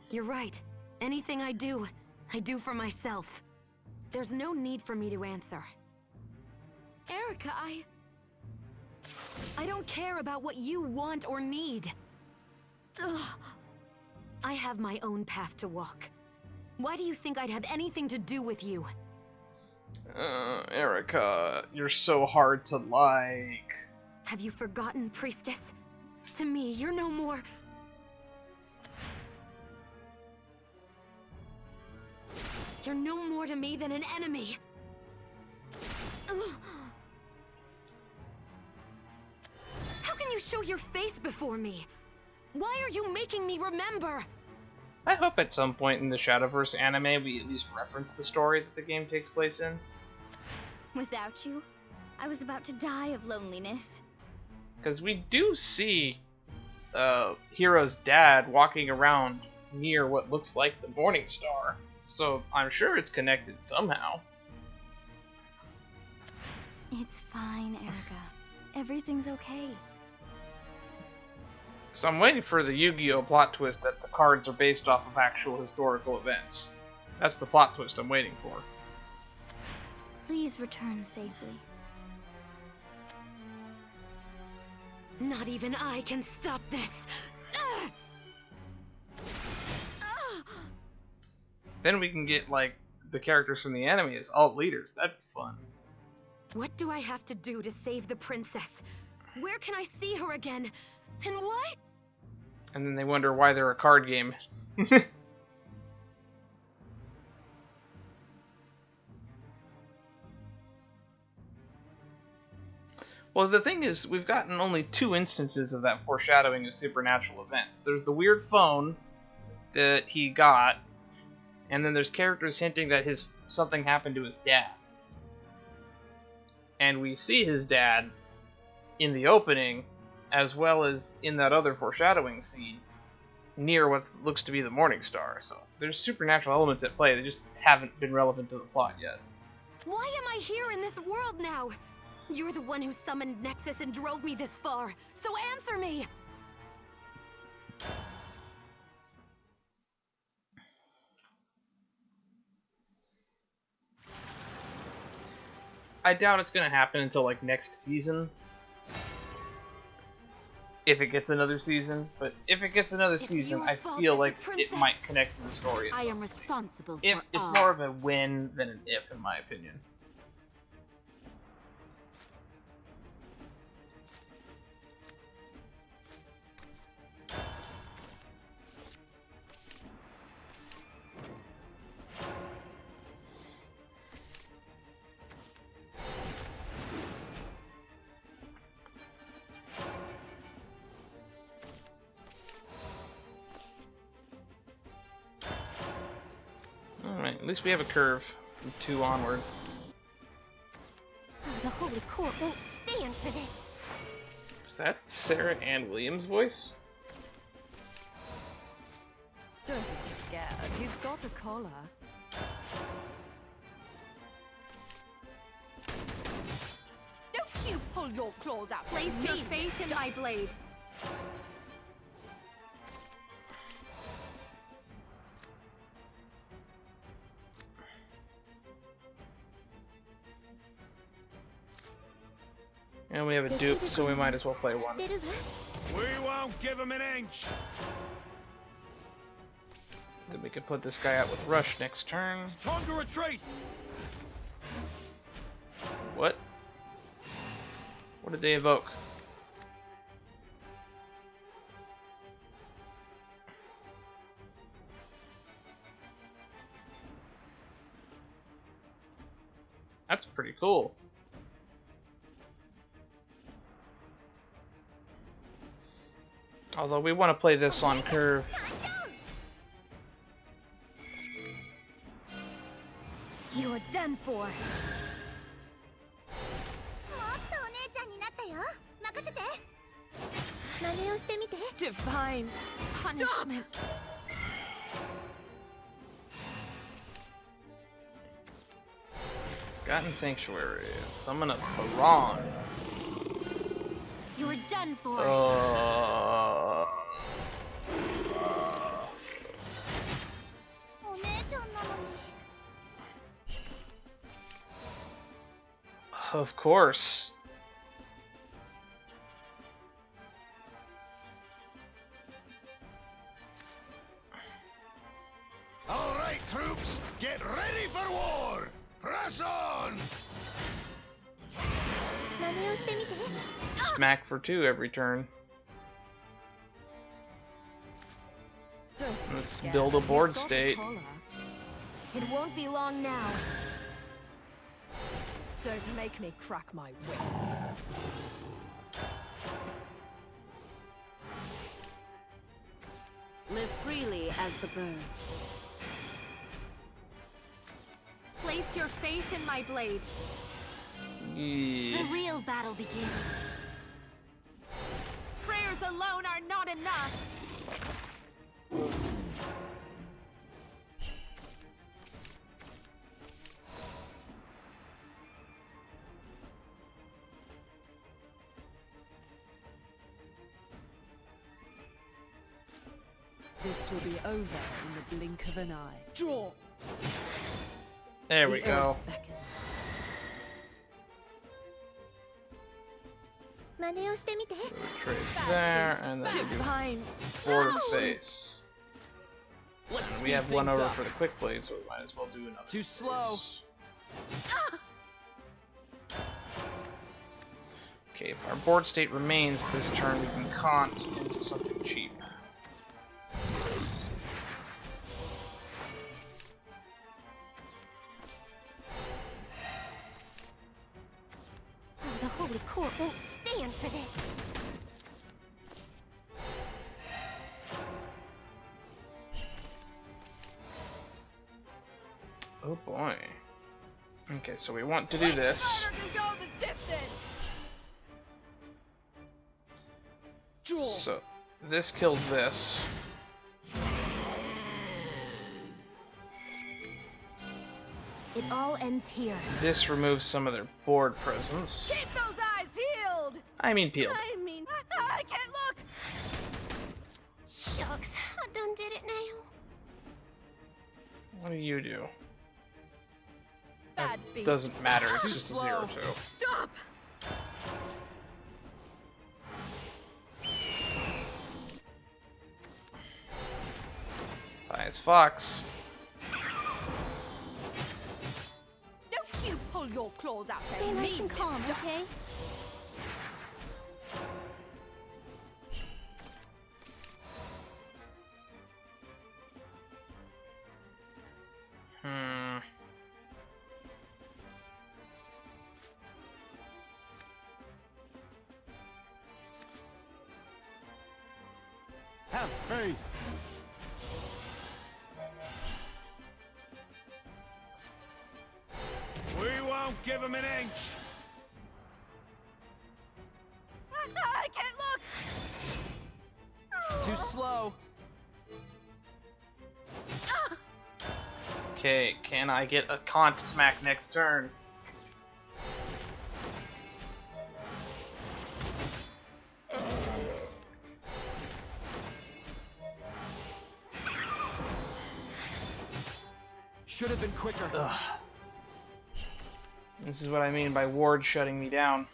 [SPEAKER 5] You're right. Anything I do for myself. There's no need for me to answer. Erika, I don't care about what you want or need. Ugh. I have my own path to walk. Why do you think I'd have anything to do with you?
[SPEAKER 1] Erika, you're so hard to like.
[SPEAKER 5] Have you forgotten, Priestess? To me, you're no more... You're no more to me than an enemy. Ugh. How can you show your face before me? Why are you making me remember?
[SPEAKER 1] I hope at some point in the Shadowverse anime we at least reference the story that the game takes place in.
[SPEAKER 7] Without you, I was about to die of loneliness.
[SPEAKER 1] Because we do see Hiro's dad walking around near what looks like the Morning Star, so I'm sure it's connected somehow.
[SPEAKER 7] It's fine, Erika. Everything's okay.
[SPEAKER 1] So I'm waiting for the Yu-Gi-Oh! Plot twist that the cards are based off of actual historical events. That's the plot twist I'm waiting for.
[SPEAKER 7] Please return safely.
[SPEAKER 5] Not even I can stop this!
[SPEAKER 1] Then we can get, like, the characters from the anime as alt leaders. That'd be fun.
[SPEAKER 5] What do I have to do to save the princess? Where can I see her again? And what?
[SPEAKER 1] And then they wonder why they're a card game. Well, the thing is, we've gotten only 2 instances of that foreshadowing of supernatural events. There's the weird phone that he got, and then there's characters hinting that something happened to his dad. And we see his dad in the opening, as well as in that other foreshadowing scene, near what looks to be the Morning Star. So there's supernatural elements at play that just haven't been relevant to the plot yet.
[SPEAKER 5] Why am I here in this world now? You're the one who summoned Nexus and drove me this far, so answer me!
[SPEAKER 1] I doubt it's gonna happen until, like, next season. If it gets another season. But if it gets another season, I feel like it might connect to the story.
[SPEAKER 9] I am responsible for
[SPEAKER 1] If it's more of a when than an if, in my opinion. Alright, at least we have a curve from 2 onward.
[SPEAKER 7] Oh, the Holy Court won't stand for this.
[SPEAKER 1] Is that Sarah Ann Williams' voice?
[SPEAKER 2] Don't be scared. He's got a collar.
[SPEAKER 11] Don't you pull your claws out.
[SPEAKER 7] Place your face in my blade.
[SPEAKER 1] And we have a dupe, so we might as well play one.
[SPEAKER 10] We won't give him an inch.
[SPEAKER 1] Then we can put this guy out with Rush next turn.
[SPEAKER 10] Time to retreat.
[SPEAKER 1] What? What did they evoke? That's pretty cool. Although we want to play this on curve.
[SPEAKER 5] You're done for. Divine punishment.
[SPEAKER 1] Forgotten Sanctuary. Summon a Piran.
[SPEAKER 5] You're done for.
[SPEAKER 1] Of course.
[SPEAKER 10] All right, troops, get ready for war. Press on.
[SPEAKER 1] Smack for 2 every turn. Let's build a board state.
[SPEAKER 5] It won't be long now. Don't make me crack my whip.
[SPEAKER 9] Live freely as the birds.
[SPEAKER 5] Place your faith in my blade.
[SPEAKER 1] Yeah.
[SPEAKER 5] The real battle begins. Prayers alone are not enough.
[SPEAKER 16] This will be over in the blink of an eye. Draw!
[SPEAKER 1] There we go. Trade there, and then we do board face. And we have 1 over for the quick blade, so we might as well do another.
[SPEAKER 14] Too slow.
[SPEAKER 1] Okay, if our board state remains this turn, we can cont into something cheap.
[SPEAKER 5] The Holy Court won't stand for this.
[SPEAKER 1] Oh boy. Okay, so we want to do this. So this kills this.
[SPEAKER 5] It all ends here.
[SPEAKER 1] This removes some of their board presence.
[SPEAKER 16] Keep those eyes healed!
[SPEAKER 1] I mean peeled.
[SPEAKER 16] I can't look!
[SPEAKER 5] Shucks, I done did it now.
[SPEAKER 1] What do you do?
[SPEAKER 16] Bad
[SPEAKER 1] It
[SPEAKER 16] beast.
[SPEAKER 1] doesn't matter, it's
[SPEAKER 16] Too
[SPEAKER 1] just a
[SPEAKER 16] slow.
[SPEAKER 1] 0-2.
[SPEAKER 16] Stop!
[SPEAKER 1] Bye as Fox.
[SPEAKER 16] Don't you pull your claws out
[SPEAKER 5] Stay
[SPEAKER 16] at
[SPEAKER 5] nice
[SPEAKER 16] me,
[SPEAKER 5] and calm,
[SPEAKER 16] mister.
[SPEAKER 5] okay?
[SPEAKER 10] Have faith. We won't give him an inch.
[SPEAKER 16] I can't look!
[SPEAKER 14] Too slow.
[SPEAKER 1] Okay, can I get a cont smack next turn?
[SPEAKER 14] Should have been quicker.
[SPEAKER 1] Ugh. This is what I mean by Ward shutting me down.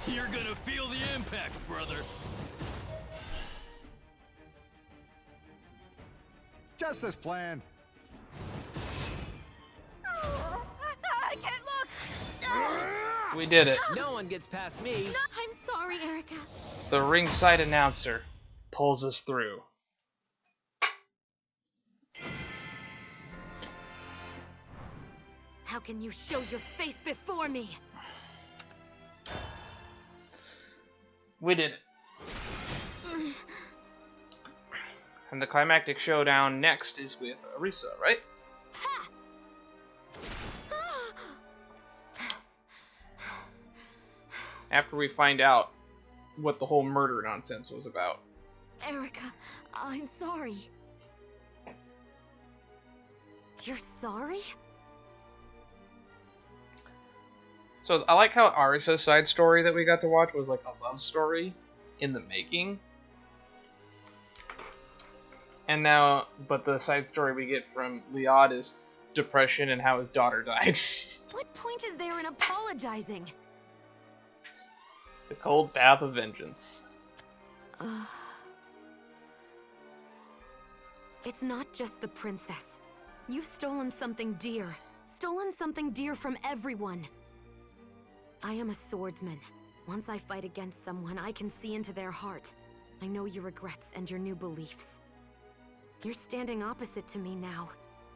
[SPEAKER 4] You're gonna feel the impact, brother.
[SPEAKER 6] Just as planned.
[SPEAKER 16] I can't look!
[SPEAKER 1] We did it.
[SPEAKER 14] No one gets past me.
[SPEAKER 5] I'm sorry, Erika.
[SPEAKER 1] The ringside announcer. pulls us through.
[SPEAKER 2] How can you show your face before me?
[SPEAKER 1] We did it. And the climactic showdown next is with Erika, right? After we find out what the whole murder nonsense was about.
[SPEAKER 5] Erika, I'm sorry. You're sorry?
[SPEAKER 1] So I like how Arisa's side story that we got to watch was like a love story in the making. And now, but the side story we get from Liad is depression and how his daughter died.
[SPEAKER 5] What point is there in apologizing?
[SPEAKER 1] The cold bath of vengeance.
[SPEAKER 5] It's not just the princess. You've stolen something dear. Stolen something dear from everyone. I am a swordsman. Once I fight against someone, I can see into their heart. I know your regrets and your new beliefs. You're standing opposite to me now,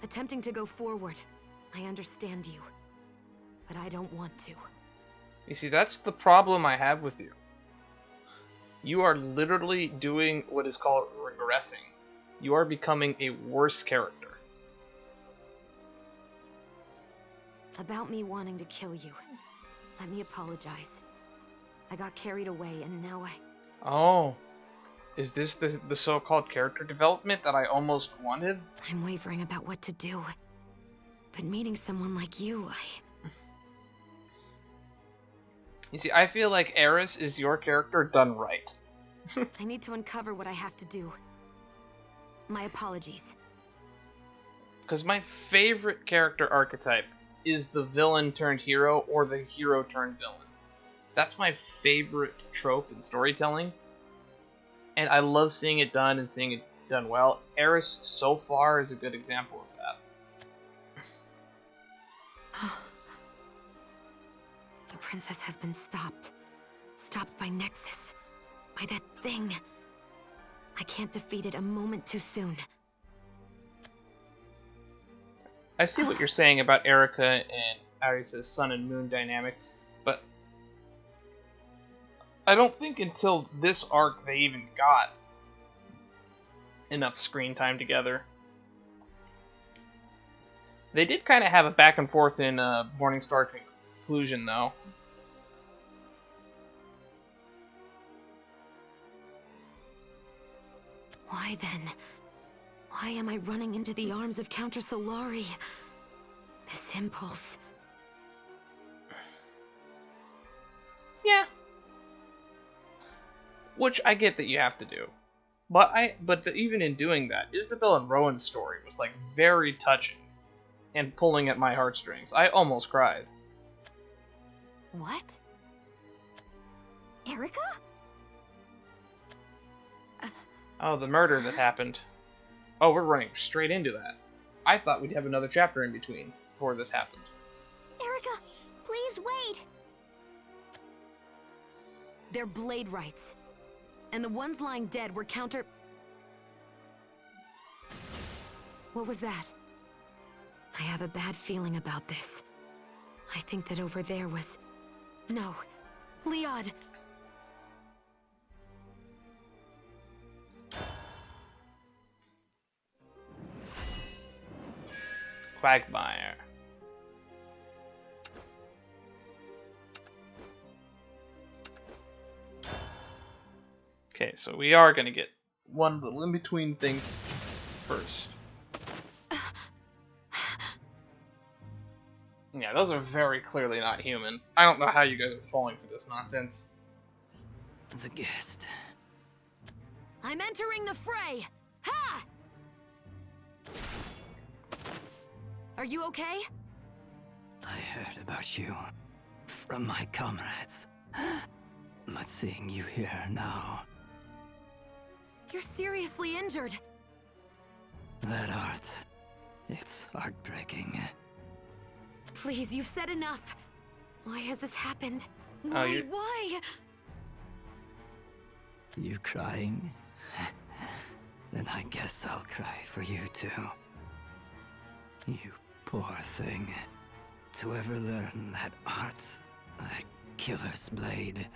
[SPEAKER 5] attempting to go forward. I understand you, but I don't want to.
[SPEAKER 1] You see, that's the problem I have with you. You are literally doing what is called regressing. You are becoming a worse character.
[SPEAKER 5] About me wanting to kill you, let me apologize. I got carried away and now
[SPEAKER 1] Oh. Is this the so-called character development that I almost wanted?
[SPEAKER 5] I'm wavering about what to do. But meeting someone like you,
[SPEAKER 1] You see, I feel like Eris is your character done right.
[SPEAKER 5] I need to uncover what I have to do. My apologies.
[SPEAKER 1] Because my favorite character archetype is the villain turned hero or the hero turned villain. That's my favorite trope in storytelling. And I love seeing it done and seeing it done well. Eris so far is a good example of that.
[SPEAKER 5] The princess has been stopped. Stopped by Nexus. By that thing. I can't defeat it a moment too soon.
[SPEAKER 1] I see what you're saying about Erika and Arisa's sun and moon dynamic, but I don't think until this arc they even got enough screen time together. They did kind of have a back and forth in Morningstar Conclusion, though.
[SPEAKER 5] Why then? Why am I running into the arms of Counter Solari? This impulse.
[SPEAKER 1] Yeah. Which I get that you have to do. But even in doing that, Isabel and Rowan's story was like very touching and pulling at my heartstrings. I almost cried.
[SPEAKER 5] What? Erika?
[SPEAKER 1] Oh, the murder that happened. Oh, we're running straight into that. I thought we'd have another chapter in between before this happened.
[SPEAKER 7] Erika, please wait.
[SPEAKER 5] They're blade rights. And the ones lying dead were counter... What was that? I have a bad feeling about this. I think that over there was... No. Liad!
[SPEAKER 1] Quagmire. Okay, so we are going to get one little in-between thing first. Yeah, those are very clearly not human. I don't know how you guys are falling for this nonsense.
[SPEAKER 12] The guest.
[SPEAKER 5] I'm entering the fray! Ha! Are you okay?
[SPEAKER 12] I heard about you from my comrades. But seeing you here now...
[SPEAKER 5] You're seriously injured.
[SPEAKER 12] That art, it's heartbreaking.
[SPEAKER 5] Please, you've said enough. Why has this happened?
[SPEAKER 1] Oh,
[SPEAKER 5] Why? Why?
[SPEAKER 12] You crying Then I guess I'll cry for you too. You poor thing. To ever learn that art, that killer's blade.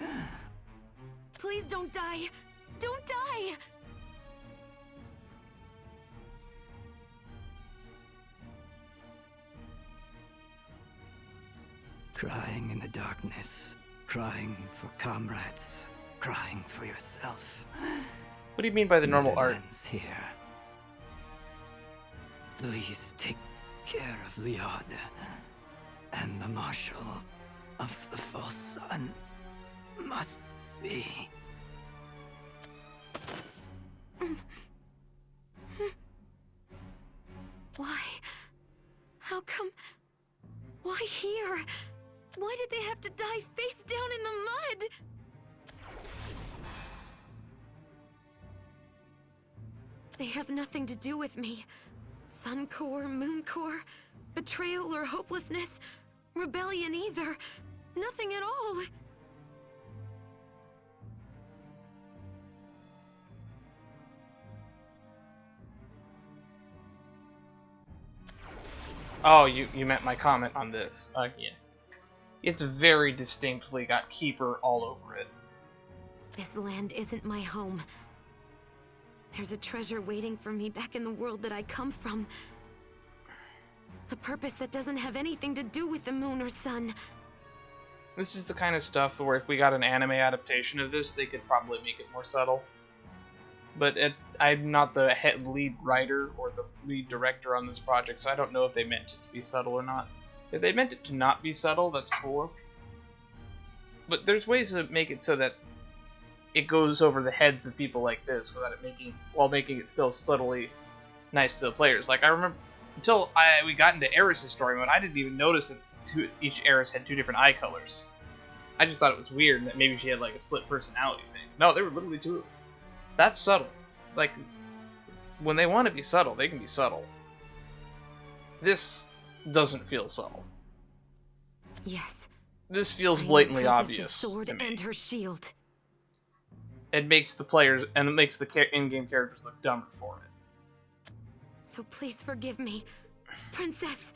[SPEAKER 5] Please don't die! Don't die!
[SPEAKER 12] Crying in the darkness, crying for comrades, crying for yourself.
[SPEAKER 1] What do you mean by the normal
[SPEAKER 12] It
[SPEAKER 1] art?
[SPEAKER 12] ends here. Please take care of Liod and the Marshal of the False Sun must be.
[SPEAKER 5] Why? How come? Why here? Why did they have to die face down in the mud? They have nothing to do with me. Sun Core, Moon Core, betrayal or hopelessness, rebellion either. Nothing at all.
[SPEAKER 1] Oh, you meant my comment on this. Yeah. It's very distinctly got Keeper all over it.
[SPEAKER 5] This land isn't my home. There's a treasure waiting for me back in the world that I come from. A purpose that doesn't have anything to do with the moon or sun.
[SPEAKER 1] This is the kind of stuff where if we got an anime adaptation of this, they could probably make it more subtle. But I'm not the lead writer or the lead director on this project, so I don't know if they meant it to be subtle or not. If they meant it to not be subtle, that's cool. But there's ways to make it so that it goes over the heads of people like this without it making it still subtly nice to the players. Like I remember until we got into Eris's story mode, I didn't even notice that each Eris had two different eye colors. I just thought it was weird that maybe she had like a split personality thing. No, there were literally two of them. That's subtle. Like when they want to be subtle, they can be subtle. This doesn't feel subtle.
[SPEAKER 5] Yes.
[SPEAKER 1] This feels blatantly
[SPEAKER 5] I am the
[SPEAKER 1] obvious.
[SPEAKER 5] princess's sword
[SPEAKER 1] to me.
[SPEAKER 5] and her shield.
[SPEAKER 1] It makes the players and it makes the in-game characters look dumber for it.
[SPEAKER 5] So please forgive me, Princess.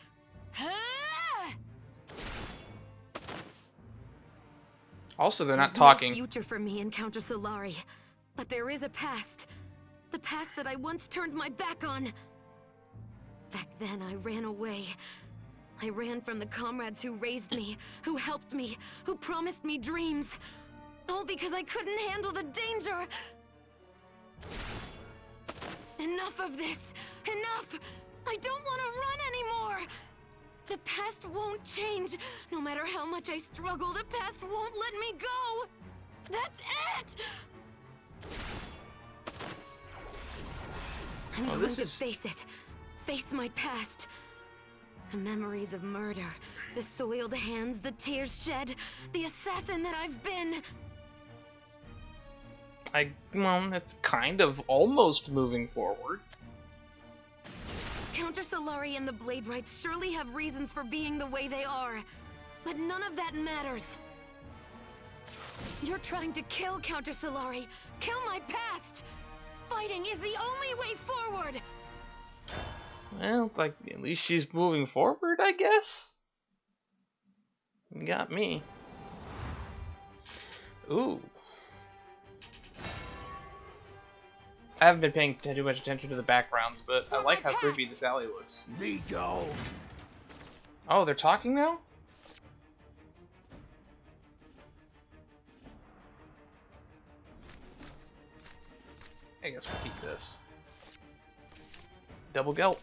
[SPEAKER 1] Also, they're
[SPEAKER 5] There's
[SPEAKER 1] not talking.
[SPEAKER 5] No future for me in Counter Solari, but there is a past. The past that I once turned my back on. Back then, I ran away. I ran from the comrades who raised me, who helped me, who promised me dreams. All because I couldn't handle the danger. Enough of this. Enough! I don't want to run anymore! The past won't change. No matter how much I struggle, the past won't let me go! That's it! I'm going to face it. Face my past. The memories of murder. The soiled hands, the tears shed. The assassin that I've been.
[SPEAKER 1] Well, it's kind of almost moving forward.
[SPEAKER 5] Counter Solari and the Blade Rights surely have reasons for being the way they are. But none of that matters. You're trying to kill Counter Solari. Kill my past! Fighting is the only way forward!
[SPEAKER 1] Well, like, at least she's moving forward, I guess? You got me. Ooh. I haven't been paying too much attention to the backgrounds, but I like how creepy this alley looks.
[SPEAKER 10] Nico.
[SPEAKER 1] Oh, they're talking now? I guess we'll keep this. Double gulp.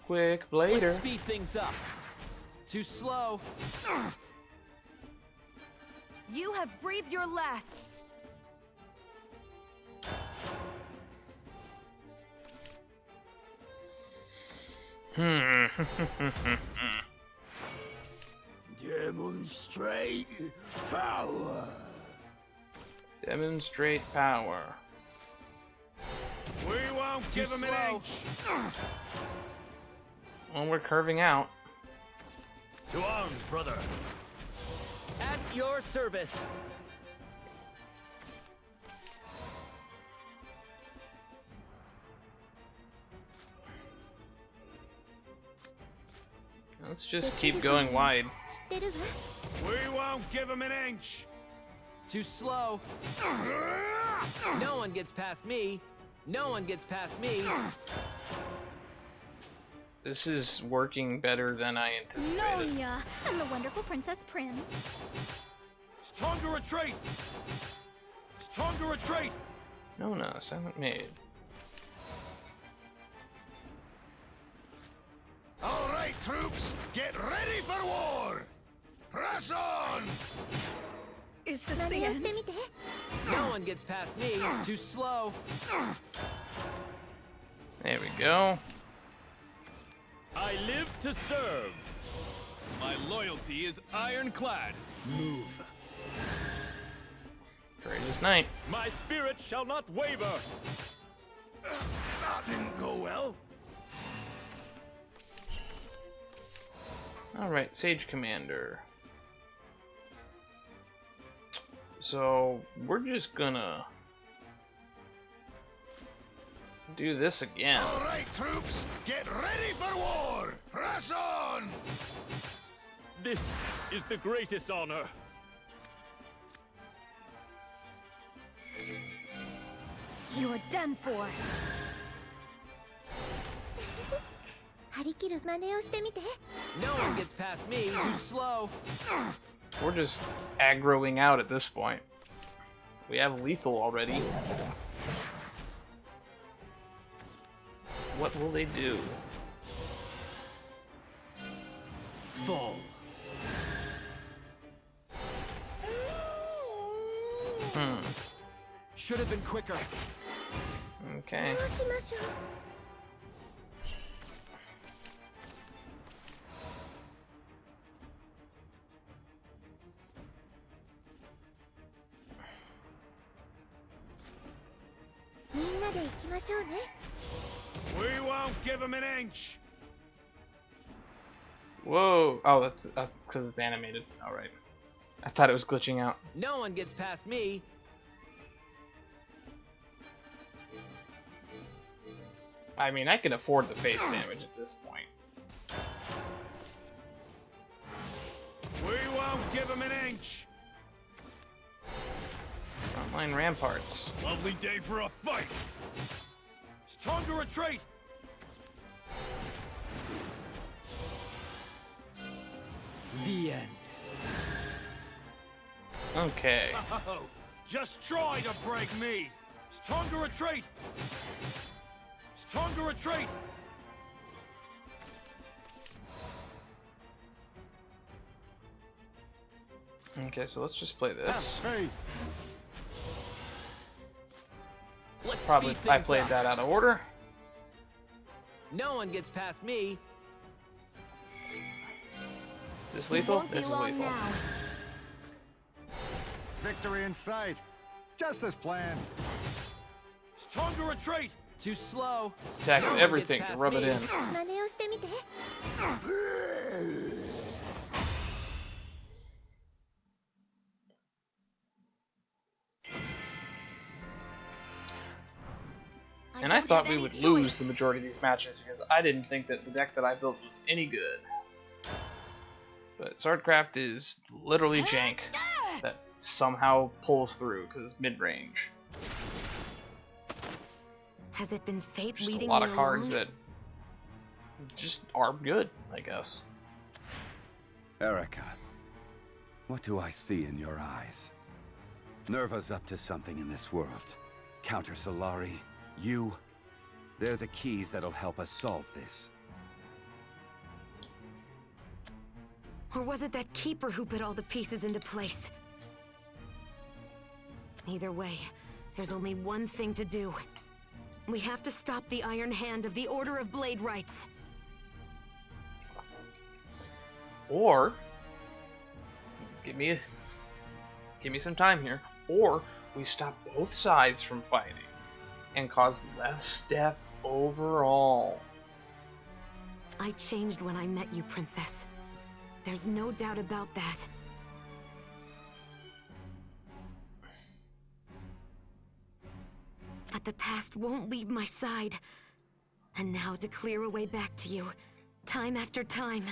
[SPEAKER 1] Quick blader.
[SPEAKER 14] Let's speed things up. Too slow.
[SPEAKER 5] You have breathed your last.
[SPEAKER 10] Demonstrate power.
[SPEAKER 1] Demonstrate power.
[SPEAKER 10] We won't give him an inch.
[SPEAKER 1] Well, we're curving out.
[SPEAKER 10] To arms, brother.
[SPEAKER 14] At your service.
[SPEAKER 1] Let's just keep going wide.
[SPEAKER 4] We won't give him an inch.
[SPEAKER 14] Too slow. No one gets past me. No one gets past me.
[SPEAKER 1] This is working better than I anticipated.
[SPEAKER 7] Nonya, I'm the wonderful Princess Prim.
[SPEAKER 4] It's time to retreat. It's time to retreat.
[SPEAKER 1] No, silent maid.
[SPEAKER 10] All right, troops, get ready for war. Press on.
[SPEAKER 5] Is this the end?
[SPEAKER 14] No one gets past me. Too slow.
[SPEAKER 1] There we go.
[SPEAKER 4] I live to serve. My loyalty is ironclad. Move.
[SPEAKER 1] Courageous knight.
[SPEAKER 4] My spirit shall not waver.
[SPEAKER 10] That didn't go well.
[SPEAKER 1] Alright, Sage Commander. So, we're just gonna do this again.
[SPEAKER 10] All right, troops, get ready for war. Press on.
[SPEAKER 4] This is the greatest honor.
[SPEAKER 7] You're done for.
[SPEAKER 14] No one gets past me. Too slow.
[SPEAKER 1] We're just aggroing out at this point. We have lethal already. What will they do?
[SPEAKER 14] Fall. Should have been quicker.
[SPEAKER 1] Okay.
[SPEAKER 4] We won't give him an inch.
[SPEAKER 1] Whoa! Oh, that's because it's animated. All right. I thought it was glitching out.
[SPEAKER 14] No one gets past me.
[SPEAKER 1] I mean, I can afford the face damage at this point.
[SPEAKER 4] We won't give him an inch.
[SPEAKER 1] Frontline ramparts.
[SPEAKER 4] Lovely day for a fight. It's time to retreat.
[SPEAKER 14] The end.
[SPEAKER 1] Okay.
[SPEAKER 4] Oh, just try to break me. It's time to retreat. It's time to retreat.
[SPEAKER 1] Okay, so let's just play this.
[SPEAKER 14] Let's
[SPEAKER 1] Probably
[SPEAKER 14] speed
[SPEAKER 1] I
[SPEAKER 14] things
[SPEAKER 1] played
[SPEAKER 14] up.
[SPEAKER 1] that out of order.
[SPEAKER 14] No one gets past me.
[SPEAKER 1] Is this lethal?
[SPEAKER 7] Won't be
[SPEAKER 1] This is
[SPEAKER 7] long
[SPEAKER 1] lethal.
[SPEAKER 7] now.
[SPEAKER 10] Victory in sight. Just as planned.
[SPEAKER 4] It's time to retreat.
[SPEAKER 14] Too slow.
[SPEAKER 1] Let's tackle
[SPEAKER 14] No one
[SPEAKER 1] everything
[SPEAKER 14] gets
[SPEAKER 1] to
[SPEAKER 14] past
[SPEAKER 1] rub it
[SPEAKER 14] me.
[SPEAKER 1] in. And I thought we would lose the majority of these matches because I didn't think that the deck that I built was any good. But Swordcraft is literally jank that somehow pulls through because it's mid-range.
[SPEAKER 5] Has it been fate
[SPEAKER 1] Just a
[SPEAKER 5] leading
[SPEAKER 1] lot
[SPEAKER 5] me
[SPEAKER 1] of cards
[SPEAKER 5] along?
[SPEAKER 1] that just are good, I guess.
[SPEAKER 13] Erika, what do I see in your eyes? Nerva's up to something in this world. Counter Solari, you, they're the keys that'll help us solve this.
[SPEAKER 5] Or was it that Keeper who put all the pieces into place? Either way, there's only one thing to do. We have to stop the Iron Hand of the Order of Blade Rights.
[SPEAKER 1] Or give me some time here. Or we stop both sides from fighting and cause less death overall.
[SPEAKER 5] I changed when I met you, Princess. There's no doubt about that. But the past won't leave my side. And now to clear a way back to you, time after time.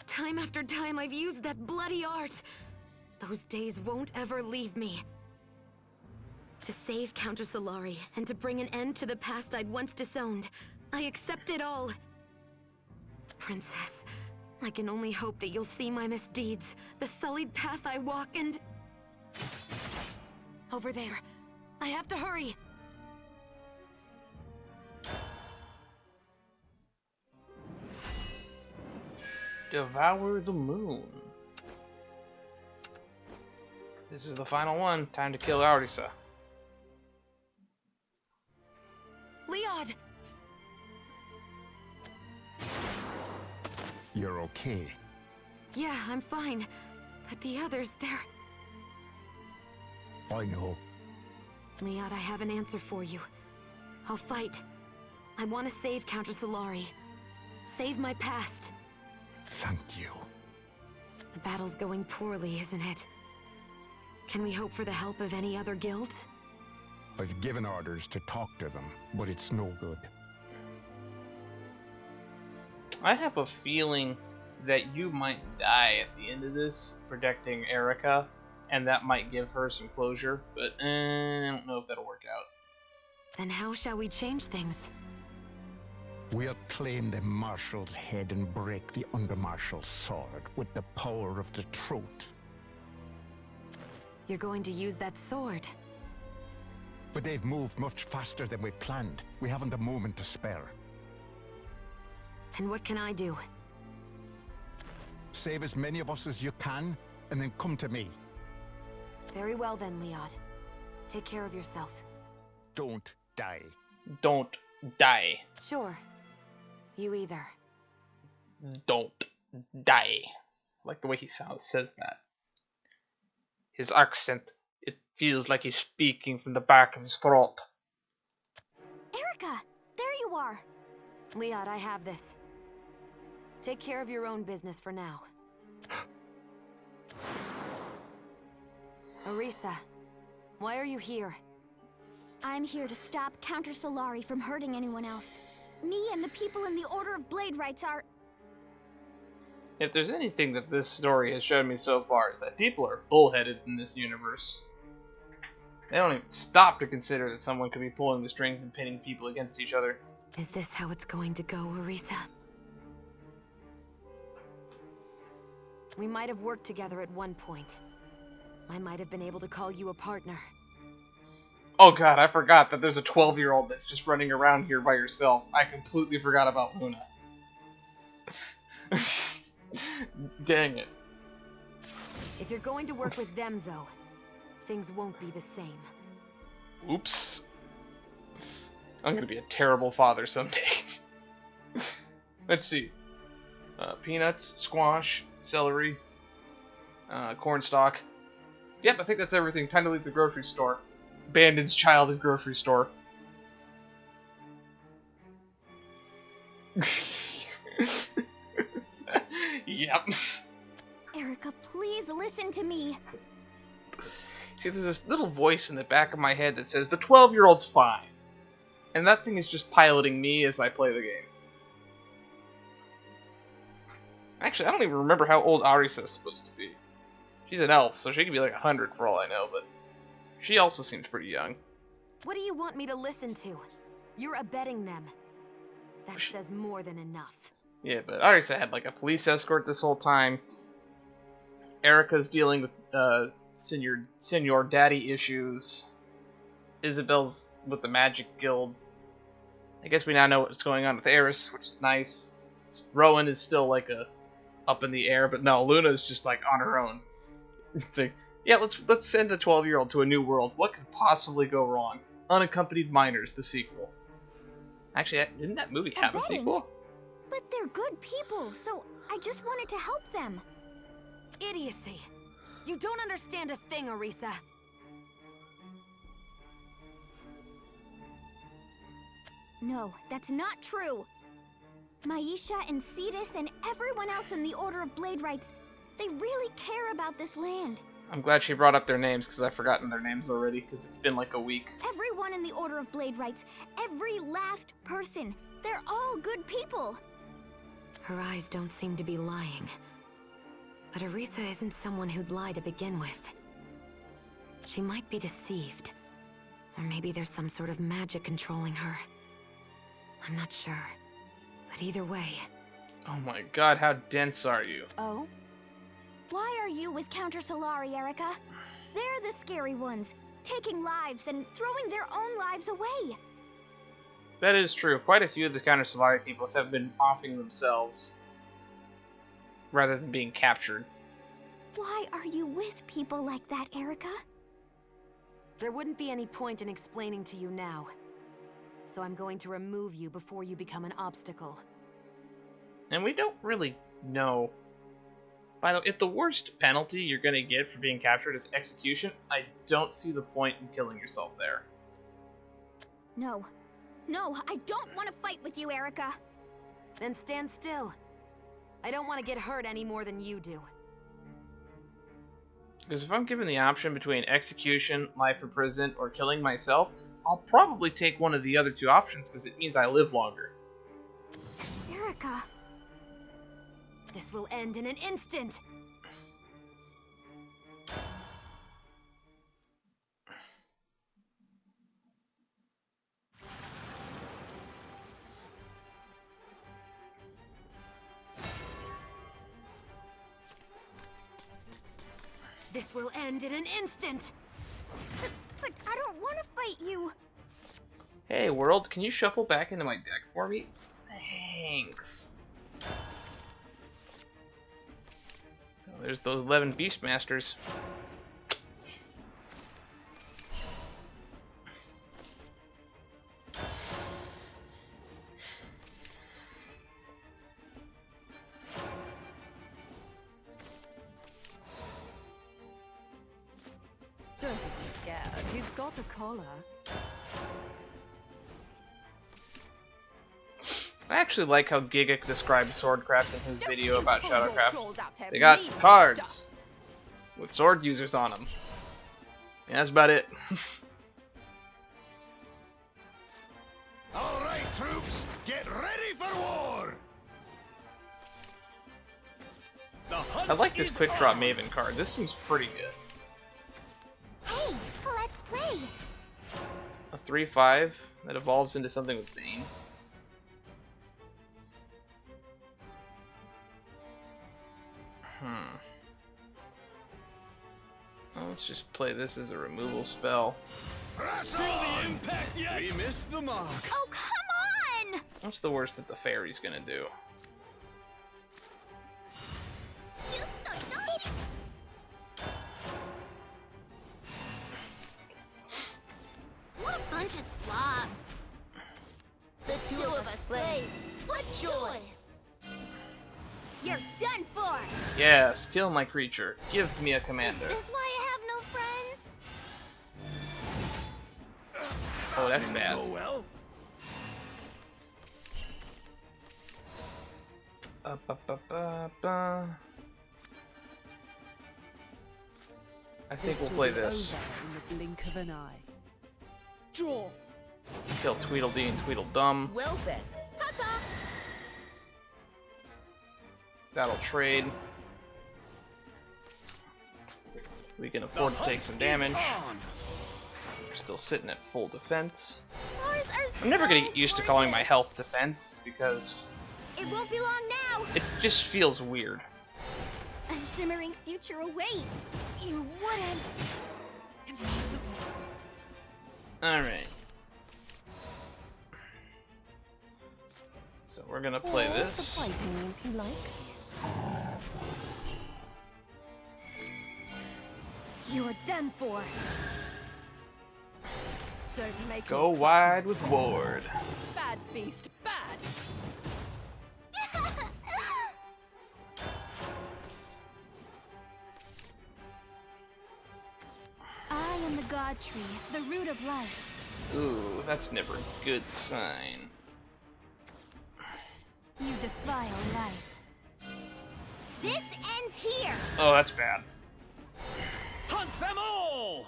[SPEAKER 5] Time after time I've used that bloody art. Those days won't ever leave me. To save Counter Solari and to bring an end to the past I'd once disowned, I accept it all. Princess, I can only hope that you'll see my misdeeds, the sullied path I walk, and... Over there. I have to hurry.
[SPEAKER 1] Devour the moon. This is the final one. Time to kill Arisa.
[SPEAKER 5] Leod!
[SPEAKER 6] You're okay.
[SPEAKER 5] Yeah, I'm fine. But the others, they're...
[SPEAKER 6] I know.
[SPEAKER 5] Leod, I have an answer for you. I'll fight. I want to save Counter Solari. Save my past.
[SPEAKER 6] Thank you.
[SPEAKER 5] The battle's going poorly, isn't it? Can we hope for the help of any other guilds?
[SPEAKER 6] I've given orders to talk to them, but it's no good.
[SPEAKER 1] I have a feeling that you might die at the end of this, protecting Erika, and that might give her some closure, but I don't know if that'll work out.
[SPEAKER 5] Then how shall we change things?
[SPEAKER 6] We'll claim the Marshal's head and break the Under-Marshal's sword with the power of the truth.
[SPEAKER 5] You're going to use that sword?
[SPEAKER 6] But they've moved much faster than we planned. We haven't a moment to spare.
[SPEAKER 5] And what can I do?
[SPEAKER 6] Save as many of us as you can, and then come to me.
[SPEAKER 5] Very well then, Leod. Take care of yourself.
[SPEAKER 6] Don't die.
[SPEAKER 1] Don't die.
[SPEAKER 5] Sure. You either.
[SPEAKER 1] Don't die. I like the way he says that. His accent, it feels like he's speaking from the back of his throat.
[SPEAKER 7] Erika! There you are!
[SPEAKER 5] Leod, I have this. Take care of your own business for now. Arisa, why are you here?
[SPEAKER 7] I'm here to stop Counter Solari from hurting anyone else. Me and the people in the Order of Blade Rights are...
[SPEAKER 1] If there's anything that this story has shown me so far, is that people are bullheaded in this universe. They don't even stop to consider that someone could be pulling the strings and pitting people against each other.
[SPEAKER 5] Is this how it's going to go, Arisa? We might have worked together at one point. I might have been able to call you a partner.
[SPEAKER 1] Oh god, I forgot that there's a 12-year-old that's just running around here by herself. I completely forgot about Luna. Dang it.
[SPEAKER 5] If you're going to work with them, though, things won't be the same.
[SPEAKER 1] Oops. I'm gonna be a terrible father someday. Let's see. Peanuts, squash, celery, cornstalk. Yep, I think that's everything. Time to leave the grocery store. Bandon's child in grocery store. Yep.
[SPEAKER 7] Erika, please listen to me.
[SPEAKER 1] See, there's this little voice in the back of my head that says, the 12-year-old's fine. And that thing is just piloting me as I play the game. Actually, I don't even remember how old Arisa is supposed to be. She's an elf, so she could be like 100 for all I know, but she also seems pretty young.
[SPEAKER 5] What do you want me to listen to? You're abetting them. That says more than enough.
[SPEAKER 1] Yeah, but Arisa had like a police escort this whole time. Erika's dealing with Senior Daddy issues. Isabel's with the Magic Guild. I guess we now know what's going on with Eris, which is nice. Rowan is still like up in the air, but no, Luna's just like on her own. It's like, yeah, let's send the 12-year-old to a new world. What could possibly go wrong? Unaccompanied Minors, the sequel. Actually, didn't that movie have a sequel?
[SPEAKER 7] But they're good people, so I just wanted to help them.
[SPEAKER 5] Idiocy. You don't understand a thing, Arisa.
[SPEAKER 7] No, that's not true. Maisha and Cetus and everyone else in the Order of Blade Rights, they really care about this land.
[SPEAKER 1] I'm glad she brought up their names, because I've forgotten their names already, because it's been like a week.
[SPEAKER 7] Everyone in the Order of Blade writes, every last person. They're all good people.
[SPEAKER 5] Her eyes don't seem to be lying. But Erika isn't someone who'd lie to begin with. She might be deceived. Or maybe there's some sort of magic controlling her. I'm not sure. But either way...
[SPEAKER 1] Oh my god, how dense are you?
[SPEAKER 7] Oh? Why are you with Counter Solari, Erika? They're the scary ones, taking lives and throwing their own lives away.
[SPEAKER 1] That is true. Quite a few of the Counter Solari peoples have been offing themselves rather than being captured.
[SPEAKER 7] Why are you with people like that, Erika?
[SPEAKER 5] There wouldn't be any point in explaining to you now. So I'm going to remove you before you become an obstacle.
[SPEAKER 1] And we don't really know. By the way, if the worst penalty you're going to get for being captured is execution, I don't see the point in killing yourself there.
[SPEAKER 7] No. No, I don't want to fight with you, Erika.
[SPEAKER 5] Then stand still. I don't want to get hurt any more than you do.
[SPEAKER 1] Because if I'm given the option between execution, life imprisonment, or killing myself, I'll probably take one of the other two options because it means I live longer.
[SPEAKER 7] Erika.
[SPEAKER 5] This will end in an instant! This will end in an instant!
[SPEAKER 7] But I don't want to fight you!
[SPEAKER 1] Hey, world, can you shuffle back into my deck for me? Thanks. Oh, there's those 11 Beastmasters.
[SPEAKER 16] Don't be scared. He's got a collar.
[SPEAKER 1] I actually like how Giga described Swordcraft in his video about Shadowcraft. They got cards with sword users on them. Yeah, that's about it.
[SPEAKER 10] All right, troops, get ready for war.
[SPEAKER 1] I like this Quick Drop Maven card. This seems pretty good.
[SPEAKER 7] Hey, let's play.
[SPEAKER 1] A 3/5 that evolves into something with Bane. Well, let's just play this as a removal spell.
[SPEAKER 4] Feel the impact yet?
[SPEAKER 10] We missed the mark.
[SPEAKER 7] Oh, come on!
[SPEAKER 1] What's the worst that the fairy's gonna do?
[SPEAKER 7] What a bunch of slobs.
[SPEAKER 11] The two of us play. What joy!
[SPEAKER 7] You're done for!
[SPEAKER 1] Yes, kill my creature. Give me a commander.
[SPEAKER 7] Is this why I have no friends?
[SPEAKER 1] Oh, that's bad.
[SPEAKER 10] Oh well.
[SPEAKER 1] I think we'll play this.
[SPEAKER 16] In the blink of an eye. Draw.
[SPEAKER 1] Kill Tweedledee and Tweedledum.
[SPEAKER 11] Well then. Ta-ta!
[SPEAKER 1] That'll trade. We can afford to take some damage. We're still sitting at full defense.
[SPEAKER 7] Stars are
[SPEAKER 1] I'm never
[SPEAKER 7] so
[SPEAKER 1] gonna get used to calling my health defense because
[SPEAKER 7] It won't be long now.
[SPEAKER 1] it just feels weird.
[SPEAKER 7] A shimmering future awaits. You wouldn't. Impossible.
[SPEAKER 1] Alright. So we're gonna play
[SPEAKER 16] The
[SPEAKER 1] this.
[SPEAKER 16] fighting means he likes you.
[SPEAKER 7] You're done for.
[SPEAKER 16] Don't make
[SPEAKER 1] Go
[SPEAKER 16] me
[SPEAKER 1] wide with Ward.
[SPEAKER 16] bad beast, bad.
[SPEAKER 7] I am the God Tree, the root of life.
[SPEAKER 1] Ooh, that's never a good sign.
[SPEAKER 7] You defile life. This ends here.
[SPEAKER 1] Oh, that's bad.
[SPEAKER 10] them all!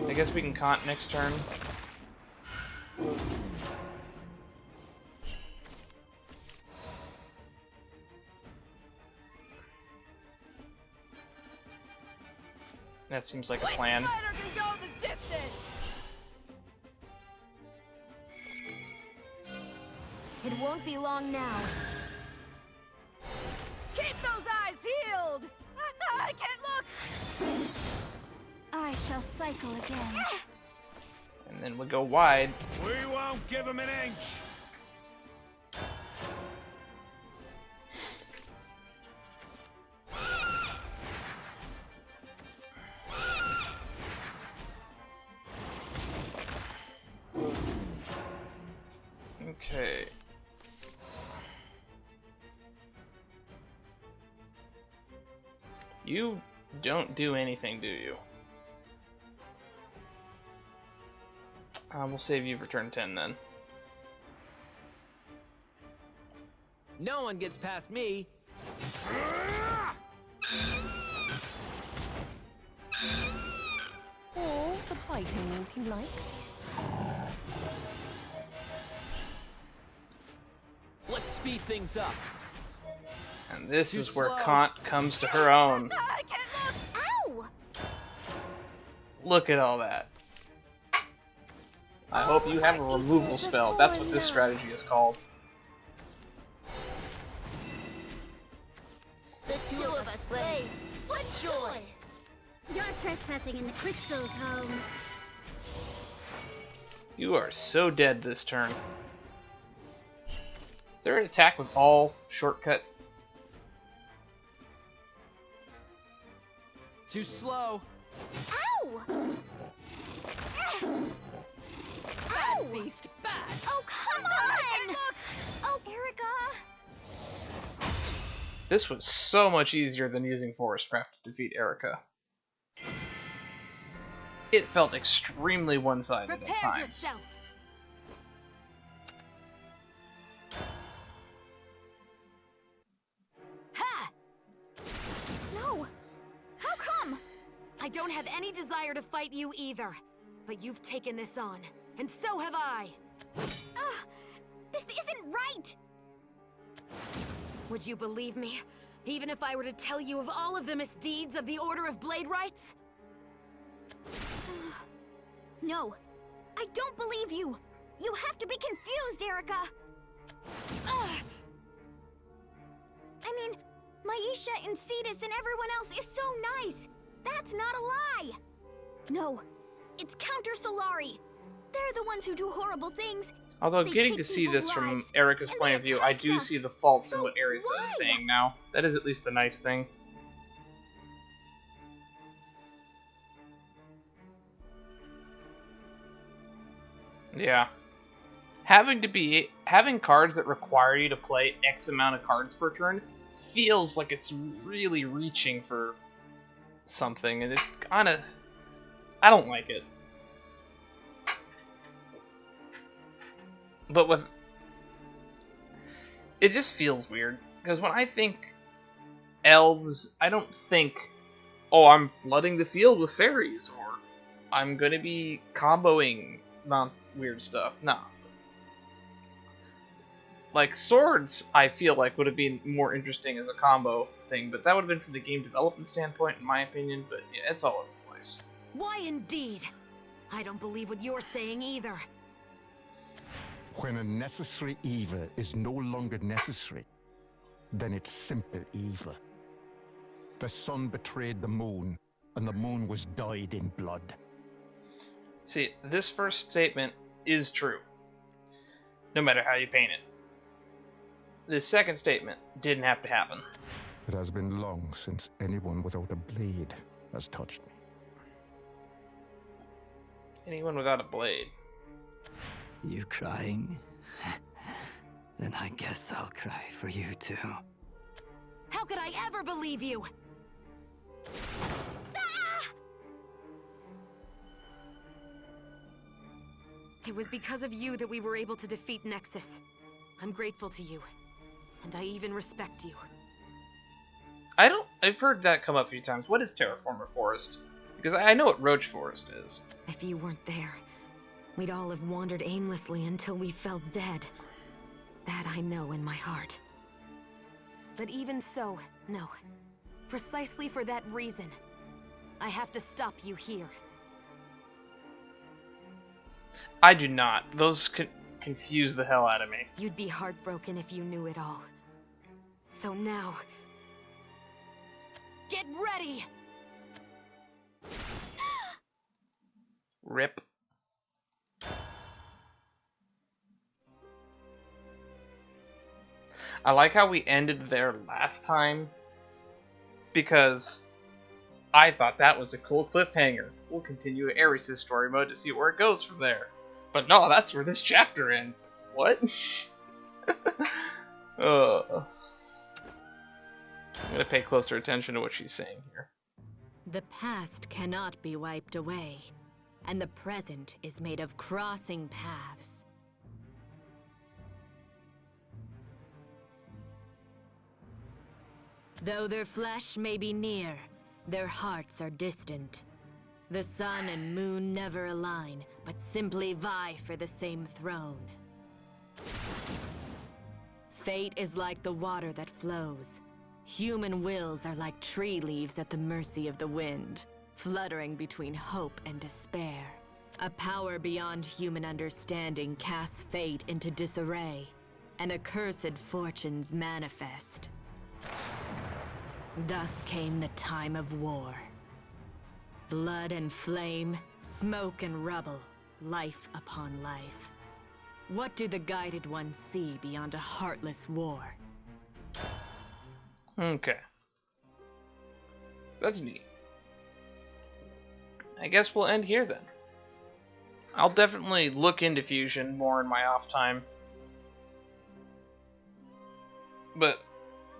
[SPEAKER 1] I guess we can Kant next turn. That seems like a plan.
[SPEAKER 5] It won't be long now.
[SPEAKER 11] Keep those eyes healed! I can't look!
[SPEAKER 7] I shall cycle again.
[SPEAKER 1] And then we go wide.
[SPEAKER 10] We won't give him an inch!
[SPEAKER 1] Okay. You don't do anything, do you? We'll save you for turn 10 then.
[SPEAKER 14] No one gets past me.
[SPEAKER 16] Or the biting means he likes you.
[SPEAKER 14] Let's speed things up.
[SPEAKER 1] And this
[SPEAKER 14] Too
[SPEAKER 1] is where
[SPEAKER 14] slow.
[SPEAKER 1] Kant comes to her own.
[SPEAKER 11] I can't look! Ow!
[SPEAKER 1] Look at all that. I hope you have a removal spell. That's what this strategy is called.
[SPEAKER 11] The two of us play. What joy!
[SPEAKER 7] You're trespassing in the crystal's home.
[SPEAKER 1] You are so dead this turn. Is there an attack with all shortcut?
[SPEAKER 14] Too slow.
[SPEAKER 7] Ow!
[SPEAKER 16] Bad beast, bad.
[SPEAKER 7] Oh, come on! Oh, Erika!
[SPEAKER 1] This was so much easier than using Forest Craft to defeat Erika. It felt extremely one-sided at
[SPEAKER 5] Prepare
[SPEAKER 1] times.
[SPEAKER 5] yourself. Ha!
[SPEAKER 7] No! How come?
[SPEAKER 5] I don't have any desire to fight you either. But you've taken this on, and so have I.
[SPEAKER 7] This isn't right!
[SPEAKER 5] Would you believe me, even if I were to tell you of all of the misdeeds of the Order of Blade Rights?
[SPEAKER 7] No, I don't believe you! You have to be confused, Erika! I mean, Maisha and Cetus and everyone else is so nice! That's not a lie! No, it's Counter Solari! They're the ones who do horrible things.
[SPEAKER 1] Although
[SPEAKER 7] They
[SPEAKER 1] getting
[SPEAKER 7] take
[SPEAKER 1] to see
[SPEAKER 7] people's
[SPEAKER 1] this from
[SPEAKER 7] lives,
[SPEAKER 1] Erika's
[SPEAKER 7] and
[SPEAKER 1] point
[SPEAKER 7] they
[SPEAKER 1] of view, I
[SPEAKER 7] attacked
[SPEAKER 1] do
[SPEAKER 7] us.
[SPEAKER 1] see the faults in
[SPEAKER 7] So
[SPEAKER 1] what Erisa
[SPEAKER 7] why?
[SPEAKER 1] is saying now. That is at least the nice thing. Yeah. Having cards that require you to play X amount of cards per turn feels like it's really reaching for something, and it kinda... I don't like it. But with... It just feels weird, because when I think elves, I don't think, oh, I'm flooding the field with fairies, or I'm gonna be comboing weird stuff. Nah. Like, swords, I feel like, would have been more interesting as a combo thing, but that would have been from the game development standpoint, in my opinion, but yeah, it's all over the place.
[SPEAKER 5] Why indeed? I don't believe what you're saying either.
[SPEAKER 6] When a necessary evil is no longer necessary, then it's simple evil. The sun betrayed the moon, and the moon was dyed in blood.
[SPEAKER 1] See, this first statement is true, no matter how you paint it. The second statement didn't have to happen.
[SPEAKER 6] It has been long since anyone without a blade has touched me.
[SPEAKER 1] Anyone without a blade.
[SPEAKER 12] You crying? Then I guess I'll cry for you too.
[SPEAKER 5] How could I ever believe you? It was because of you that we were able to defeat Nexus. I'm grateful to you, and I even respect you.
[SPEAKER 1] I've heard that come up a few times. What is Terraformer Forest? Because I know what Roach Forest is.
[SPEAKER 5] If you weren't there, we'd all have wandered aimlessly until we fell dead. That I know in my heart. But even so, no. Precisely for that reason, I have to stop you here.
[SPEAKER 1] I do not. Those confuse the hell out of me.
[SPEAKER 5] You'd be heartbroken if you knew it all. So now... get ready!
[SPEAKER 1] Rip. I like how we ended there last time, because I thought that was a cool cliffhanger. We'll continue Ares' story mode to see where it goes from there. But no, that's where this chapter ends. What? I'm gonna pay closer attention to what she's saying here.
[SPEAKER 2] The past cannot be wiped away, and the present is made of crossing paths. Though their flesh may be near, their hearts are distant. The sun and moon never align, but simply vie for the same throne. Fate is like the water that flows. Human wills are like tree leaves at the mercy of the wind, fluttering between hope and despair. A power beyond human understanding casts fate into disarray, and accursed fortunes manifest. Thus came the time of war. Blood and flame, smoke and rubble, life upon life. What do the guided ones see beyond a heartless war?
[SPEAKER 1] Okay. That's neat. I guess we'll end here then. I'll definitely look into fusion more in my off time. But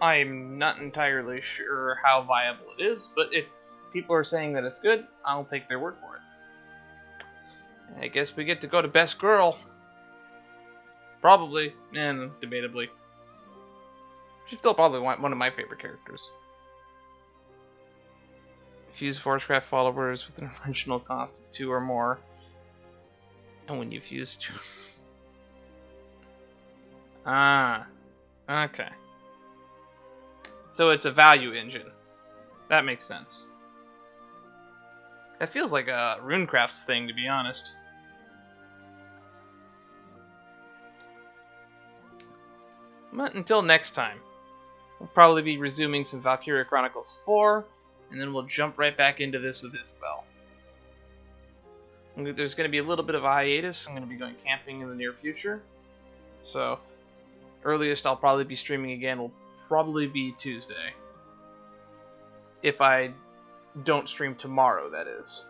[SPEAKER 1] I'm not entirely sure how viable it is, but if people are saying that it's good, I'll take their word for it. I guess we get to go to Best Girl. Probably, and debatably. She's still probably one of my favorite characters. Fuse Forcecraft followers with an original cost of 2 or more. And when you fuse 2... okay. So it's a value engine. That makes sense. That feels like a Runecraft's thing, to be honest. But until next time, we'll probably be resuming some Valkyria Chronicles 4, and then we'll jump right back into this with Isabel. There's going to be a little bit of a hiatus. I'm going to be going camping in the near future. So, earliest I'll probably be streaming again will probably be Tuesday. If I don't stream tomorrow, that is.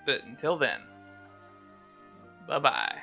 [SPEAKER 1] But until then, bye-bye.